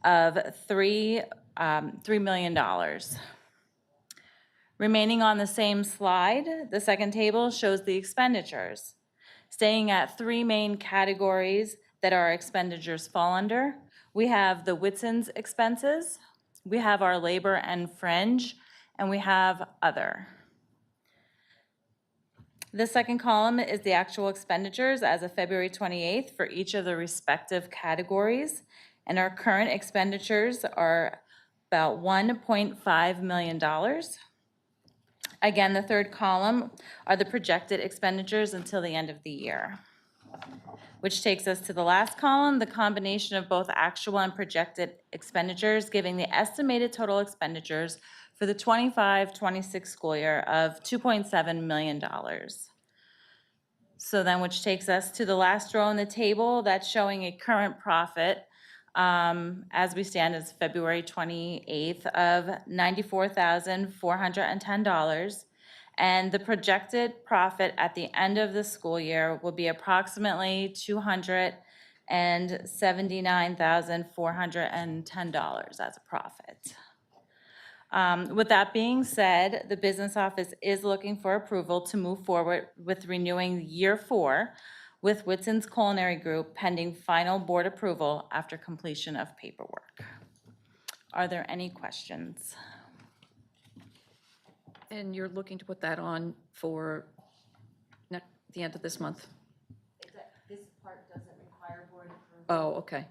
of $3 million. Remaining on the same slide, the second table shows the expenditures, staying at 3 main categories that our expenditures fall under. We have the Whitson's expenses, we have our labor and fringe, and we have other. The second column is the actual expenditures as of February 28th for each of the respective categories, and our current expenditures are about $1.5 million. Again, the third column are the projected expenditures until the end of the year, which takes us to the last column, the combination of both actual and projected expenditures, giving the estimated total expenditures for the 25-26 school year of $2.7 million. So then, which takes us to the last row in the table, that's showing a current profit as we stand as February 28th of $94,410. And the projected profit at the end of the school year will be approximately $279,410 as a profit. With that being said, the business office is looking for approval to move forward with renewing year 4 with Whitson's Culinary Group pending final board approval after completion of paperwork. Are there any questions? And you're looking to put that on for the end of this month? This part doesn't require board approval. Oh, okay.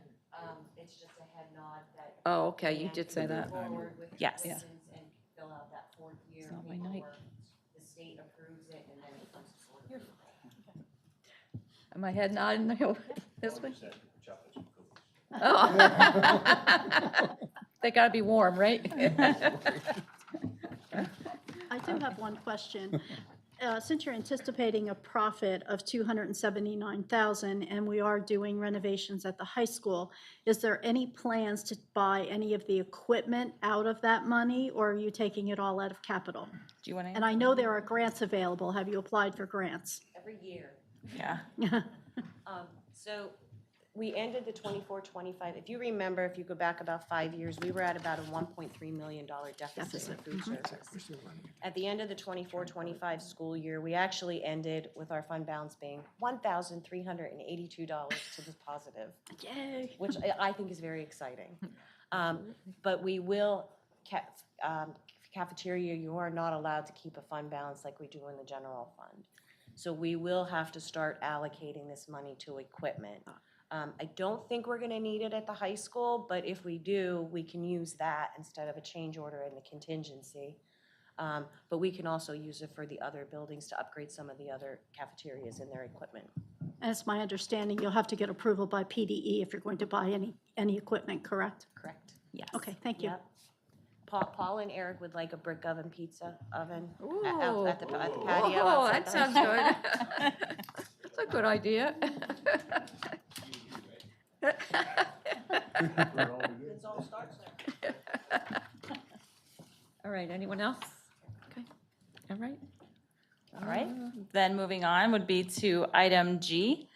It's just a head nod that. Oh, okay, you did say that. Yes. Yeah. And fill out that 4th year It's not my night. paperwork. The state approves it and then it comes forward. Am I head nodding this way? Oh. They gotta be warm, right? I do have one question. Since you're anticipating a profit of $279,000 and we are doing renovations at the high school, is there any plans to buy any of the equipment out of that money, or are you taking it all out of capital? Do you want to? And I know there are grants available. Have you applied for grants? Every year. Yeah. So we ended the 24-25, if you remember, if you go back about 5 years, we were at about a $1.3 million deficit in food service. At the end of the 24-25 school year, we actually ended with our fund balance being $1,382 to the positive. Yay. Which I think is very exciting. But we will, cafeteria, you are not allowed to keep a fund balance like we do in the general fund. So we will have to start allocating this money to equipment. I don't think we're gonna need it at the high school, but if we do, we can use that instead of a change order in the contingency. But we can also use it for the other buildings to upgrade some of the other cafeterias and their equipment. And it's my understanding you'll have to get approval by PDE if you're going to buy any equipment, correct? Correct. Yes. Okay, thank you. Yep. Paul and Eric would like a brick oven pizza oven Ooh. at the patio. Oh, outside that the sounds high good. That's a good idea. It all starts there. All right, anyone else? Okay, all right. All right, then moving on would be to item G.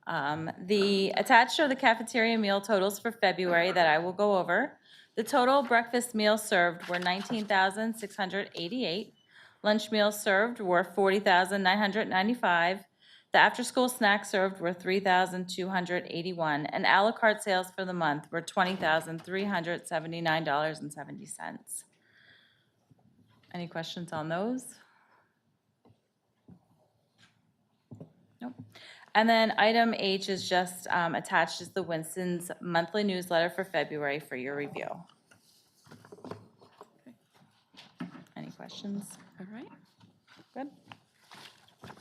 The attached are the cafeteria meal totals for February that I will go over. The total breakfast meals served were 19,688. Lunch meals served were 40,995. The after-school snacks served were 3,281, and a la carte sales for the month were $20,379.70. Any questions on those? Nope. And then item H is just attached is the Winston's monthly newsletter for February for your review. Any questions? All right. Good.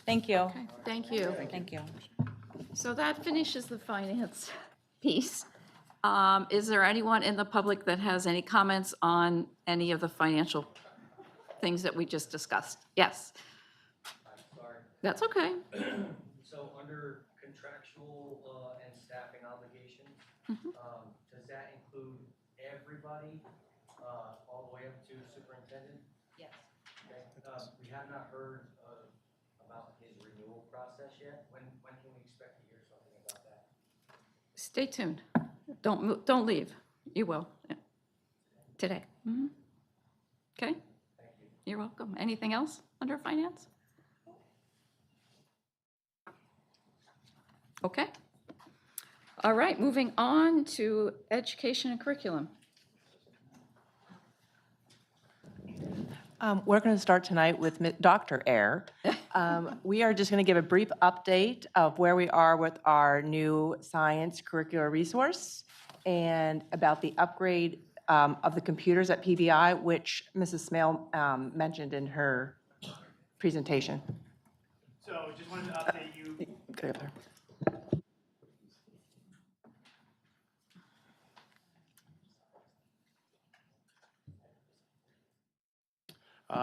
Thank you. Okay, thank you. Thank you. So that finishes the finance piece. Is there anyone in the public that has any comments on any of the financial things that we just discussed? Yes. Sorry. That's okay. So under contractual and staffing obligations, does that include everybody all the way up to superintendent? Yes. Okay. We have not heard about his renewal process yet. When can we expect to hear something about that? Stay tuned. Don't leave. You will. Yeah. Today. Okay? Thank you. You're welcome. Anything else under finance? Okay. All right, moving on to education and curriculum. We're going to start tonight with Dr. Ayer. We are just going to give a brief update of where we are with our new science curricular resource and about the upgrade of the computers at PBI, which Mrs. Smale mentioned in her presentation. So just wanted to update you. Go up there.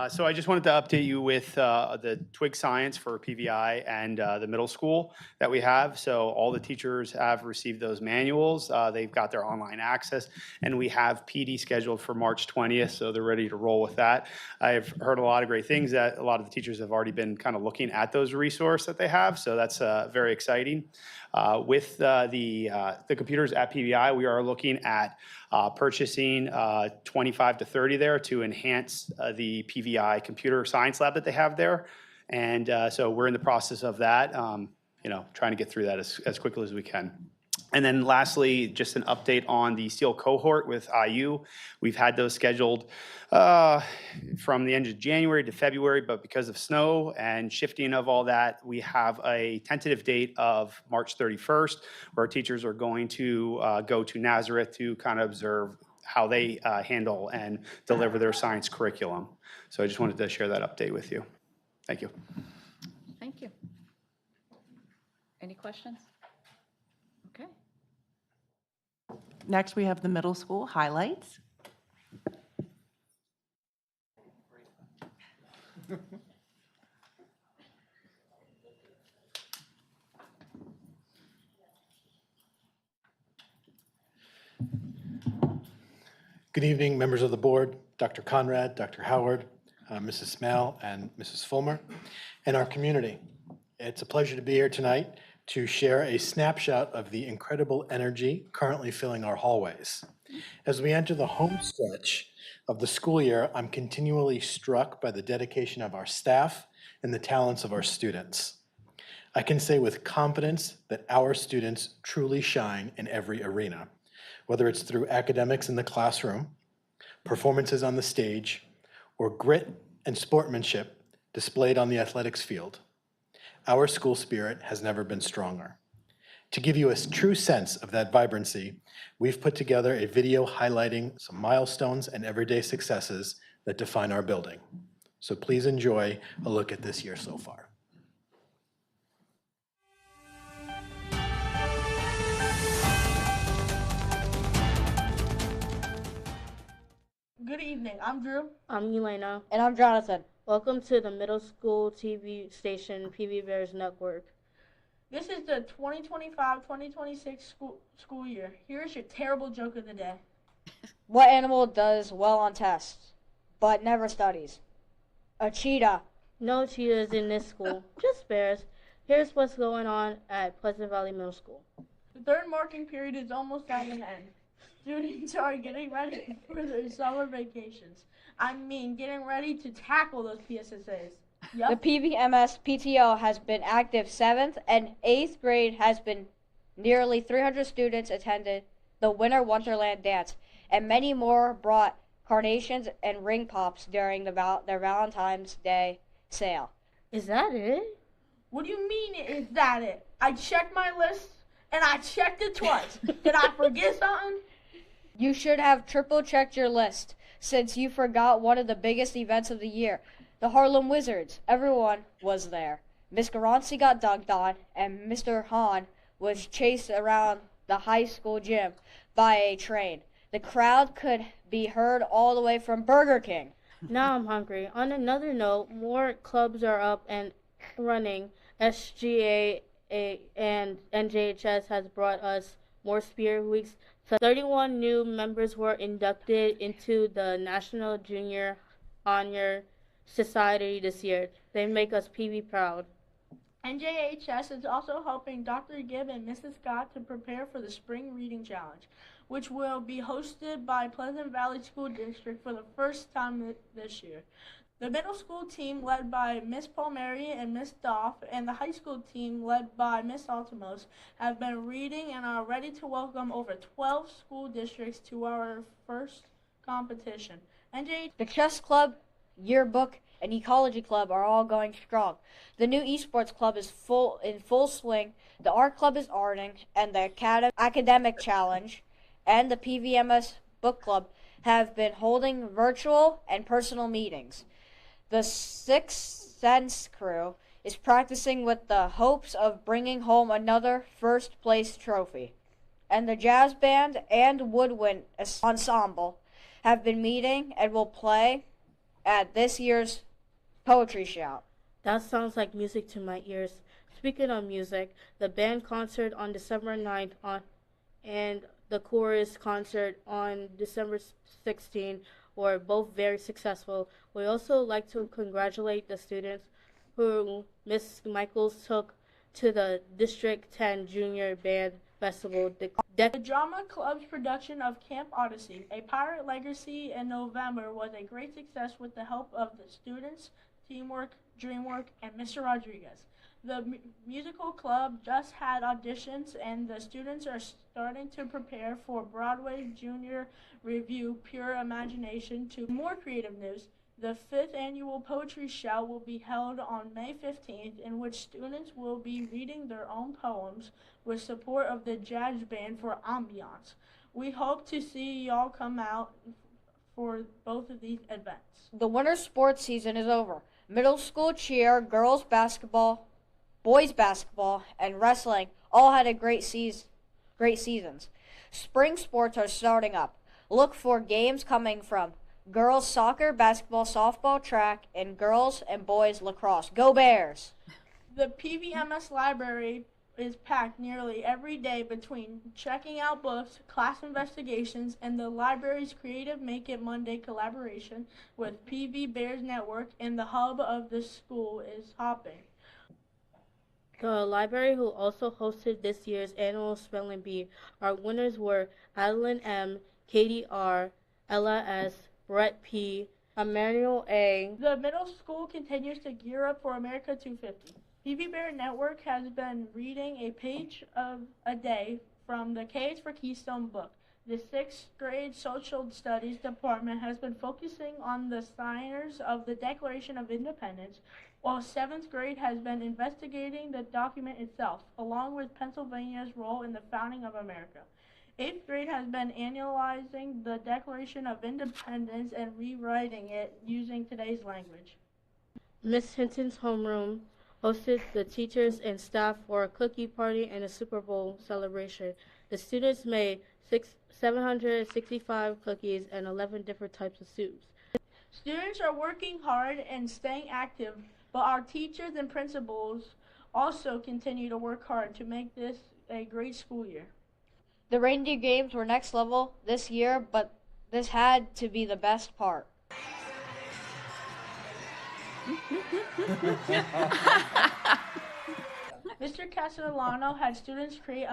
So I just wanted to update you with the Twig Science for PVI and the middle school that we have. So all the teachers have received those manuals. They've got their online access, and we have PD scheduled for March 20th, so they're ready to roll with that. I've heard a lot of great things that a lot of the teachers have already been kind of looking at those resources that they have, so that's very exciting. With the computers at PVI, we are looking at purchasing 25 to 30 there to enhance the PVI computer science lab that they have there. And so we're in the process of that, trying to get through that as quickly as we can. And then lastly, just an update on the SEAL cohort with IU. We've had those scheduled from the end of January to February, but because of snow and shifting of all that, we have a tentative date of March 31st, where our teachers are going to go to Nazareth to kind of observe how they handle and deliver their science curriculum. So I just wanted to share that update with you. Thank you. Thank you. Any questions? Okay. Next, we have the middle school highlights. Good evening, members of the board, Dr. Conrad, Dr. Howard, Mrs. Smale, and Mrs. Fulmer, and our community. It's a pleasure to be here tonight to share a snapshot of the incredible energy currently filling our hallways. As we enter the home stretch of the school year, I'm continually struck by the dedication of our staff and the talents of our students. I can say with confidence that our students truly shine in every arena, whether it's through academics in the classroom, performances on the stage, or grit and sportsmanship displayed on the athletics field. Our school spirit has never been stronger. To give you a true sense of that vibrancy, we've put together a video highlighting some milestones and everyday successes that define our building. So please enjoy a look at this year so far. Good evening, I'm Drew. I'm Elena. And I'm Jonathan. Welcome to the middle school TV station, PV Bears Network. This is the 2025-2026 school year. Here's your terrible joke of the day. What animal does well on tests, but never studies? A cheetah. No cheetahs in this school, just bears. Here's what's going on at Pleasant Valley Middle School. The third marking period is almost at an end. Students are getting ready for their summer vacations. I mean, getting ready to tackle those PSSAs. The PVMS PTO has been active 7th and 8th grade has been nearly 300 students attended the Winter Wonderland dance, and many more brought carnations and ring pops during their Valentine's Day sale. Is that it? What do you mean, is that it? I checked my list, and I checked it twice. Did I forget something? You should have triple checked your list, since you forgot one of the biggest events of the year, the Harlem Wizards. Everyone was there. Miss Garanci got dunked on, and Mr. Hahn was chased around the high school gym by a train. The crowd could be heard all the way from Burger King. Now I'm hungry. On another note, more clubs are up and running. SGA and NJHS has brought us more Spirit Weeks. So 31 new members were inducted into the National Junior Honor Society this year. They make us PV proud. NJHS is also helping Dr. Gibb and Mrs. Scott to prepare for the Spring Reading Challenge, which will be hosted by Pleasant Valley School District for the first time this year. The middle school team, led by Miss Palmieri and Miss Doff, and the high school team, led by Miss Altimos, have been reading and are ready to welcome over 12 school districts to our first competition. The chess club, yearbook, and ecology club are all going strong. The new esports club is in full swing. The art club is arting, and the academic challenge and the PVMS book club have been holding virtual and personal meetings. The Sixth Sense crew is practicing with the hopes of bringing home another first place trophy. And the jazz band and woodwind ensemble have been meeting and will play at this year's Poetry Shout. That sounds like music to my ears. Speaking of music, the band concert on December 9th and the chorus concert on December 16th were both very successful. We also like to congratulate the students who Miss Michaels took to the District 10 Junior Band Festival. The Drama Club's production of Camp Odyssey, A Pirate Legacy in November, was a great success with the help of the students, teamwork, dreamwork, and Mr. Rodriguez. The musical club just had auditions, and the students are starting to prepare for Broadway's Junior Review Pure Imagination. To more creative news, the 5th annual Poetry Shout will be held on May 15th, in which students will be reading their own poems with support of the jazz band for ambiance. We hope to see y'all come out for both of these events. The winter sports season is over. Middle school cheer, girls basketball, boys basketball, and wrestling all had a great seasons. Spring sports are starting up. Look for games coming from girls soccer, basketball, softball, track, and girls and boys lacrosse. Go Bears! The PVMS library is packed nearly every day between checking out books, class investigations, and the library's creative Make It Monday collaboration with PV Bears Network, and the hub of the school is hopping. The library, who also hosted this year's annual Spelling Bee, our winners were Adeline M., Katie R., Ella S., Brett P., Emmanuel A. The middle school continues to gear up for America 250. PV Bear Network has been reading a page of a day from the K's for Keystone book. The 6th grade social studies department has been focusing on the signers of the Declaration of Independence, while 7th grade has been investigating the document itself, along with Pennsylvania's role in the founding of America. 8th grade has been analyzing the Declaration of Independence and rewriting it using today's language. Miss Hinton's homeroom hosted the teachers and staff for a cookie party and a Super Bowl celebration. The students made 765 cookies and 11 different types of soups. Students are working hard and staying active, but our teachers and principals also continue to work hard to make this a great school year. The reindeer games were next level this year, but this had to be the best part. Mr. Castellano had students create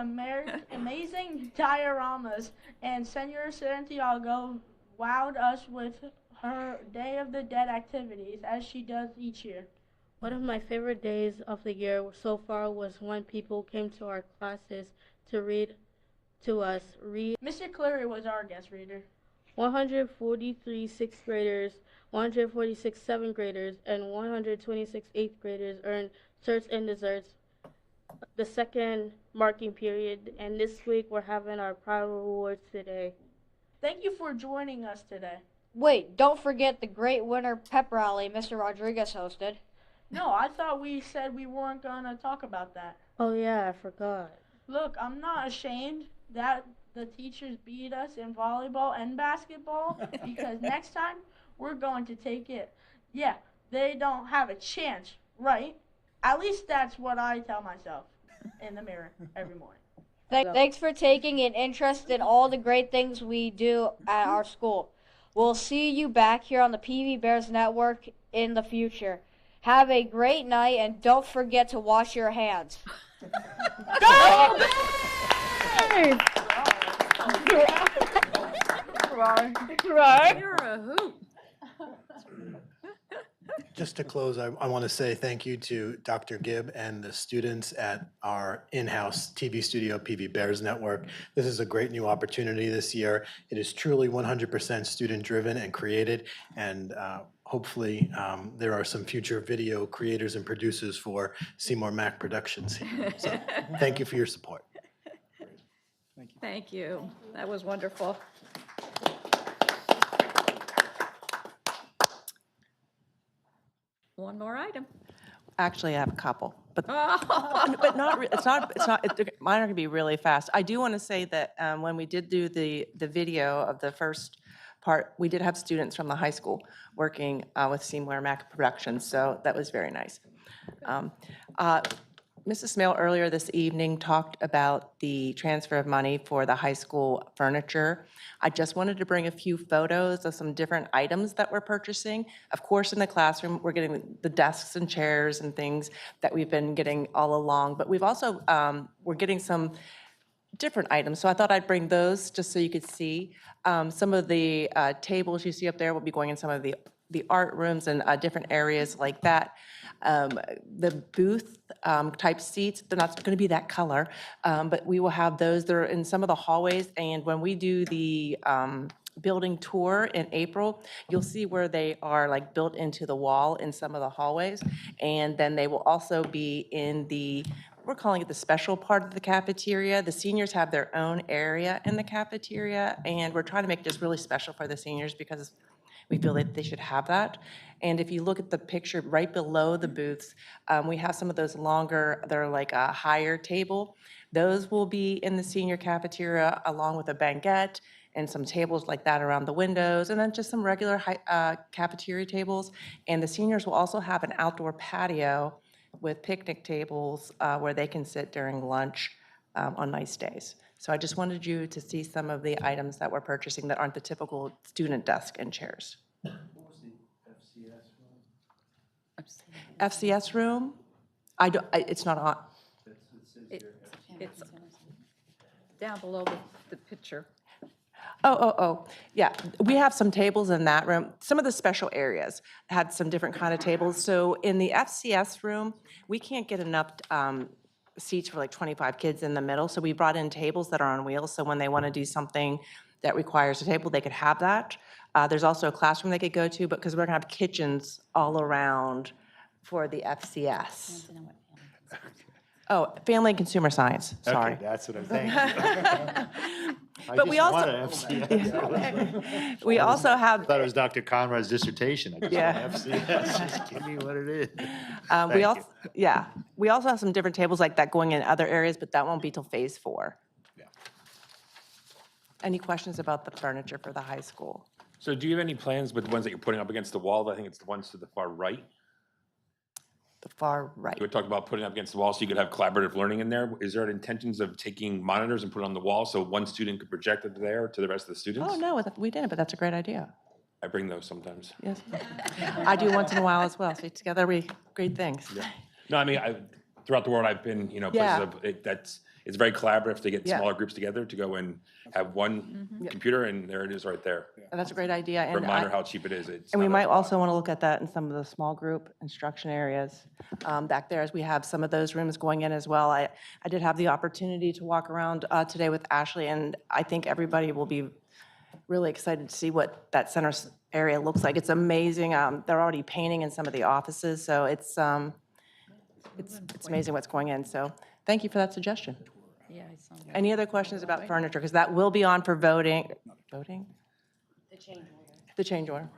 amazing dioramas, and Senora Santiago wowed us with her Day of the Dead activities, as she does each year. One of my favorite days of the year so far was when people came to our classes to read to us. Mr. Cleary was our guest reader. 143 6th graders, 146 7th graders, and 126 8th graders earned certs and desserts the second marking period, and this week we're having our proud rewards today. Thank you for joining us today. Wait, don't forget the great winter pep rally Mr. Rodriguez hosted. No, I thought we said we weren't going to talk about that. Oh yeah, I forgot. Look, I'm not ashamed that the teachers beat us in volleyball and basketball, because next time we're going to take it. Yeah, they don't have a chance, right? At least that's what I tell myself in the mirror every morning. Thanks for taking an interest in all the great things we do at our school. We'll see you back here on the PV Bears Network in the future. Have a great night, and don't forget to wash your hands. Go Bears! You're a hoot. Just to close, I want to say thank you to Dr. Gibb and the students at our in-house TV studio, PV Bears Network. This is a great new opportunity this year. It is truly 100% student-driven and created, and hopefully there are some future video creators and producers for Seymour Mac Productions here. So thank you for your support. Thank you. That was wonderful. One more item. Actually, I have a couple, but not. It's not. Mine are going to be really fast. I do want to say that when we did do the video of the first part, we did have students from the high school working with Seymour Mac Productions, so that was very nice. Mrs. Smale earlier this evening talked about the transfer of money for the high school furniture. I just wanted to bring a few photos of some different items that we're purchasing. Of course, in the classroom, we're getting the desks and chairs and things that we've been getting all along, but we've also, we're getting some different items. So I thought I'd bring those just so you could see. Some of the tables you see up there will be going in some of the art rooms and different areas like that. The booth type seats, they're not going to be that color, but we will have those. They're in some of the hallways, and when we do the building tour in April, you'll see where they are like built into the wall in some of the hallways, and then they will also be in the, we're calling it the special part of the cafeteria. The seniors have their own area in the cafeteria, and we're trying to make this really special for the seniors because we feel that they should have that. And if you look at the picture right below the booths, we have some of those longer, they're like a higher table. Those will be in the senior cafeteria along with a banquette and some tables like that around the windows, and then just some regular cafeteria tables. And the seniors will also have an outdoor patio with picnic tables where they can sit during lunch on nice days. So I just wanted you to see some of the items that we're purchasing that aren't the typical student desk and chairs. FCS room? It's not on. It's down below the picture. Oh, yeah. We have some tables in that room. Some of the special areas had some different kind of tables. So in the FCS room, we can't get enough seats for like 25 kids in the middle. So we brought in tables that are on wheels. So when they want to do something that requires a table, they could have that. There's also a classroom they could go to, but because we're going to have kitchens all around for the FCS. Oh, family and consumer science, sorry. Okay, that's what I'm thinking. But we also, we also have. I thought it was Dr. Conrad's dissertation. I just Yeah. want FCS. Just give me what it is. We Thank also, you. yeah, we also have some different tables like that going in other areas, but that won't be till phase 4. Yeah. Any questions about the furniture for the high school? So do you have any plans with the ones that you're putting up against the wall? I think it's the ones to the far right. The far right. You were talking about putting up against the wall so you could have collaborative learning in there. Is there intentions of taking monitors and put it on the wall so one student could project it there to the rest of the students? Oh, no, we didn't, but that's a great idea. I bring those sometimes. Yes. I do once in a while as well. So together we, great things. No, I mean, throughout the world, I've been, places Yeah. it's very collaborative to get Yeah. smaller groups together to go and have one computer and there it is right there. And that's a great idea. And Reminder how cheap it is. It's And we not might a- also want to look at that in some of the small group instruction areas back there, as we have some of those rooms going in as well. I did have the opportunity to walk around today with Ashley, and I think everybody will be really excited to see what that center area looks like. It's amazing. They're already painting in some of the offices, so it's amazing what's going in. So thank you for that suggestion. Yeah, I saw that. Any other questions about furniture? Because that will be on for voting. Voting? The change order. The change order.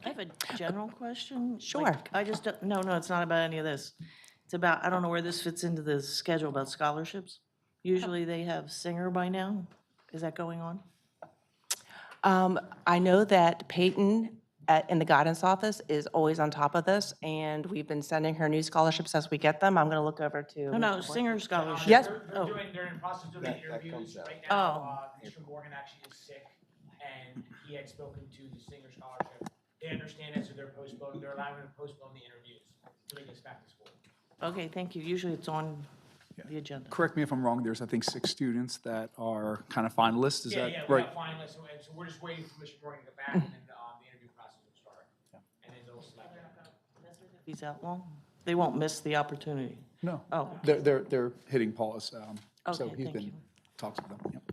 I have a general question. Sure. Like, I just, no, it's not about any of this. It's about, I don't know where this fits into the schedule about scholarships. Usually they have Singer by now. Is that going on? I know that Peyton in the guidance office is always on top of this, and we've been sending her new scholarships as we get them. I'm going to look over to. No, Singer scholarship. Yes. Oh. They're in the process of doing interviews right Oh. now. Mr. Morgan actually is sick, and he had spoken to the Singer Scholarship. They understand it, so they're allowing him to postpone the interviews until he gets back to school. Okay, thank you. Usually it's on the agenda. Correct me if I'm wrong, there's, I think, 6 students that are kind of finalists, is that Yeah, we right? got finalists, so we're just waiting for Mr. Morgan to get back, and then the interview process will start. And then they'll select them. He's out long? They won't miss the opportunity. No. Oh. They're hitting pause, so Okay, he's thank been you. talks with them. Yep.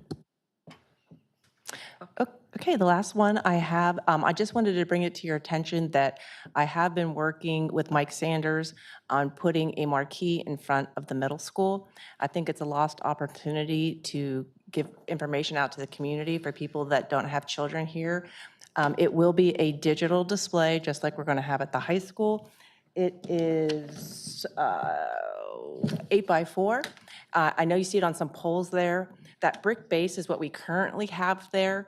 Okay, the last one I have, I just wanted to bring it to your attention that I have been working with Mike Sanders on putting a marquee in front of the middle school. I think it's a lost opportunity to give information out to the community for people that don't have children here. It will be a digital display, just like we're going to have at the high school. It is 8 by 4. I know you see it on some poles there. That brick base is what we currently have there.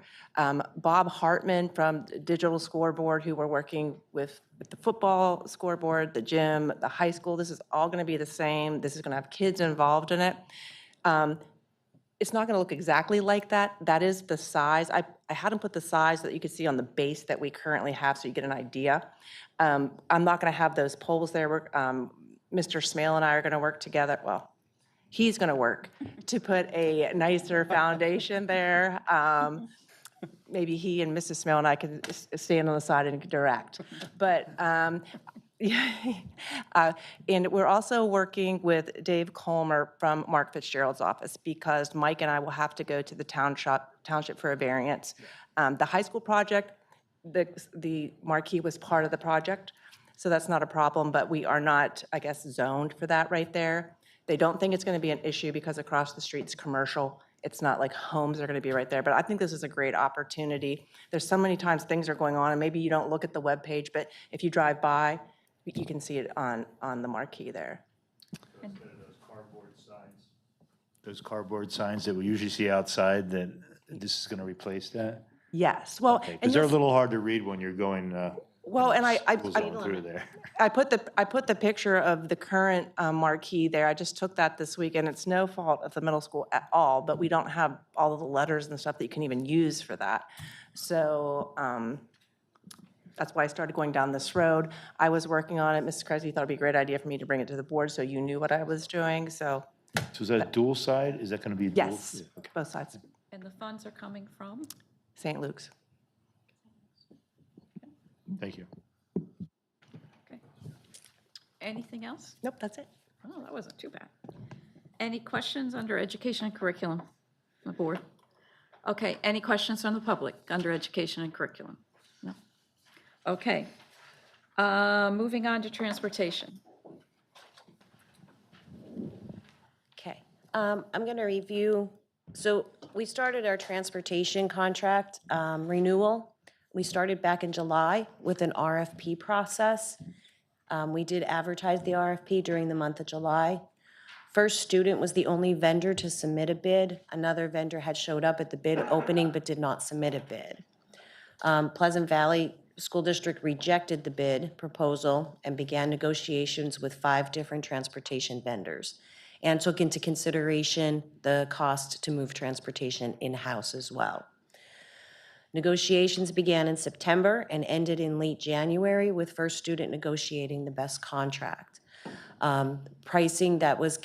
Bob Hartman from Digital Scoreboard, who we're working with the football scoreboard, the gym, the high school, this is all going to be the same. This is going to have kids involved in it. It's not going to look exactly like that. That is the size. I had them put the size that you could see on the base that we currently have so you get an idea. I'm not going to have those poles there. Mr. Smale and I are going to work together. Well, he's going to work to put a nicer foundation there. Maybe he and Mrs. Smale and I can stand on the side and direct. But, and we're also working with Dave Colmer from Mark Fitzgerald's office because Mike and I will have to go to the township for a variance. The high school project, the marquee was part of the project, so that's not a problem, but we are not, I guess, zoned for that right there. They don't think it's going to be an issue because across the street's commercial. It's not like homes are going to be right there, but I think this is a great opportunity. There's so many times things are going on, and maybe you don't look at the webpage, but if you drive by, you can see it on the marquee there. Those cardboard signs that we usually see outside, that this is going to replace that? Yes, well, Because and they're a you'll- little hard to read when you're going Well, and Schools going through there. I put the picture of the current marquee there. I just took that this week, and it's no fault of the middle school at all, but we don't have all of the letters and stuff that you can even use for that. So that's why I started going down this road. I was working on it. Mrs. Kresge thought it'd be a great idea for me to bring it to the board so you knew what I was doing, so So is that a dual side? Is that going to be a dual? yes, Yeah, okay. both sides. And the funds are coming from? St. Luke's. Thank you. Anything else? Nope, that's it. Oh, that wasn't too bad. Any questions under education and curriculum, the board? Okay, any questions from the public under education and curriculum? No? Okay. Moving on to transportation. Okay, I'm going to review, so we started our transportation contract renewal. We started back in July with an RFP process. We did advertise the RFP during the month of July. First Student was the only vendor to submit a bid. Another vendor had showed up at the bid opening but did not submit a bid. Pleasant Valley School District rejected the bid proposal and began negotiations with 5 different transportation vendors and took into consideration the cost to move transportation in-house as well. Negotiations began in September and ended in late January with First Student negotiating the best contract. Pricing that was,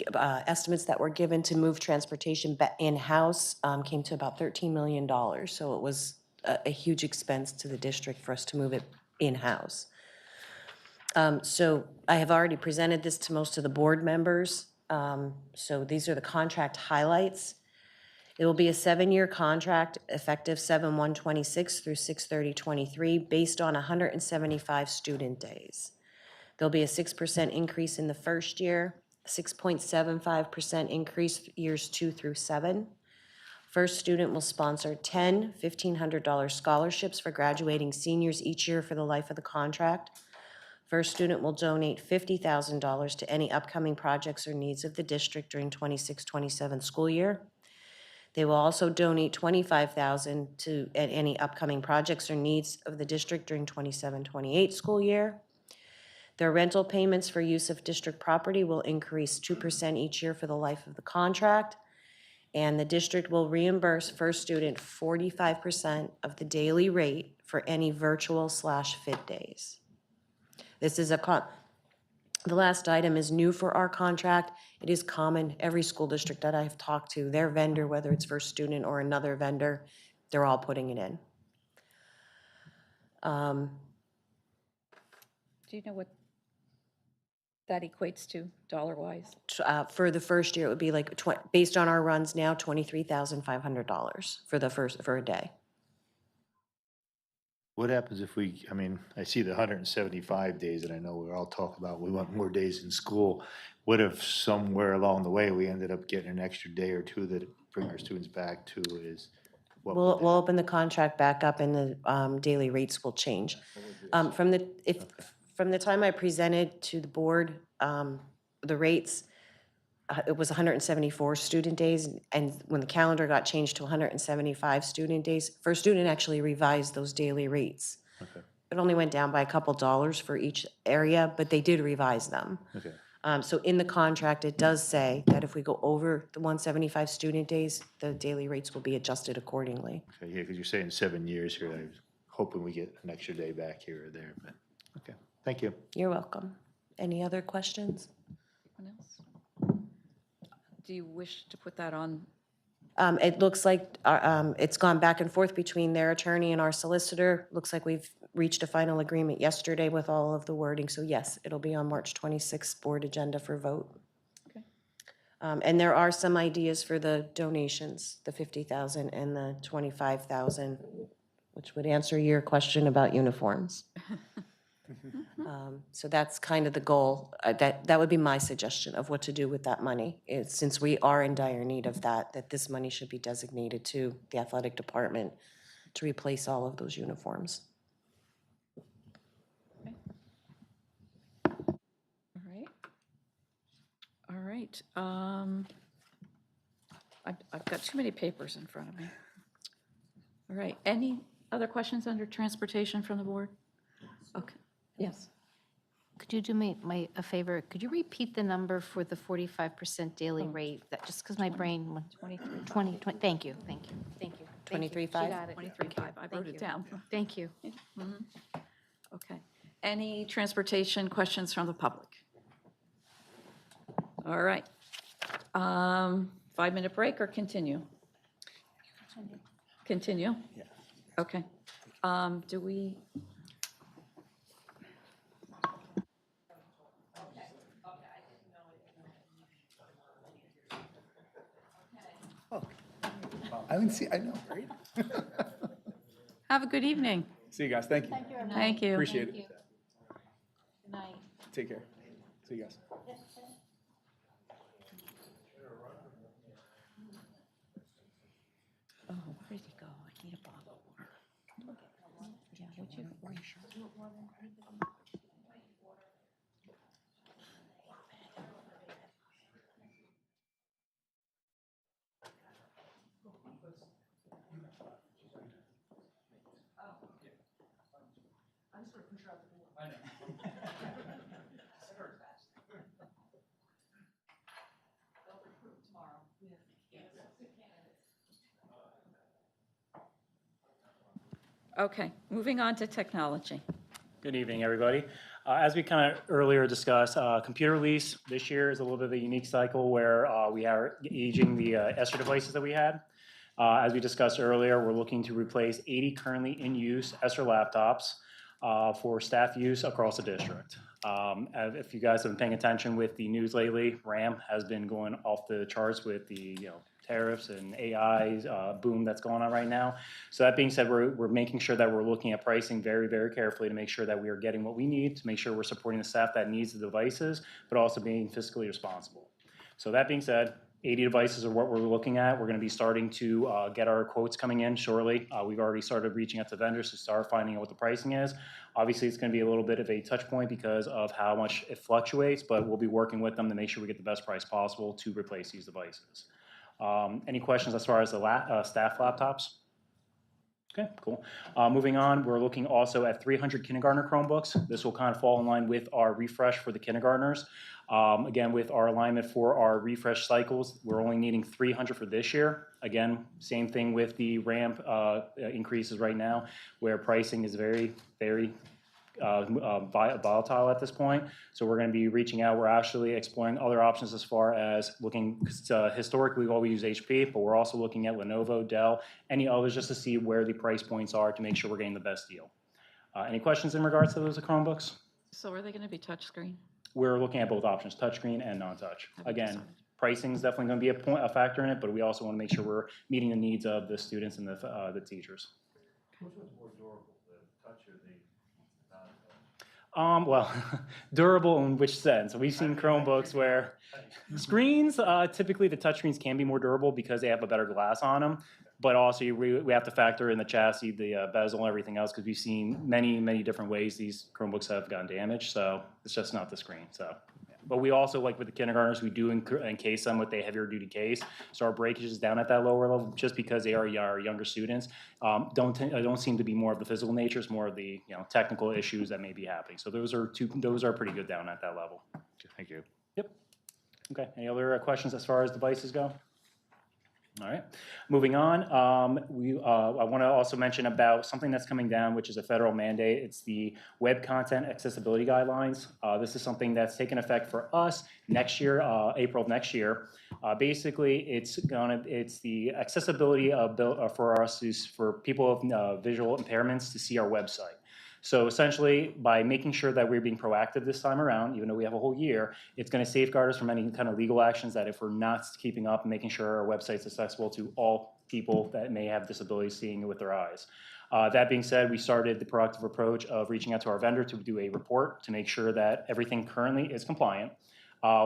estimates that were given to move transportation in-house came to about $13 million. So it was a huge expense to the district for us to move it in-house. So I have already presented this to most of the board members. So these are the contract highlights. It will be a 7-year contract effective 7/1/26 through 6/30/23 based on 175 student days. There'll be a 6% increase in the first year, 6.75% increase years 2 through 7. First Student will sponsor 10 $1,500 scholarships for graduating seniors each year for the life of the contract. First Student will donate $50,000 to any upcoming projects or needs of the district during 26-27 school year. They will also donate $25,000 to any upcoming projects or needs of the district during 27-28 school year. Their rental payments for use of district property will increase 2% each year for the life of the contract. And the district will reimburse First Student 45% of the daily rate for any virtual/fit days. This is the last item is new for our contract. It is common, every school district that I've talked to, their vendor, whether it's First Student or another vendor, they're all putting it in. Do you know what that equates to dollar-wise? For the first year, it would be like, based on our runs now, $23,500 for a day. What happens if I mean, I see the 175 days that I know we're all talking about, we want more days in school. What if somewhere along the way, we ended up getting an extra day or two that bring our students back to is? We'll open the contract back up and the daily rates will change. From the time I presented to the board, the rates, it was 174 student days, and when the calendar got changed to 175 student days, First Student actually revised those daily rates. Okay. It only went down by a couple dollars for each area, but they did revise them. Okay. So in the contract, it does say that if we go over the 175 student days, the daily rates will be adjusted accordingly. Okay, yeah, because you're saying 7 years here, I was hoping we get an extra day back here or there, but, okay, thank you. You're welcome. Any other questions? Anyone else? Do you wish to put that on? It looks like it's gone back and forth between their attorney and our solicitor. Looks like we've reached a final agreement yesterday with all of the wording. So yes, it'll be on March 26th board agenda for vote. Okay. And there are some ideas for the donations, the 50,000 and the 25,000, which would answer your question about uniforms. So that's kind of the goal. That would be my suggestion of what to do with that money. Since we are in dire need of that this money should be designated to the athletic department to replace all of those uniforms. All right. All right. I've got too many papers in front of me. All right. Any other questions under transportation from the board? Okay, yes. Could you do me a favor? Could you repeat the number for the 45% daily rate? That, just because my brain went. 20, thank you, thank you, thank you. Thank you. 23.5? She got it. 23.5, I wrote it down. Thank you. Okay. Any transportation questions from the public? All right. 5-minute break or continue? Continue? Yeah. Okay. Do we? I didn't see, I know, right? Have a good evening. See you guys, thank you. Thank you. Appreciate it. Good night. Take care. See you guys. Oh, where did he go? I need a bottle of water. Yeah, would you? Okay, moving on to technology. Good evening, everybody. As we kind of earlier discussed, computer lease this year is a little bit of a unique cycle where we are aging the ESSER devices that we had. As we discussed earlier, we're looking to replace 80 currently in use ESSER laptops for staff use across the district. If you guys have been paying attention with the news lately, RAM has been going off the charts with the tariffs and AI boom that's going on right now. So that being said, we're making sure that we're looking at pricing very, very carefully to make sure that we are getting what we need, to make sure we're supporting the staff that needs the devices, but also being fiscally responsible. So that being said, 80 devices are what we're looking at. We're going to be starting to get our quotes coming in shortly. We've already started reaching out to vendors to start finding out what the pricing is. Obviously, it's going to be a little bit of a touch point because of how much it fluctuates, but we'll be working with them to make sure we get the best price possible to replace these devices. Any questions as far as the staff laptops? Okay, cool. Moving on, we're looking also at 300 kindergartner Chromebooks. This will kind of fall in line with our refresh for the kindergartners. Again, with our alignment for our refresh cycles, we're only needing 300 for this year. Again, same thing with the ramp increases right now, where pricing is very, very volatile at this point. So we're going to be reaching out. We're actually exploring other options as far as looking, historically we've always used HP, but we're also looking at Lenovo, Dell, any others just to see where the price points are to make sure we're getting the best deal. Any questions in regards to those Chromebooks? So are they going to be touchscreen? We're looking at both options, touchscreen and non-touch. Again, pricing is definitely going to be a factor in it, but we also want to make sure we're meeting the needs of the students and the teachers. Which one's more durable, the touch or the Well, durable in which sense? We've seen Chromebooks where screens, typically the touch screens can be more durable because they have a better glass on them. But also we have to factor in the chassis, the bezel and everything else because we've seen many, many different ways these Chromebooks have gotten damaged. So it's just not the screen. So, but we also, like with the kindergartners, we do encase them with a heavier duty case. So our breakage is down at that lower level just because they are our younger students. Don't seem to be more of the physical nature. It's more of the technical issues that may be happening. So those are pretty good down at that level. Thank you. Yep. Okay. Any other questions as far as devices go? All right, moving on. I want to also mention about something that's coming down, which is a federal mandate. It's the Web Content Accessibility Guidelines. This is something that's taken effect for us next year, April of next year. Basically, it's the accessibility for us for people with visual impairments to see our website. So essentially, by making sure that we're being proactive this time around, even though we have a whole year, it's going to safeguard us from any kind of legal actions that if we're not keeping up and making sure our website's accessible to all people that may have disabilities seeing it with their eyes. That being said, we started the proactive approach of reaching out to our vendor to do a report to make sure that everything currently is compliant.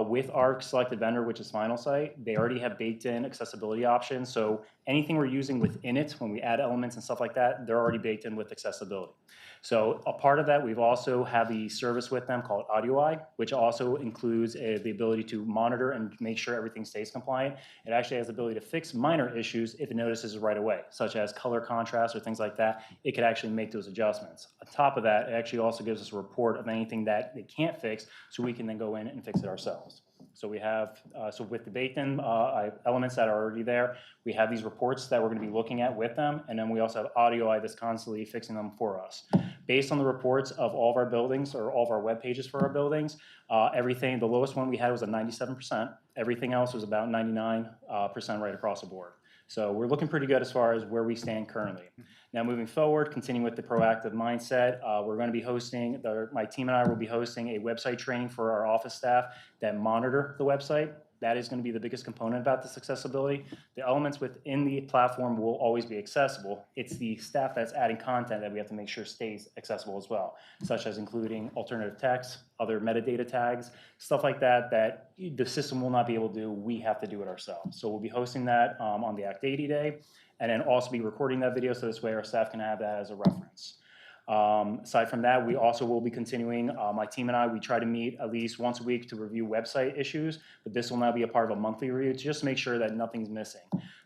With our selected vendor, which is Finalsite, they already have baked in accessibility options. So anything we're using within it, when we add elements and stuff like that, they're already baked in with accessibility. So a part of that, we've also have the service with them called AudioEye, which also includes the ability to monitor and make sure everything stays compliant. It actually has the ability to fix minor issues if it notices right away, such as color contrast or things like that. It could actually make those adjustments. On top of that, it actually also gives us a report of anything that they can't fix, so we can then go in and fix it ourselves. So we have, so with the baked-in elements that are already there, we have these reports that we're going to be looking at with them, and then we also have AudioEye that's constantly fixing them for us. Based on the reports of all of our buildings or all of our web pages for our buildings, everything, the lowest one we had was a 97%. Everything else was about 99% right across the board. So we're looking pretty good as far as where we stand currently. Now moving forward, continuing with the proactive mindset, we're going to be hosting, my team and I will be hosting a website training for our office staff that monitor the website. That is going to be the biggest component about this accessibility. The elements within the platform will always be accessible. It's the staff that's adding content that we have to make sure stays accessible as well, such as including alternative text, other metadata tags, stuff like that, that the system will not be able to do. We have to do it ourselves. So we'll be hosting that on the Act 80 day, and then also be recording that video so this way our staff can have that as a reference. Aside from that, we also will be continuing, my team and I, we try to meet at least once a week to review website issues, but this will now be a part of a monthly review to just make sure that nothing's missing.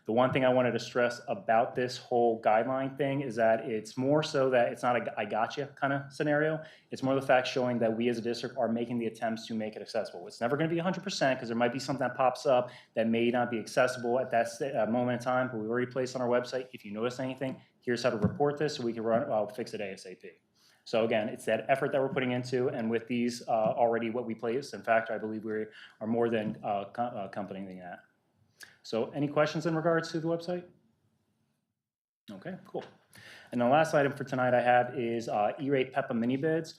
The one thing I wanted to stress about this whole guideline thing is that it's more so that it's not a I gotcha kind of scenario. It's more the fact showing that we as a district are making the attempts to make it accessible. It's never going to be 100% because there might be something that pops up that may not be accessible at that moment in time, but we've already placed on our website. If you notice anything, here's how to report this so we can fix it ASAP. So again, it's that effort that we're putting into, and with these already what we placed, in fact, I believe we are more than accompanying that. So any questions in regards to the website? Okay, cool. And the last item for tonight I have is E-rate PEPA mini bids.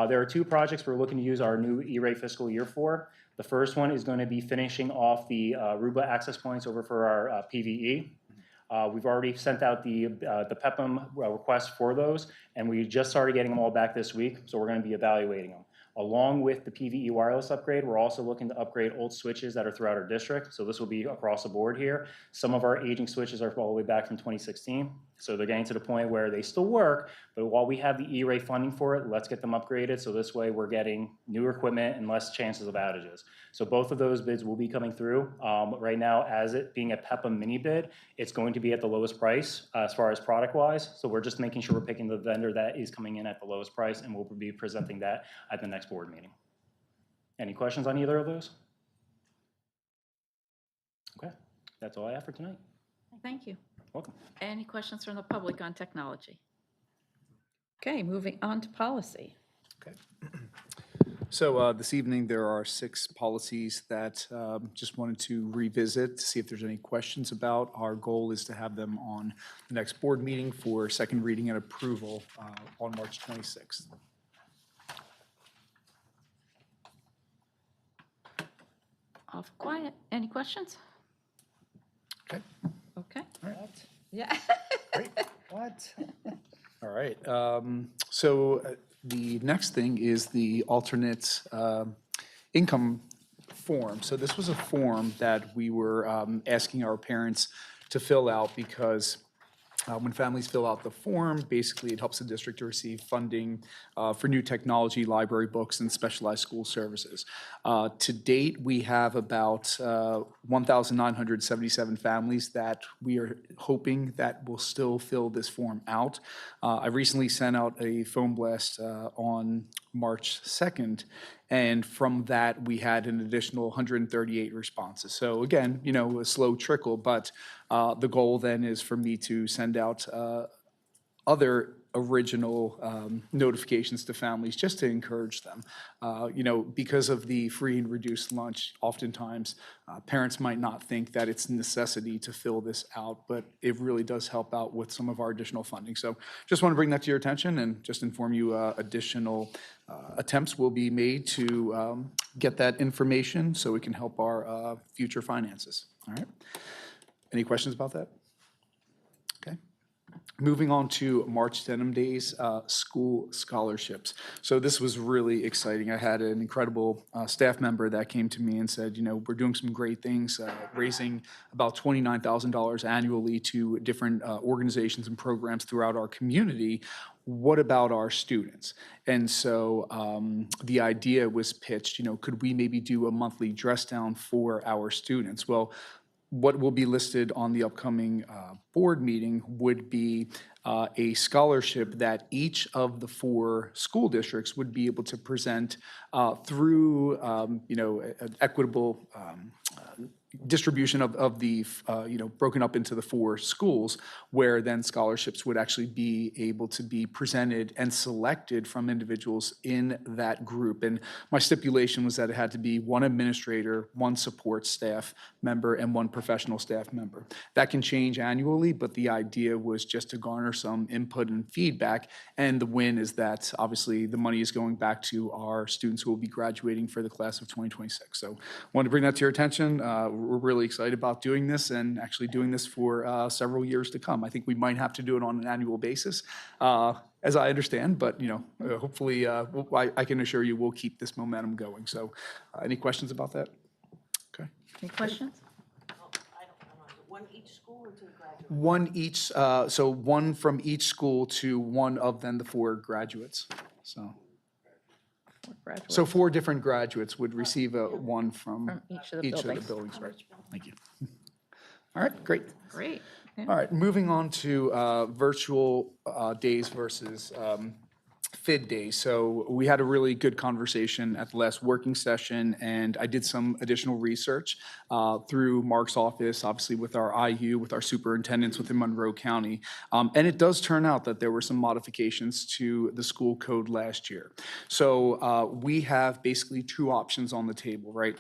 There are two projects we're looking to use our new E-rate fiscal year for. The first one is going to be finishing off the Aruba access points over for our PVE. We've already sent out the PEPM request for those, and we just started getting them all back this week, so we're going to be evaluating them. Along with the PVE wireless upgrade, we're also looking to upgrade old switches that are throughout our district, so this will be across the board here. Some of our aging switches are all the way back from 2016, so they're getting to the point where they still work, but while we have the E-rate funding for it, let's get them upgraded, so this way we're getting newer equipment and less chances of outages. So both of those bids will be coming through. Right now, as it being a PEPA mini bid, it's going to be at the lowest price as far as product-wise, so we're just making sure we're picking the vendor that is coming in at the lowest price, and we'll be presenting that at the next board meeting. Any questions on either of those? Okay, that's all I have for tonight. Thank you. Welcome. Any questions from the public on technology? Okay, moving on to policy. So this evening, there are 6 policies that just wanted to revisit to see if there's any questions about. Our goal is to have them on the next board meeting for second reading and approval on March 26th. Off quiet. Any questions? Okay. Okay. All right. Yeah. What? All right. So the next thing is the alternate income form. So this was a form that we were asking our parents to fill out because when families fill out the form, basically it helps the district to receive funding for new technology, library books, and specialized school services. To date, we have about 1,977 families that we are hoping that will still fill this form out. I recently sent out a phone blast on March 2nd, and from that, we had an additional 138 responses. So again, you know, a slow trickle, but the goal then is for me to send out other original notifications to families just to encourage them. You know, because of the free and reduced lunch, oftentimes parents might not think that it's a necessity to fill this out, but it really does help out with some of our additional funding. So just want to bring that to your attention and just inform you additional attempts will be made to get that information so we can help our future finances. All right. Any questions about that? Okay. Moving on to March Denim Days, school scholarships. So this was really exciting. I had an incredible staff member that came to me and said, you know, we're doing some great things, raising about $29,000 annually to different organizations and programs throughout our community. What about our students? And so the idea was pitched, you know, could we maybe do a monthly dress down for our students? Well, what will be listed on the upcoming board meeting would be a scholarship that each of the 4 school districts would be able to present through, you know, an equitable distribution of the, you know, broken up into the 4 schools, where then scholarships would actually be able to be presented and selected from individuals in that group. And my stipulation was that it had to be 1 administrator, 1 support staff member, and 1 professional staff member. That can change annually, but the idea was just to garner some input and feedback. And the win is that obviously the money is going back to our students who will be graduating for the class of 2026. So wanted to bring that to your attention. We're really excited about doing this and actually doing this for several years to come. I think we might have to do it on an annual basis, as I understand, but you know, hopefully I can assure you we'll keep this momentum going. So any questions about that? Okay. Any questions? One each school or 2 graduates? 1 each, so 1 from each school to 1 of then the 4 graduates, so. So 4 different graduates would receive one from each of the buildings, right? Thank you. All right, great. Great. All right, moving on to virtual days versus FID days. So we had a really good conversation at the last working session, and I did some additional research through Mark's office, obviously with our IU, with our superintendents within Monroe County. And it does turn out that there were some modifications to the school code last year. So we have basically 2 options on the table, right?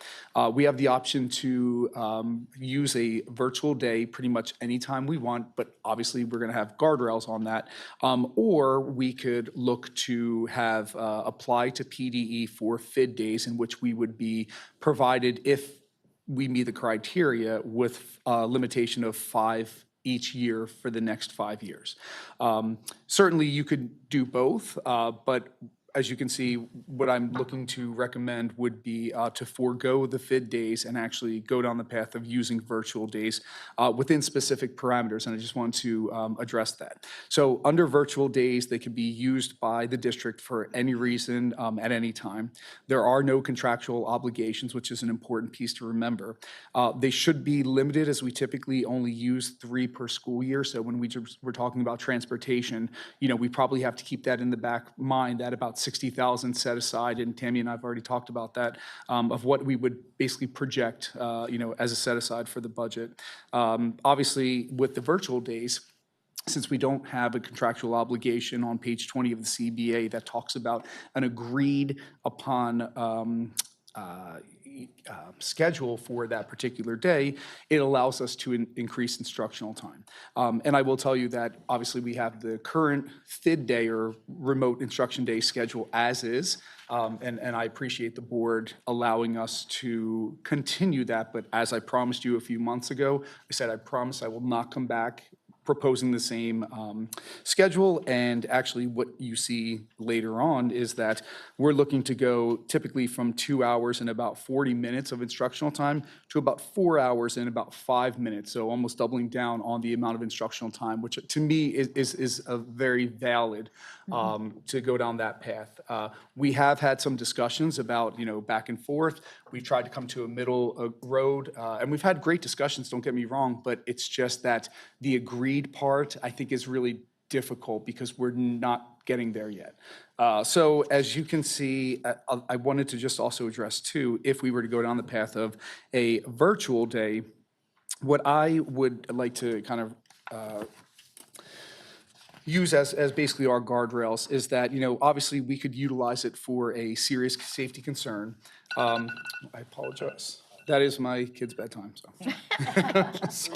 We have the option to use a virtual day pretty much anytime we want, but obviously we're going to have guardrails on that. Or we could look to have apply to PDE for FID days, in which we would be provided, if we meet the criteria, with a limitation of 5 each year for the next 5 years. Certainly you could do both, but as you can see, what I'm looking to recommend would be to forego the FID days and actually go down the path of using virtual days within specific parameters, and I just want to address that. So under virtual days, they can be used by the district for any reason at any time. There are no contractual obligations, which is an important piece to remember. They should be limited, as we typically only use 3 per school year. So when we're talking about transportation, you know, we probably have to keep that in the back mind, that about 60,000 set aside, and Tammy and I have already talked about that, of what we would basically project, you know, as a set aside for the budget. Obviously, with the virtual days, since we don't have a contractual obligation on page 20 of the CBA that talks about an agreed upon schedule for that particular day, it allows us to increase instructional time. And I will tell you that obviously we have the current FID day or remote instruction day schedule as is. And I appreciate the board allowing us to continue that. But as I promised you a few months ago, I said I promise I will not come back proposing the same schedule. And actually what you see later on is that we're looking to go typically from 2 hours and about 40 minutes of instructional time to about 4 hours and about 5 minutes. So almost doubling down on the amount of instructional time, which to me is a very valid to go down that path. We have had some discussions about, you know, back and forth. We tried to come to a middle road, and we've had great discussions, don't get me wrong, but it's just that the agreed part, I think, is really difficult because we're not getting there yet. So as you can see, I wanted to just also address too, if we were to go down the path of a virtual day, what I would like to kind of use as basically our guardrails is that, you know, obviously we could utilize it for a serious safety concern. I apologize. That is my kid's bedtime, so.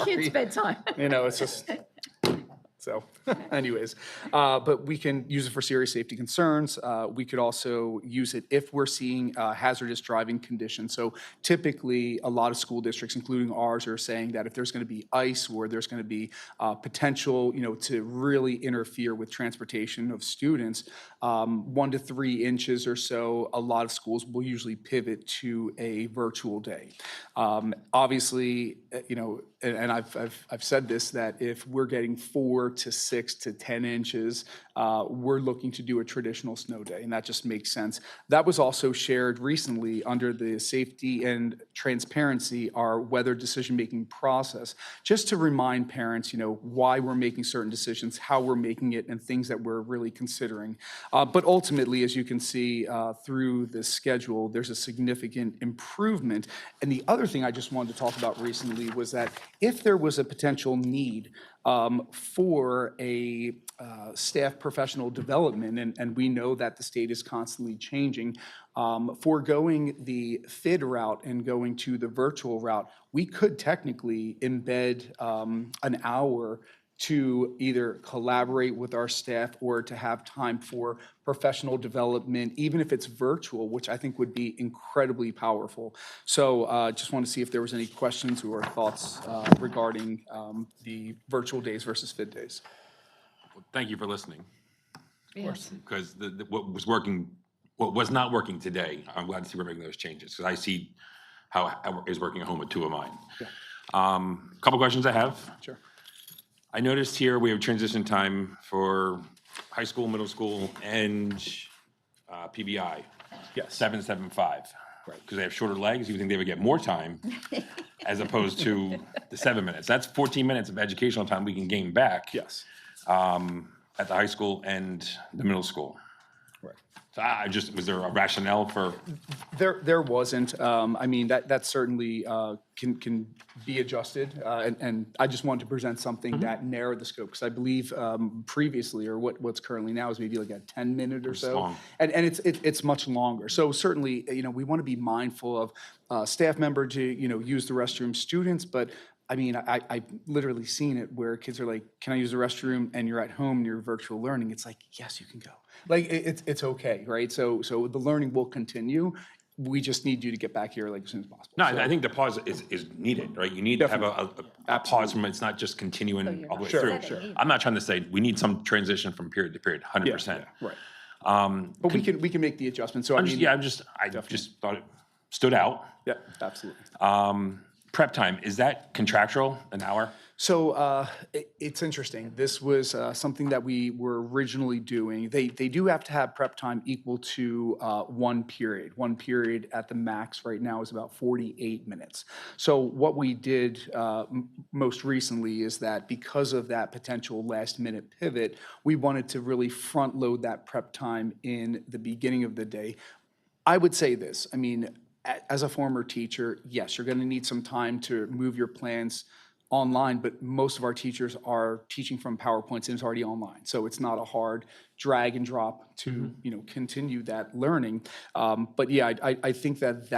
Kids' bedtime. You know, it's just, So anyways, but we can use it for serious safety concerns. We could also use it if we're seeing hazardous driving conditions. So typically, a lot of school districts, including ours, are saying that if there's going to be ice or there's going to be potential, to really interfere with transportation of students, 1 to 3 inches or so, a lot of schools will usually pivot to a virtual day. Obviously, and I've said this, that if we're getting 4 to 6 to 10 inches, we're looking to do a traditional snow day, and that just makes sense. That was also shared recently under the safety and transparency, our weather decision-making process, just to remind parents, why we're making certain decisions, how we're making it, and things that we're really considering. But ultimately, as you can see through this schedule, there's a significant improvement. And the other thing I just wanted to talk about recently was that if there was a potential need for a staff professional development, and we know that the state is constantly changing, foregoing the FID route and going to the virtual route, we could technically embed an hour to either collaborate with our staff or to have time for professional development, even if it's virtual, which I think would be incredibly powerful. So just want to see if there was any questions or thoughts regarding the virtual days versus FID days. Well, thank you for listening. Of course. Because what was not working today, I'm glad to see we're making those changes, because I see how it is working at home with 2 of mine. Couple questions I have. Sure. I noticed here we have transition time for high school, middle school, and PBI. Yes. 7.75. Right. Because they have shorter legs, you would think they would get more time as opposed to the 7 minutes. That's 14 minutes of educational time we can gain back. Yes. At the high school and the middle school. Right. So was there a rationale for? There wasn't. I mean, that certainly can be adjusted. And I just wanted to present something that narrowed the scope, because I believe previously, or what's currently now, is maybe like a 10-minute or so. long. And it's much longer. So certainly, we want to be mindful of staff member to, use the restroom, students, but I mean, I've literally seen it where kids are like, can I use the restroom? And you're at home and you're virtual learning. It's like, yes, you can go. Like, it's okay, right? So the learning will continue. We just need you to get back here like as soon as possible. No, So- I think the pause is needed, right? You need to have a pause from, it's not just continuing all the way Sure, through. sure. I'm not trying to say, we need some transition from period to period, 100%. Right. But we can make the adjustment. So I mean, I just thought it stood out. Yeah, absolutely. Prep time, is that contractual, an hour? So it's interesting. This was something that we were originally doing. They do have to have prep time equal to 1 period. 1 period at the max right now is about 48 minutes. So what we did most recently is that because of that potential last minute pivot, we wanted to really front load that prep time in the beginning of the day. I would say this, I mean, as a former teacher, yes, you're going to need some time to move your plans online, but most of our teachers are teaching from PowerPoints and it's already online. So it's not a hard drag and drop to, continue that learning. But yeah, I think that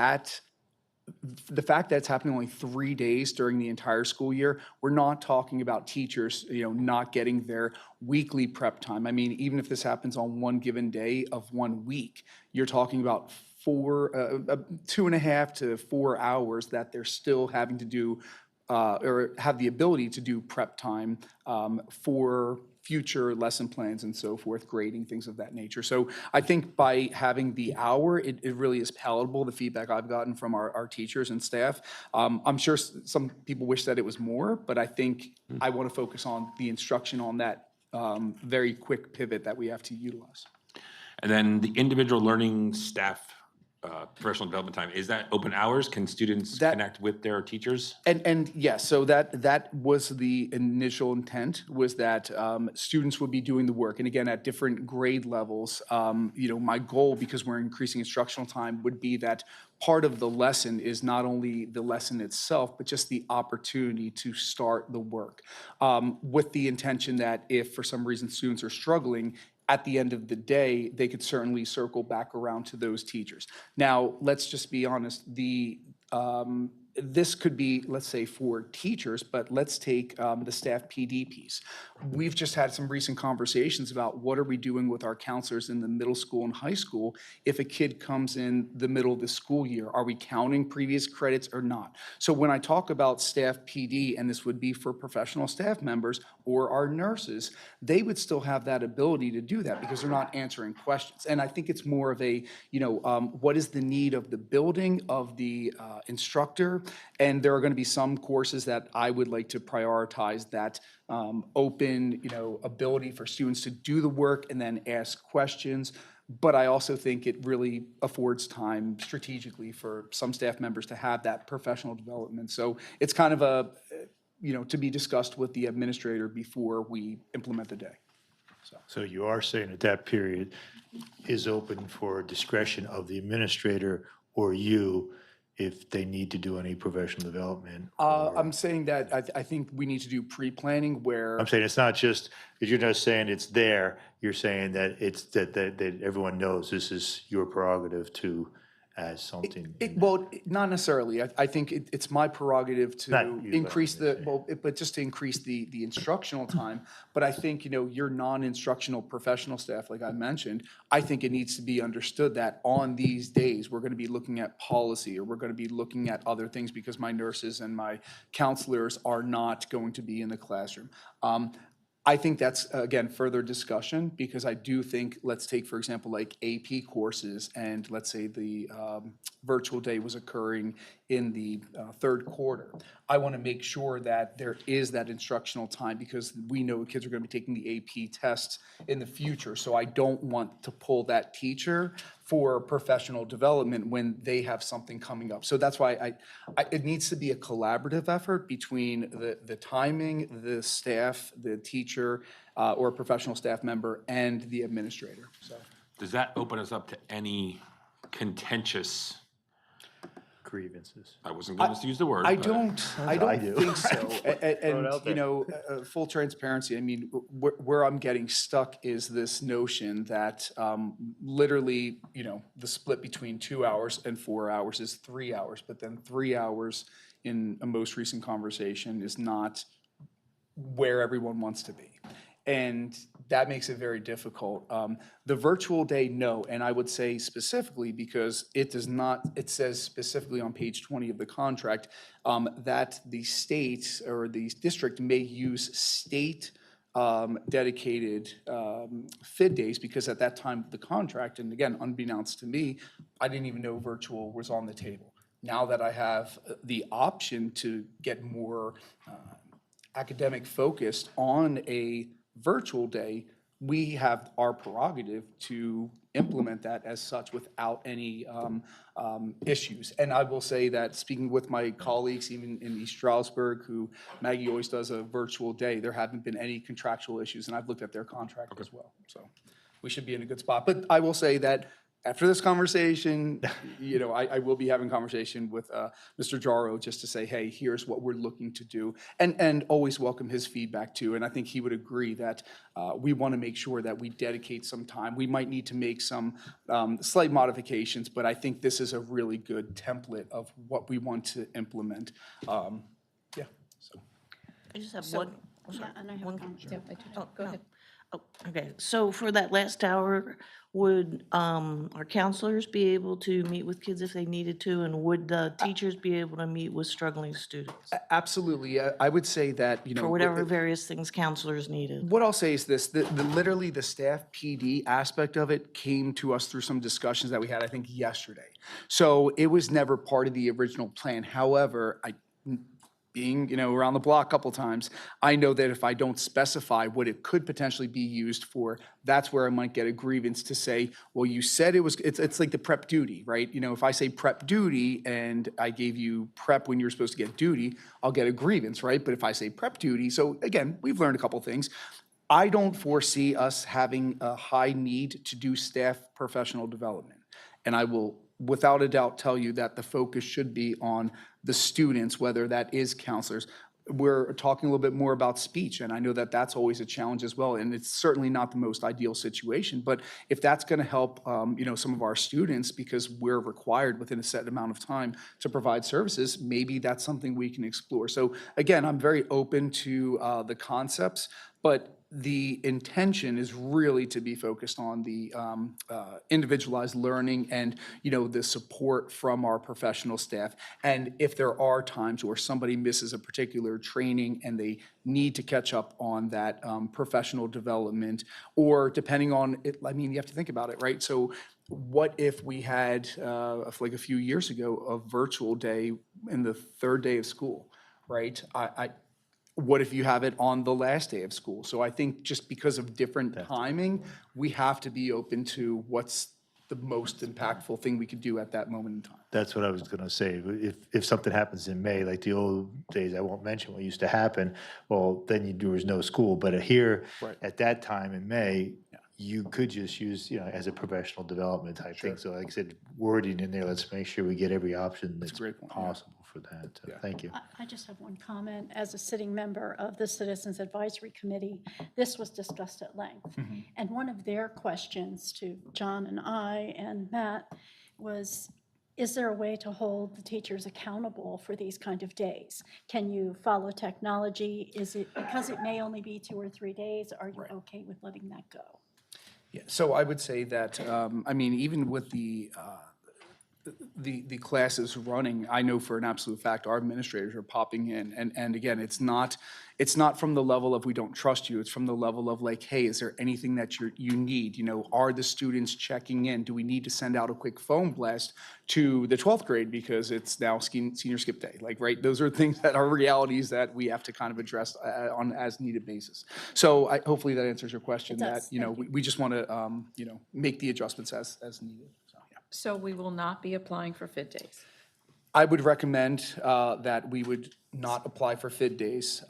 the fact that it's happening only 3 days during the entire school year, we're not talking about teachers, not getting their weekly prep time. I mean, even if this happens on one given day of 1 week, you're talking about 2.5 to 4 hours that they're still having to do or have the ability to do prep time for future lesson plans and so forth, grading, things of that nature. So I think by having the hour, it really is palatable, the feedback I've gotten from our teachers and staff. I'm sure some people wish that it was more, but I think I want to focus on the instruction on that very quick pivot that we have to utilize. And then the individual learning staff professional development time, is that open hours? Can students connect with their teachers? And yes, so that was the initial intent, was that students would be doing the work. And again, at different grade levels, my goal, because we're increasing instructional time, would be that part of the lesson is not only the lesson itself, but just the opportunity to start the work. With the intention that if for some reason students are struggling, at the end of the day, they could certainly circle back around to those teachers. Now, let's just be honest, the this could be, let's say, for teachers, but let's take the staff PD piece. We've just had some recent conversations about what are we doing with our counselors in the middle school and high school if a kid comes in the middle of the school year? Are we counting previous credits or not? So when I talk about staff PD, and this would be for professional staff members or our nurses, they would still have that ability to do that because they're not answering questions. And I think it's more of a, what is the need of the building, of the instructor? And there are going to be some courses that I would like to prioritize that open, ability for students to do the work and then ask questions. But I also think it really affords time strategically for some staff members to have that professional development. So it's kind of a, to be discussed with the administrator before we implement the day. So you are saying that that period is open for discretion of the administrator or you if they need to do any professional development? I'm saying that I think we need to do pre-planning where. I'm saying it's not just, because you're not saying it's there, you're saying that it's, that everyone knows this is your prerogative to as something. Well, not necessarily. I think it's my prerogative to Not you, increase but just to increase the instructional time. But I think, your non-instructional professional staff, like I mentioned, I think it needs to be understood that on these days, we're going to be looking at policy or we're going to be looking at other things because my nurses and my counselors are not going to be in the classroom. I think that's, again, further discussion because I do think, let's take, for example, like AP courses and let's say the virtual day was occurring in the third quarter. I want to make sure that there is that instructional time because we know kids are going to be taking the AP tests in the future. So I don't want to pull that teacher for professional development when they have something coming up. So that's why it needs to be a collaborative effort between the timing, the staff, the teacher, or professional staff member, and the administrator. So Does that open us up to any contentious? Grievances. I wasn't going to use the word. I but- don't think so. And full transparency, I mean, where I'm getting stuck is this notion that literally, the split between 2 hours and 4 hours is 3 hours, but then 3 hours in a most recent conversation is not where everyone wants to be. And that makes it very difficult. The virtual day, no, and I would say specifically because it does not, it says specifically on page 20 of the contract that the state or the district may use state dedicated FID days because at that time the contract, and again, unbeknownst to me, I didn't even know virtual was on the table. Now that I have the option to get more academic focused on a virtual day, we have our prerogative to implement that as such without any issues. And I will say that speaking with my colleagues, even in East Stroudsburg, who Maggie always does a virtual day, there haven't been any contractual issues, and I've looked at their contract as well. So we should be in a good spot. But I will say that after this conversation, I will be having conversation with Mr. Jaro just to say, hey, here's what we're looking to do, and always welcome his feedback too. And I think he would agree that we want to make sure that we dedicate some time. We might need to make some slight modifications, but I think this is a really good template of what we want to implement. Yeah. So. I just have So- one. Yeah, and I have a comment. Go ahead. Oh, okay, so for that last hour, would our counselors be able to meet with kids if they needed to? And would the teachers be able to meet with struggling students? Absolutely. I would say that, For whatever various things counselors needed? What I'll say is this, literally the staff PD aspect of it came to us through some discussions that we had, I think, yesterday. So it was never part of the original plan. However, being, around the block a couple times, I know that if I don't specify what it could potentially be used for, that's where I might get a grievance to say, well, you said it's like the prep duty, right? If I say prep duty and I gave you prep when you're supposed to get duty, I'll get a grievance, right? But if I say prep duty, so again, we've learned a couple things. I don't foresee us having a high need to do staff professional development. And I will, without a doubt, tell you that the focus should be on the students, whether that is counselors. we're talking a little bit more about speech, and I know that that's always a challenge as well, and it's certainly not the most ideal situation. But if that's going to help, some of our students, because we're required within a set amount of time to provide services, maybe that's something we can explore. So again, I'm very open to the concepts, but the intention is really to be focused on the individualized learning and, the support from our professional staff. And if there are times where somebody misses a particular training and they need to catch up on that professional development, or depending on it, you have to think about it, right? So what if we had, like a few years ago, a virtual day in the third day of school, right? What if you have it on the last day of school? So I think just because of different timing, we have to be open to what's the most impactful thing we could do at that moment in time. That's what I was going to say. If something happens in May, like the old days, I won't mention what used to happen, well, then there was no school. But here, at that time in May, you could just use, as a professional development type thing. So like I said, wording in there, let's make sure we get every option that's possible for that. So thank you. I just have one comment. As a sitting member of the Citizens Advisory Committee, this was discussed at length. And one of their questions to John and I and Matt was, is there a way to hold the teachers accountable for these kind of days? Can you follow technology? Is it, because it may only be 2 or 3 days, are you okay with letting that go? Yeah, so I would say that, even with the classes running, I know for an absolute fact, our administrators are popping in. And again, it's not from the level of we don't trust you. It's from the level of like, hey, is there anything that you need? Are the students checking in? Do we need to send out a quick phone blast to the 12th grade because it's now senior skip day? Like, right? Those are things that are realities that we have to kind of address on an as needed basis. So hopefully that answers your question. It does. We just want to, make the adjustments as needed. So, yeah. So we will not be applying for FID days. I would recommend that we would not apply for FID days.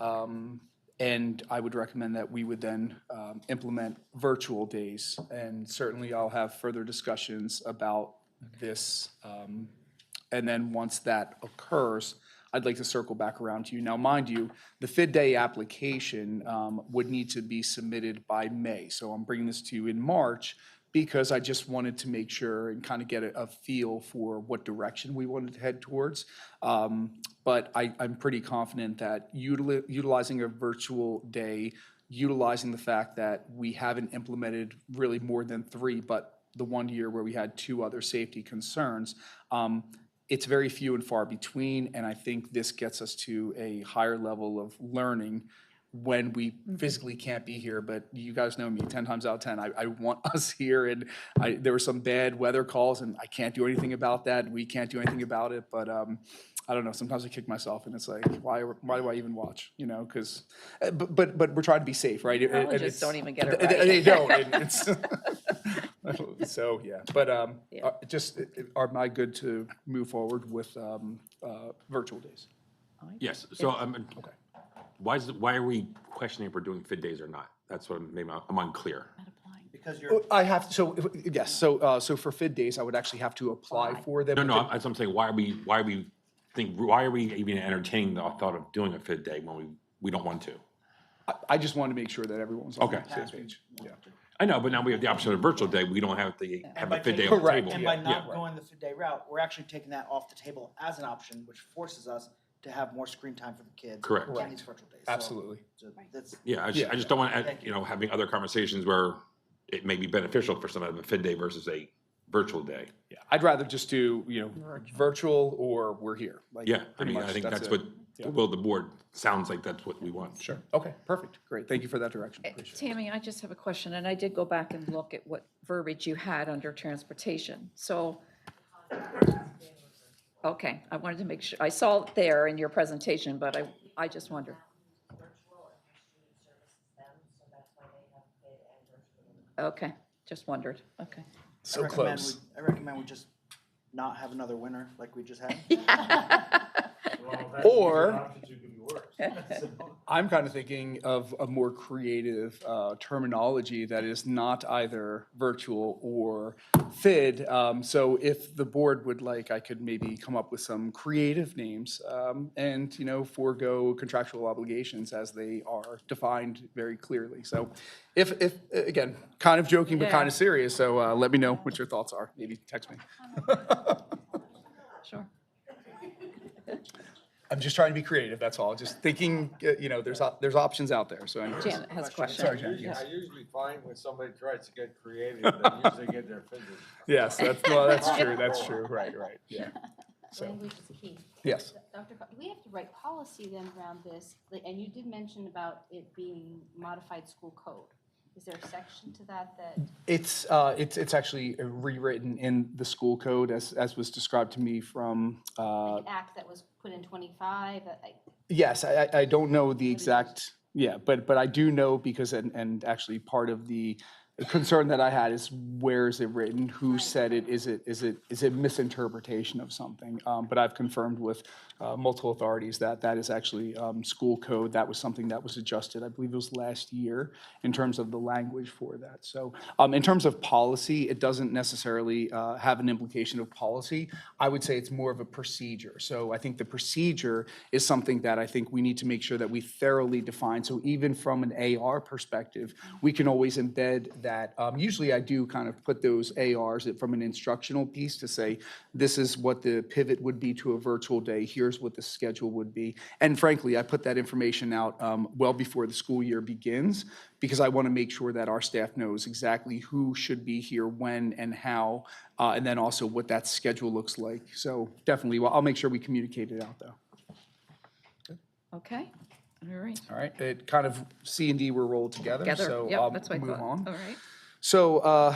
And I would recommend that we would then implement virtual days. And certainly I'll have further discussions about this. And then once that occurs, I'd like to circle back around to you. Now, mind you, the FID day application would need to be submitted by May. So I'm bringing this to you in March, because I just wanted to make sure and kind of get a feel for what direction we wanted to head towards. But I'm pretty confident that utilizing a virtual day, utilizing the fact that we haven't implemented really more than 3, but the one year where we had 2 other safety concerns, it's very few and far between, and I think this gets us to a higher level of learning when we physically can't be here. But you guys know me, 10 times out of 10, I want us here. And there were some bad weather calls, and I can't do anything about that. We can't do anything about it. But I don't know. Sometimes I kick myself, and it's like, why do I even watch? Because, but we're trying to be safe, right? Just don't even get it right. They don't. It's so yeah. But am I good to move forward with virtual days? Yes. So okay. Why are we questioning if we're doing FID days or not? That's what I'm unclear. Because you're. I have to, so, yes, so for FID days, I would actually have to apply for them. No, that's what I'm saying. Why are we even entertaining the thought of doing a FID day when we don't want to? I just want to make sure that everyone's on Okay. the same page. Yeah. I know, but now we have the option of virtual day. We don't have to have a FID day on the table. And by not going the FID day route, we're actually taking that off the table as an option, which forces us to have more screen time for the kids. Correct. On these virtual days. Absolutely. So that's. Yeah, I just don't want to, having other conversations where it may be beneficial for some of a FID day versus a virtual day. Yeah, I'd rather just do, virtual or we're here. Like, Yeah, I pretty mean, much I think that's it. what the will of the board sounds like. That's what we want. Sure. Okay, perfect. Great. Thank you for that direction. Appreciate it. Tammy, I just have a question, and I did go back and look at what verbiage you had under transportation. So, okay, I wanted to make sure, I saw it there in your presentation, but I just wondered. Okay, just wondered, okay. So close. I recommend we just not have another winner like we just had. Or I'm kind of thinking of a more creative terminology that is not either virtual or FID. So if the board would like, I could maybe come up with some creative names and, you know, forego contractual obligations as they are defined very clearly. So if again, kind of joking, but kind of serious. So let me know what your thoughts are. Maybe text me. Sure. I'm just trying to be creative, that's all. Just thinking, you know, there's options out there, so anyways. Janet has a question. Sorry, Janet, yes. I usually find when somebody tries to get creative, they usually get their fingers. Yes, that's true, right, yeah. So, Language is key. yes. Dr. Do we have to write policy then around this? And you did mention about it being modified school code. Is there a section to that? It's actually rewritten in the school code as was described to me from, An act that was put in 25? yes, I don't know the exact, yeah, but I do know because, and actually part of the concern that I had is where is it written? Who said it? Is it misinterpretation of something? But I've confirmed with multiple authorities that that is actually school code. That was something that was adjusted, I believe it was last year, in terms of the language for that. So in terms of policy, it doesn't necessarily have an implication of policy. I would say it's more of a procedure. So I think the procedure is something that I think we need to make sure that we thoroughly define. So even from an AR perspective, we can always embed that. Usually I do kind of put those ARs from an instructional piece to say, this is what the pivot would be to a virtual day. Here's what the schedule would be. And frankly, I put that information out well before the school year begins because I want to make sure that our staff knows exactly who should be here, when and how, and then also what that schedule looks like. So definitely, well, I'll make sure we communicate it out though. Okay, all right. All right, it kind of C and D were rolled together, so Yep, I'll that's what I move thought. on. All right. So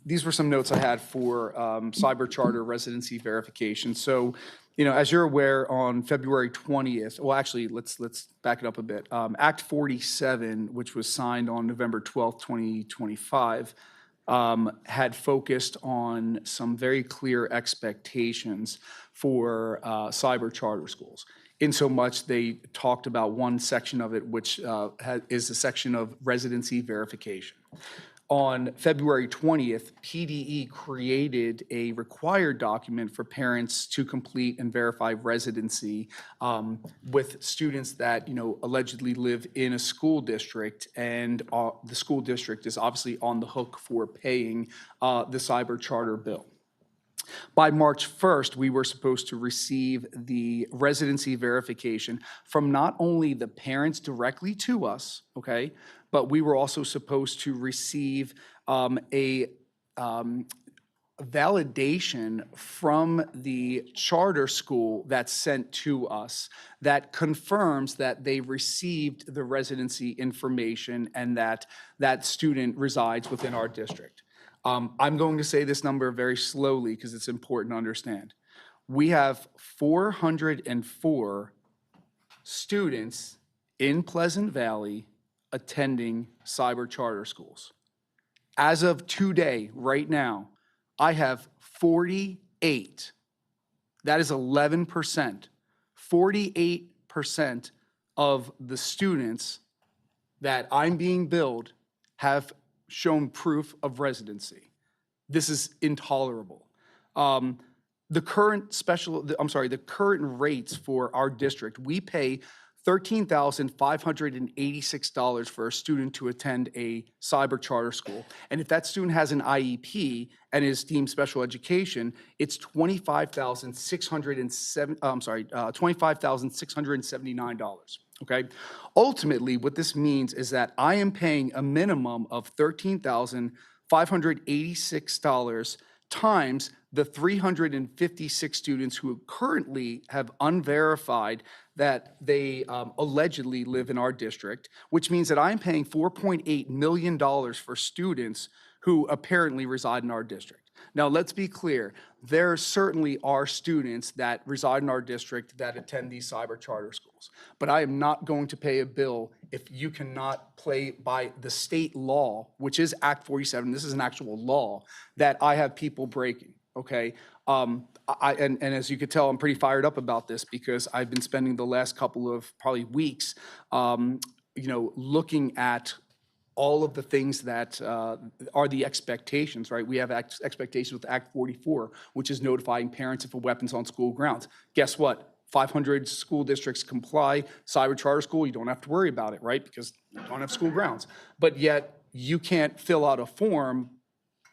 these were some notes I had for cyber charter residency verification. So, you know, as you're aware, on February 20th, well, actually, let's back it up a bit. Act 47, which was signed on November 12th, 2025, had focused on some very clear expectations for cyber charter schools. In so much, they talked about one section of it, which is a section of residency verification. On February 20th, PDE created a required document for parents to complete and verify residency with students that, you know, allegedly live in a school district, and the school district is obviously on the hook for paying the cyber charter bill. By March 1st, we were supposed to receive the residency verification from not only the parents directly to us, okay, but we were also supposed to receive a validation from the charter school that's sent to us that confirms that they received the residency information and that that student resides within our district. I'm going to say this number very slowly because it's important to understand. We have 404 students in Pleasant Valley attending cyber charter schools. As of today, right now, I have 48. That is 11%. 48% of the students that I'm being billed have shown proof of residency. This is intolerable. The current rates for our district, we pay $13,586 for a student to attend a cyber charter school. And if that student has an IEP and is deemed special education, it's $25,679. Okay? Ultimately, what this means is that I am paying a minimum of $13,586 times the 356 students who currently have unverified that they allegedly live in our district, which means that I'm paying $4.8 million for students who apparently reside in our district. Now, let's be clear. There certainly are students that reside in our district that attend these cyber charter schools. But I am not going to pay a bill if you cannot play by the state law, which is Act 47. This is an actual law that I have people breaking. okay? And as you could tell, I'm pretty fired up about this because I've been spending the last couple of probably weeks, looking at all of the things that are the expectations, right? We have expectations with Act 44, which is notifying parents if a weapon's on school grounds. Guess what? 500 school districts comply. Cyber charter school, you don't have to worry about it, right? Because you don't have school grounds. But yet, you can't fill out a form,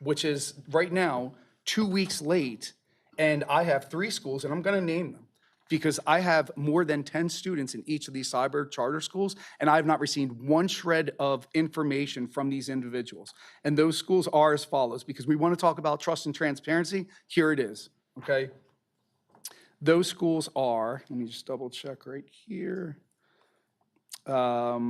which is right now 2 weeks late, and I have 3 schools, and I'm going to name them, because I have more than 10 students in each of these cyber charter schools, and I have not received one shred of information from these individuals. And those schools are as follows, because we want to talk about trust and transparency. Here it is, okay? Those schools are, let me just double check right here. So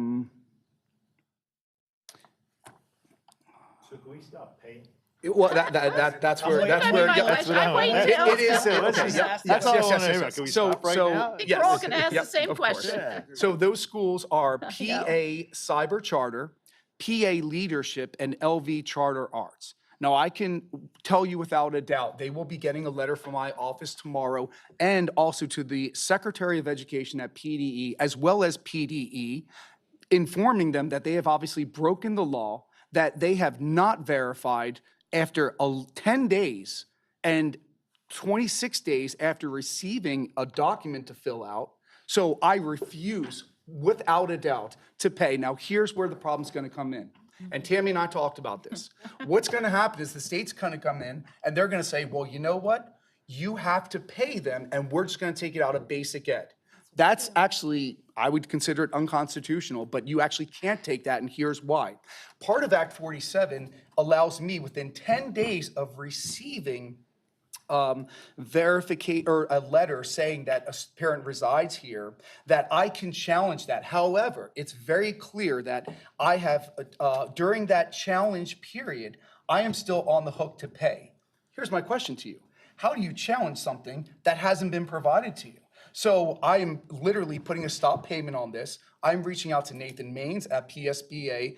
can we stop paying? Well, that's where, it is. Okay, yes, That's all I yes, wanna hear yes, about. yes. Can we So, stop right so, now? yes. I think we're all gonna ask the Yep, same of course. question. So those schools are PA Cyber Charter, PA Leadership, and LV Charter Arts. Now, I can tell you without a doubt, they will be getting a letter from my office tomorrow, and also to the Secretary of Education at PDE, as well as PDE, informing them that they have obviously broken the law, that they have not verified after 10 days and 26 days after receiving a document to fill out. So I refuse, without a doubt, to pay. Now, here's where the problem's going to come in. And Tammy and I talked about this. What's going to happen is the state's going to come in and they're going to say, well, you know what? You have to pay them and we're just going to take it out of basic ed. That's actually, I would consider it unconstitutional, but you actually can't take that, and here's why. Part of Act 47 allows me, within 10 days of receiving verification or a letter saying that a parent resides here, that I can challenge that. However, it's very clear that I have, during that challenge period, I am still on the hook to pay. Here's my question to you. How do you challenge something that hasn't been provided to you? So I am literally putting a stop payment on this. I'm reaching out to Nathan Maines at PSBA,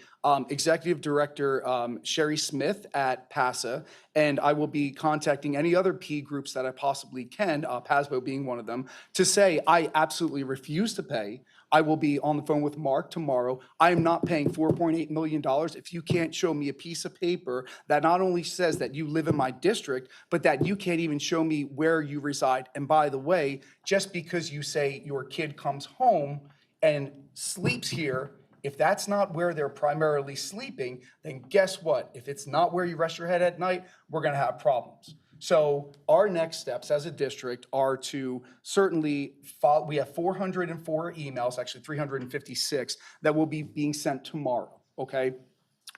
Executive Director Sherry Smith at PASA, and I will be contacting any other P groups that I possibly can, PASBO being one of them, to say I absolutely refuse to pay. I will be on the phone with Mark tomorrow. I am not paying $4.8 million if you can't show me a piece of paper that not only says that you live in my district, but that you can't even show me where you reside. And by the way, just because you say your kid comes home and sleeps here, if that's not where they're primarily sleeping, then guess what? If it's not where you rest your head at night, we're gonna have problems. So our next steps as a district are to certainly follow. We have 404 emails, actually 356, that will be being sent tomorrow, okay?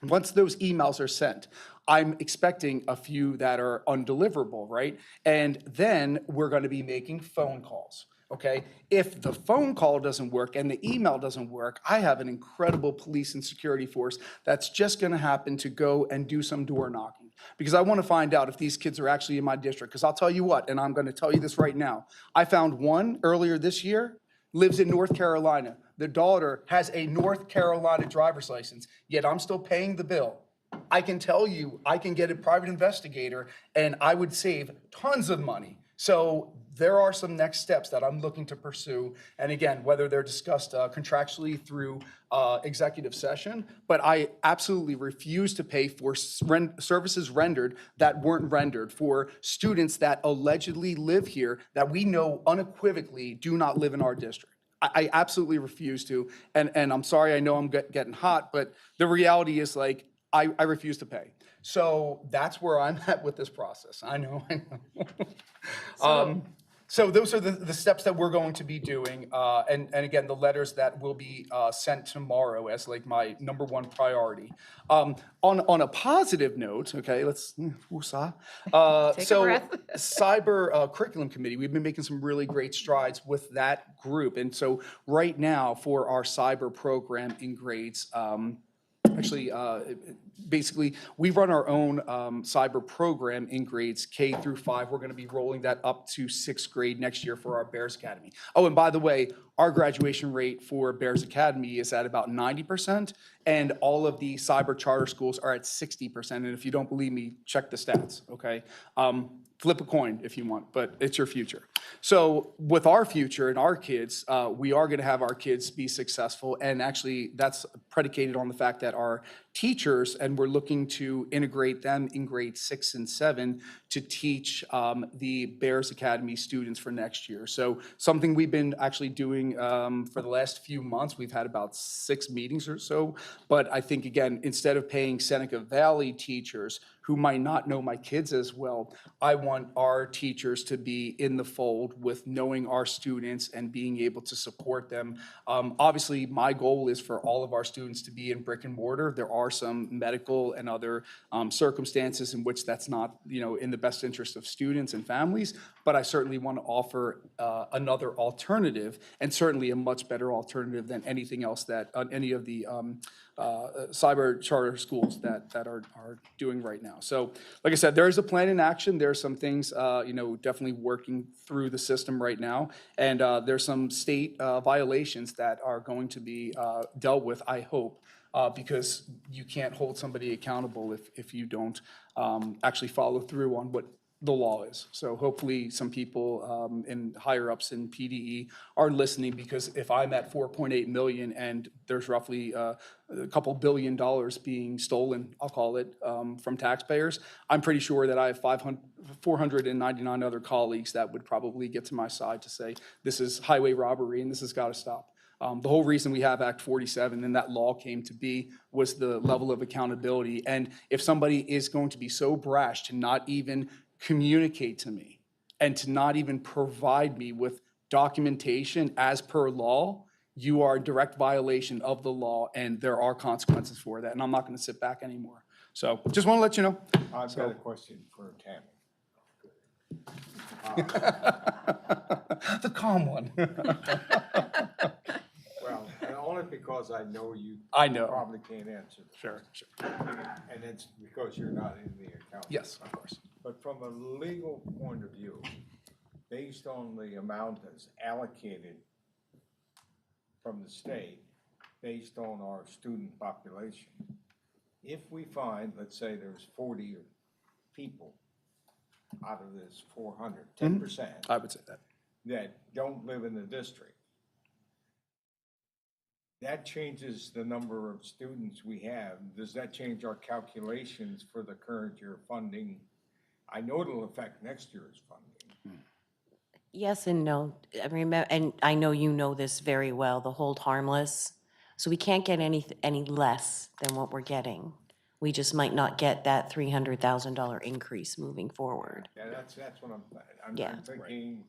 Once those emails are sent, I'm expecting a few that are undeliverable, right? And then we're gonna be making phone calls. Okay, if the phone call doesn't work and the email doesn't work, I have an incredible police and security force that's just going to happen to go and do some door knocking, because I want to find out if these kids are actually in my district. Because I'll tell you what, and I'm going to tell you this right now, I found one earlier this year, lives in North Carolina. The daughter has a North Carolina driver's license, yet I'm still paying the bill. I can tell you, I can get a private investigator and I would save tons of money. So there are some next steps that I'm looking to pursue. And again, whether they're discussed contractually through executive session, but I absolutely refuse to pay for services rendered that weren't rendered for students that allegedly live here that we know unequivocally do not live in our district. I absolutely refuse to. And I'm sorry, I know I'm getting hot, but the reality is, like, I refuse to pay. So that's where I'm at with this process. I know. So those are the steps that we're going to be doing. And again, the letters that will be sent tomorrow as like my number one priority. On a positive note, okay, let's, woosah. Take a So breath. Cyber Curriculum Committee, we've been making some really great strides with that group. And so right now for our cyber program in grades, actually, basically, we run our own cyber program in grades K through 5. We're going to be rolling that up to 6th grade next year for our Bears Academy. Oh, and by the way, our graduation rate for Bears Academy is at about 90%, and all of the cyber charter schools are at 60%. And if you don't believe me, check the stats, okay? Flip a coin if you want, but it's your future. So with our future and our kids, we are going to have our kids be successful. And actually, that's predicated on the fact that our teachers, and we're looking to integrate them in grades 6 and 7 to teach the Bears Academy students for next year. So something we've been actually doing for the last few months. We've had about 6 meetings or so. But I think, again, instead of paying Seneca Valley teachers who might not know my kids as well, I want our teachers to be in the fold with knowing our students and being able to support them. Obviously, my goal is for all of our students to be in brick and mortar. There are some medical and other circumstances in which that's not, in the best interest of students and families, but I certainly want to offer another alternative, and certainly a much better alternative than anything else that any of the cyber charter schools that are doing right now. So, like I said, there is a plan in action. There are some things, definitely working through the system right now, and there's some state violations that are going to be dealt with, I hope, because you can't hold somebody accountable if you don't actually follow through on what the law is. So hopefully some people in higher ups in PDE are listening, because if I'm at 4.8 million and there's roughly a couple $2 billion being stolen, I'll call it, from taxpayers, I'm pretty sure that I have 499 other colleagues that would probably get to my side to say, this is highway robbery and this has got to stop. The whole reason we have Act 47 and that law came to be was the level of accountability. And if somebody is going to be so brash to not even communicate to me and to not even provide me with documentation as per law, you are in direct violation of the law, and there are consequences for that. And I'm not going to sit back anymore. So just want to let you know. I've got a question for Tammy. The calm one. Well, only because I know you probably can't answer this. Sure. And it's because you're not in the account. Yes, of course. But from a legal point of view, based on the amount that's allocated from the state, based on our student population, if we find, let's say there's 40 people out of this 400, 10%. I would say that don't live in the district, that changes the number of students we have. Does that change our calculations for the current year funding? I know it'll affect next year's funding. Yes and no. I remember, and I know you know this very well, the hold harmless. So we can't get any less than what we're getting. We just might not get that $300,000 increase moving forward. Yeah, that's what I'm Yeah. thinking.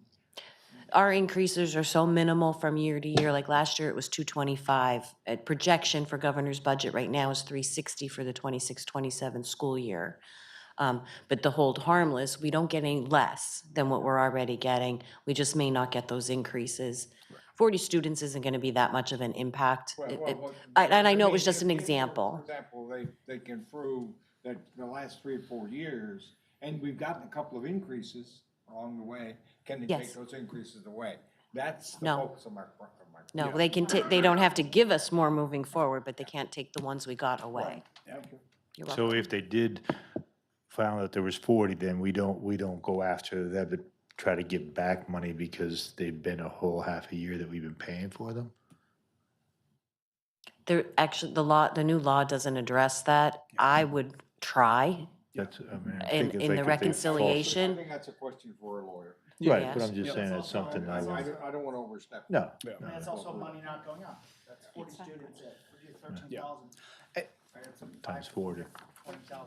Our increases are so minimal from year to year. Like last year, it was 225. Projection for governor's budget right now is 360 for the 26-27 school year. But the hold harmless, we don't get any less than what we're already getting. We just may not get those increases. 40 students isn't going to be that much of an impact. And I know it was just an example. For example, they can prove that the last 3 or 4 years, and we've gotten a couple of increases along the way, can they take those increases away? That's the focus of my question. No, they can. They don't have to give us more moving forward, but they can't take the ones we got away. You're welcome. So if they did found out there was 40, then we don't go after them to try to give back money because they've been a whole half a year that we've been paying for them? The new law doesn't address that. I would try That's, in the reconciliation. I think that's a question for a lawyer. Right, but I'm just saying that's something I I would. don't want to overstep. No. And that's also money not going up. That's 40 students at 13,000. Times 40. $20,000.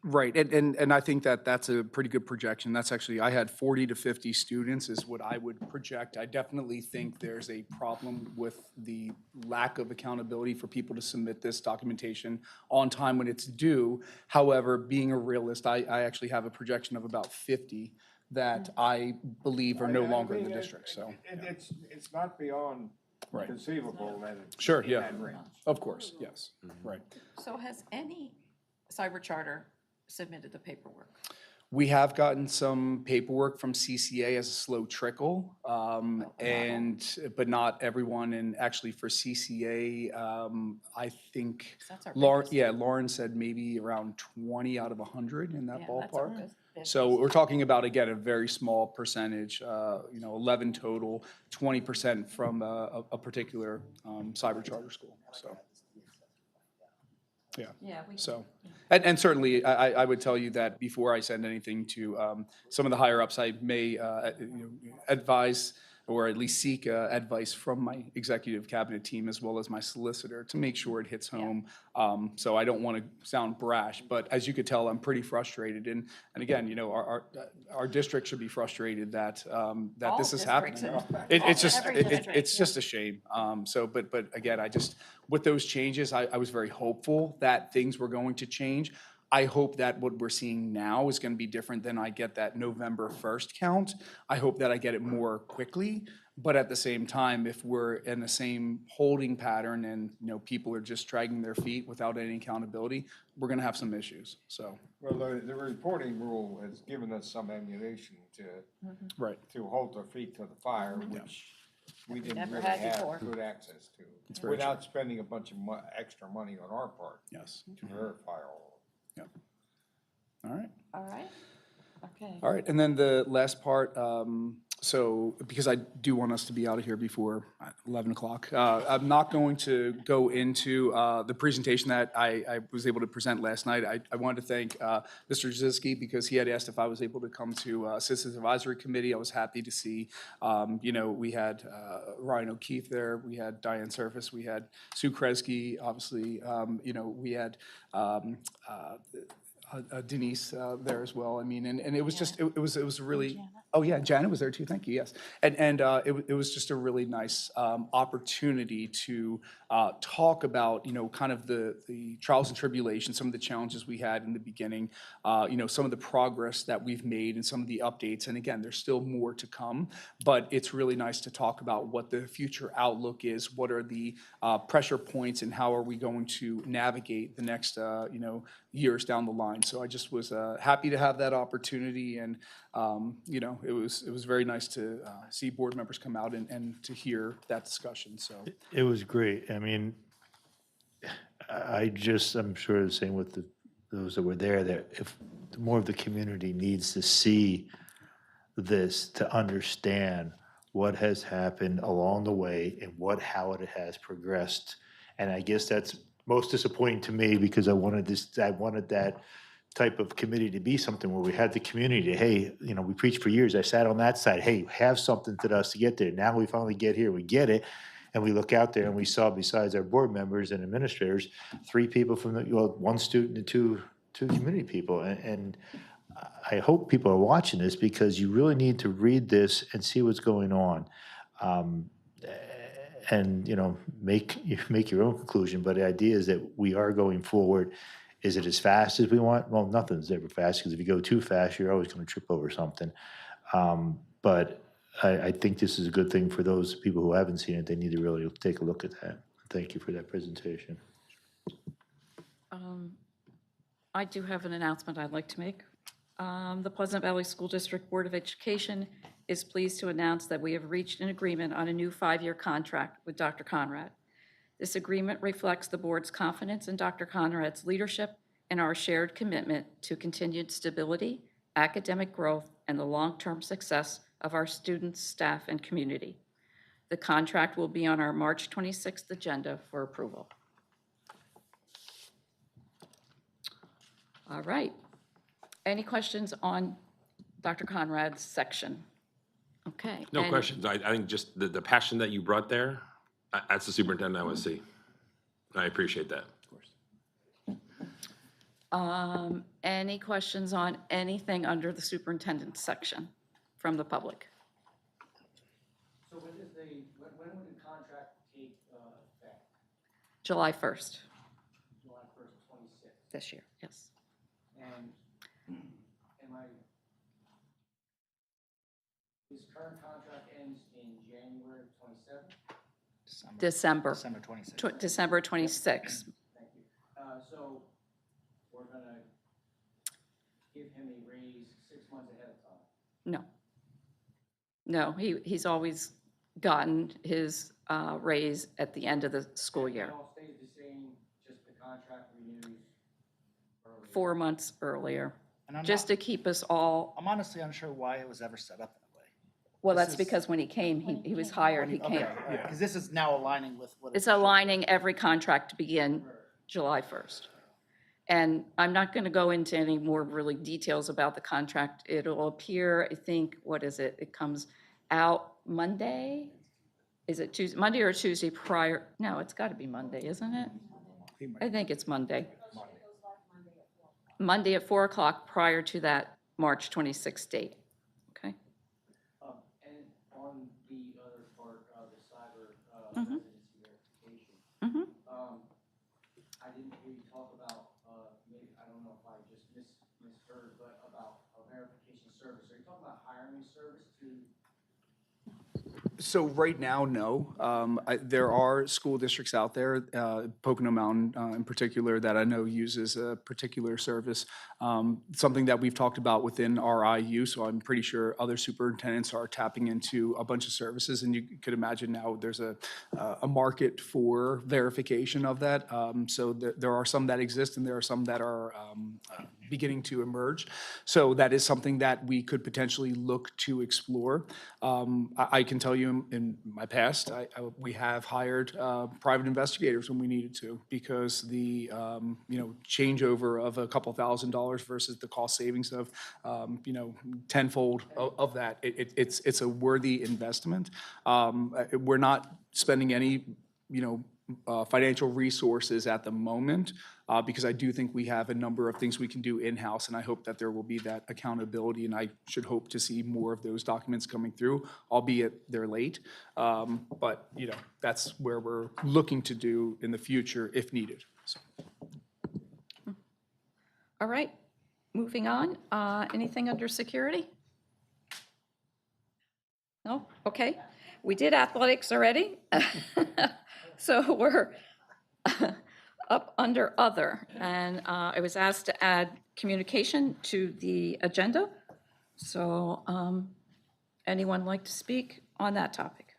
Right, and I think that's a pretty good projection. That's actually, I had 40 to 50 students is what I would project. I definitely think there's a problem with the lack of accountability for people to submit this documentation on time when it's due. However, being a realist, I actually have a projection of about 50 that I believe are no longer in the district, so. It's not beyond Right. conceivable that it's Sure, in yeah, that range. of course, yes, right. So has any cyber charter submitted the paperwork? We have gotten some paperwork from CCA as a slow trickle, but not everyone. And actually for CCA, I think, That's our Lauren said maybe around 20 out of 100 in that Yeah, that's our ballpark. best So we're talking about, again, a very small percentage, 11 total, 20% from a particular cyber charter school, so. Yeah, So, and certainly, I would tell you that before I send anything to some of the higher ups, I may advise or at least seek advice from my executive cabinet team as well as my solicitor to make sure it hits home. So I don't want to sound brash, but as you could tell, I'm pretty frustrated. And again, our district should be frustrated that that this is happening. It's just a shame. But again, with those changes, I was very hopeful that things were going to change. I hope that what we're seeing now is going to be different than I get that November 1st count. I hope that I get it more quickly. But at the same time, if we're in the same holding pattern and, people are just dragging their feet without any accountability, we're going to have some issues, so. Well, the reporting rule has given us some ammunition Right. to hold our feet to the fire, which we didn't Never really had have before. good access to. very Without spending a bunch of extra money on our part Yes. to verify all Yep. All right. All right, okay. All right, and then the last part, so because I do want us to be out of here before 11 o'clock, I'm not going to go into the presentation that I was able to present last night. I wanted to thank Mr. Jazinski because he had asked if I was able to come to Citizens Advisory Committee. I was happy to see, we had Ryan O'Keefe there, we had Diane Surface, we had Sue Kresge, obviously, we had Denise there as well. I mean, and it was just, it was really, oh yeah, Janet was there too, thank you, yes. And it was just a really nice opportunity to talk about, kind of the trials and tribulations, some of the challenges we had in the beginning, some of the progress that we've made and some of the updates. And again, there's still more to come, but it's really nice to talk about what the future outlook is, what are the pressure points, and how are we going to navigate the next, years down the line. So I just was happy to have that opportunity, and it was very nice to see board members come out and to hear that discussion. So It was great. I mean, I'm sure the same with those that were there, that if more of the community needs to see this to understand what has happened along the way and how it has progressed. And I guess that's most disappointing to me because I wanted that type of committee to be something where we had the community, hey, we preached for years. I sat on that side, hey, have something to us to get there. Now we finally get here, we get it. And we look out there and we saw, besides our board members and administrators, 3 people from one student and two community people. And I hope people are watching this because you really need to read this and see what's going on. And make your own conclusion. But the idea is that we are going forward. Is it as fast as we want? Well, nothing's ever fast because if you go too fast, you're always going to trip over something. But I think this is a good thing for those people who haven't seen it. They need to really take a look at that. Thank you for that presentation. I do have an announcement I'd like to make. The Pleasant Valley School District Board of Education is pleased to announce that we have reached an agreement on a new 5-year contract with Dr. Conrad. This agreement reflects the board's confidence in Dr. Conrad's leadership and our shared commitment to continued stability, academic growth, and the long-term success of our students, staff, and community. The contract will be on our March 26th agenda for approval. All right. Any questions on Dr. Conrad's section? Okay. No questions. I think just the passion that you brought there, that's the superintendent I want to see. I appreciate that. Any questions on anything under the superintendent's section from the public? So when would the contract take effect? July 1st July 1st, 26th. this year, yes. And his current contract ends in January 27th? December. December 26th. December 26th. Thank you. So we're gonna, give him a raise 6 months ahead of time? No. No, he's always gotten his raise at the end of the school year, It all stayed the same, just the contract renews earlier. 4 months earlier, And I'm just not- to keep us all, I'm honestly unsure why it was ever set up that way. well, This that's is- because when he came, he was hired, he came. Because this is now aligning with what. It's aligning every contract to begin July 1st. And I'm not going to go into any more really details about the contract. It'll appear, I think, what is it? It comes out Monday? Is it Tuesday, Monday or Tuesday prior? No, it's got to be Monday, isn't it? I think it's Monday. Monday at 4 o'clock prior to that March 26th date. Okay? And on the other part, the cyber Mhm. residency verification. Mhm. I didn't hear you talk about, maybe, I don't know if I just misheard, but about a verification service. Are you talking about hiring a service to? So right now, no. There are school districts out there, Pocono Mountain in particular, that I know uses a particular service. Something that we've talked about within our IU, so I'm pretty sure other superintendents are tapping into a bunch of services, and you could imagine now there's a market for verification of that. So there are some that exist, and there are some that are beginning to emerge. So that is something that we could potentially look to explore. I can tell you in my past, we have hired private investigators when we needed to, because the changeover of a couple $1,000s versus the cost savings of tenfold of that, it's a worthy investment. We're not spending any financial resources at the moment, because I do think we have a number of things we can do in-house, and I hope that there will be that accountability, and I should hope to see more of those documents coming through, albeit they're late. But, that's where we're looking to do in the future if needed. So. All right, moving on. Anything under security? No? Okay. We did athletics already. So we're up under other. And I was asked to add communication to the agenda. So anyone like to speak on that topic?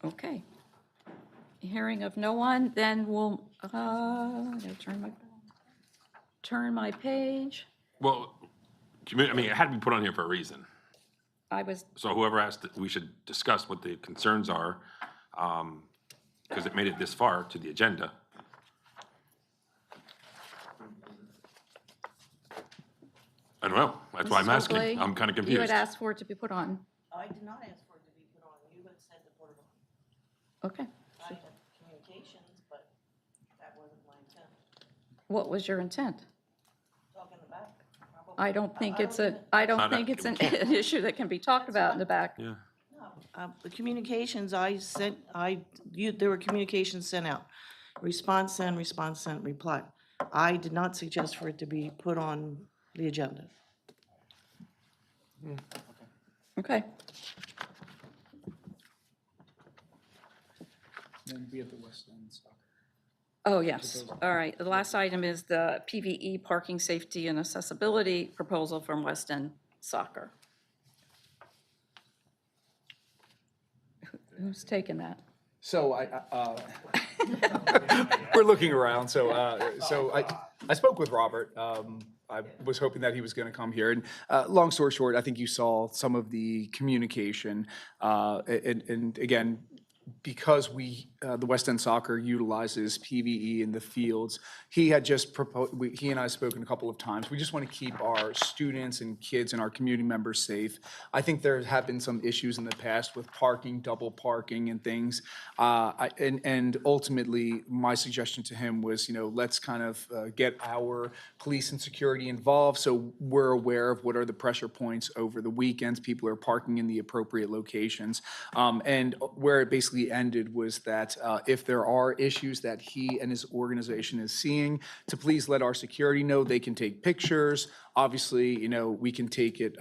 Okay. Hearing of no one, then we'll, I gotta turn my page. Well, it had to be put on here for a reason. I was, So whoever asked, we should discuss what the concerns are, because it made it this far to the agenda. I don't know, that's why I'm Mrs. asking. Oakley, I'm kind of you confused. had asked for it to be put on. I did not ask for it to be put on. You had said to put it on. Okay. I had communications, but that wasn't my intent. What was your intent? Talk in the back. I don't think it's even- I don't Not a- think it's an issue that can be talked about in the back. Yeah. The communications I sent, there were communications sent out. Response sent, reply. I did not suggest for it to be put on the agenda. Okay. Then we have the West End soccer. Oh, yes. All right. The last item is the PVE Parking Safety and Accessibility proposal from West End Soccer. Who's taking that? So we're looking around. So I spoke with Robert. I was hoping that he was going to come here. And long story short, I think you saw some of the communication. And again, because the West End Soccer utilizes PVE in the fields, he had just proposed, he and I have spoken a couple of times, we just want to keep our students and kids and our community members safe. I think there have been some issues in the past with parking, double parking and things. And ultimately, my suggestion to him was, let's kind of get our police and security involved so we're aware of what are the pressure points over the weekends. People are parking in the appropriate locations. And where it basically ended was that if there are issues that he and his organization is seeing, to please let our security know. They can take pictures. Obviously, we can take it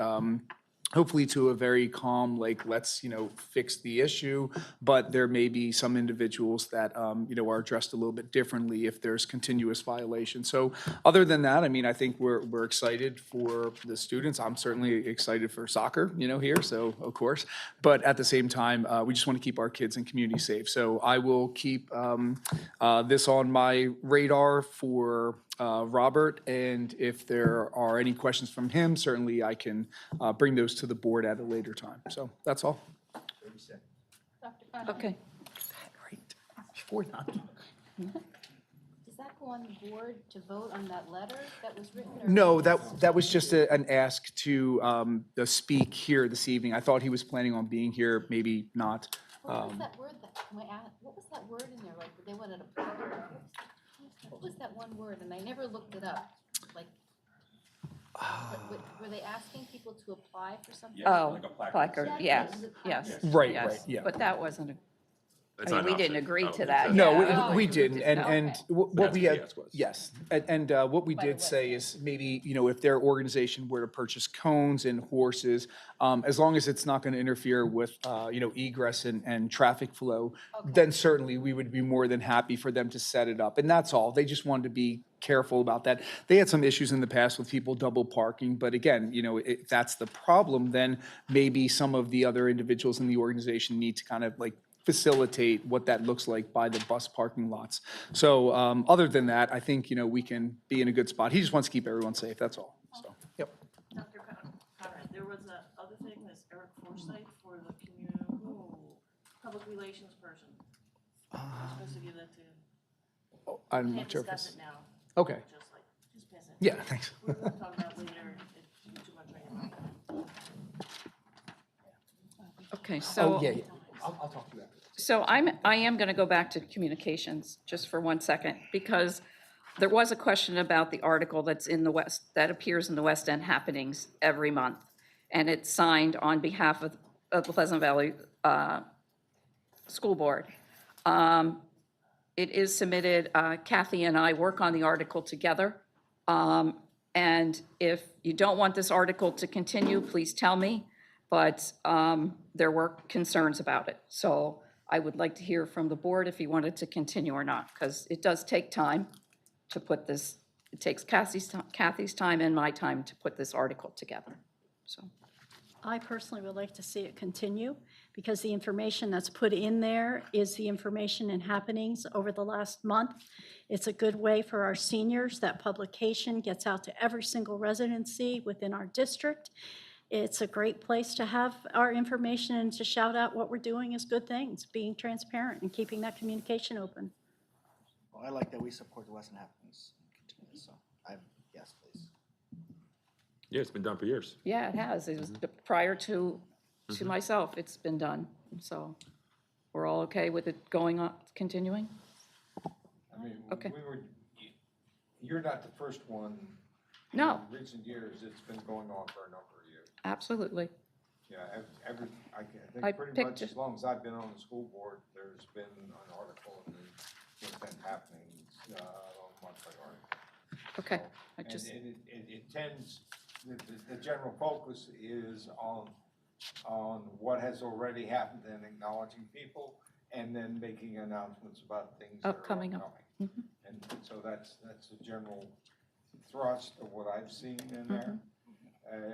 hopefully to a very calm, like, let's, fix the issue. But there may be some individuals that, are addressed a little bit differently if there's continuous violation. So other than that, I mean, I think we're excited for the students. I'm certainly excited for soccer, here, so of course. But at the same time, we just want to keep our kids and community safe. So I will keep this on my radar for Robert, and if there are any questions from him, certainly I can bring those to the board at a later time. So that's all. Okay. Does that go on the board to vote on that letter that was written? No, that was just an ask to speak here this evening. I thought he was planning on being here, maybe not. What was that word what was that word in there, like, they wanted to apply? What was that one word? And I never looked it up, like, were they asking people to apply for something? Oh, placard, yes, yes. Right, yes. right, yeah. But that wasn't That's I mean, not we an didn't option. agree Oh, to that. No, yeah. we didn't, and what That's we what had, the ask was. yes, and what we did say is maybe, if their organization were to purchase cones and horses, as long as it's not going to interfere with, egress and traffic flow, then certainly we would be more than happy for them to set it up, and that's all. They just wanted to be careful about that. They had some issues in the past with people double parking, but again, if that's the problem, then maybe some of the other individuals in the organization need to kind of like facilitate what that looks like by the bus parking lots. So other than that, I think, we can be in a good spot. He just wants to keep everyone safe, that's all. So, yep. Dr. Conrad, there was a other thing, this Eric Forsythe for the public relations person. I'm supposed to give that to you. I'm Can't not sure if discuss it's, it now. okay. Just pass it. Yeah, thanks. We're gonna talk about later if too much right now. Okay, so. Oh, yeah. I'll talk to you after. So I am going to go back to communications just for 1 second, because there was a question about the article that's in the West, that appears in the West End Happenings every month. And it's signed on behalf of the Pleasant Valley School Board. It is submitted, Kathy and I work on the article together. And if you don't want this article to continue, please tell me. But there were concerns about it. So I would like to hear from the board if you wanted to continue or not, because it does take time to put this, it takes Kathy's time and my time to put this article together, so. I personally would like to see it continue, because the information that's put in there is the information and happenings over the last month. It's a good way for our seniors. That publication gets out to every single residency within our district. It's a great place to have our information and to shout out what we're doing is good things, being transparent and keeping that communication open. Well, I like that we support the Western Happenings. So, yes, please. Yeah, it's been done for years. Yeah, it has. It was prior to myself, it's been done. So we're all okay with it going on, continuing? I mean, Okay. you're not the first one. No. In recent years, it's been going on for a number of years. Absolutely. Yeah, I think I pretty picked much as long as I've been on the school board, there's been an article in the What's Been Happening, on monthly article. Okay. I And just, it tends, the general focus is on what has already happened and acknowledging people, and then making announcements about things that are Upcoming up. upcoming. And so that's the general thrust of what I've seen in there.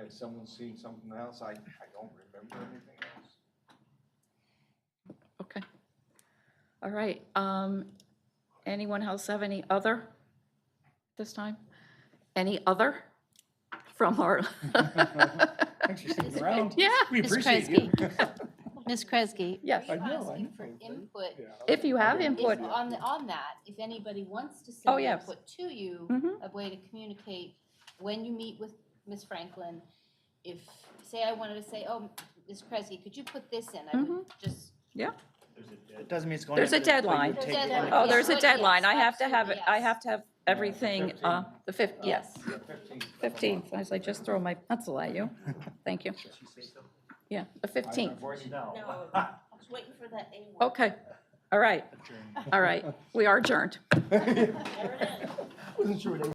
If someone's seen something else, I don't remember anything else. okay. All right. Anyone else have any other this time? Any other from our? Thanks for sticking around. Yeah. We Ms. appreciate you. Ms. Kresge. Yes. We're asking for input. If you have input. On that, if anybody wants to Oh, send yes. input to you, Mhm. a way to communicate when you meet with Ms. Franklin, if, say I wanted to say, oh, Ms. Kresge, could you put this in? I would just, Yeah. It doesn't mean it's going. There's a into- but you deadline. take it There's a into deadline. Oh, there's a Yes, deadline. I have to have it, absolutely, I yes. have to have everything, the 5th, yes. 15th. 15th, as I just throw my pencil at you. Thank you. Yeah, the 15th. No, I was waiting for that A word. Okay, all right, all right. We are adjourned. There it is. Wasn't sure what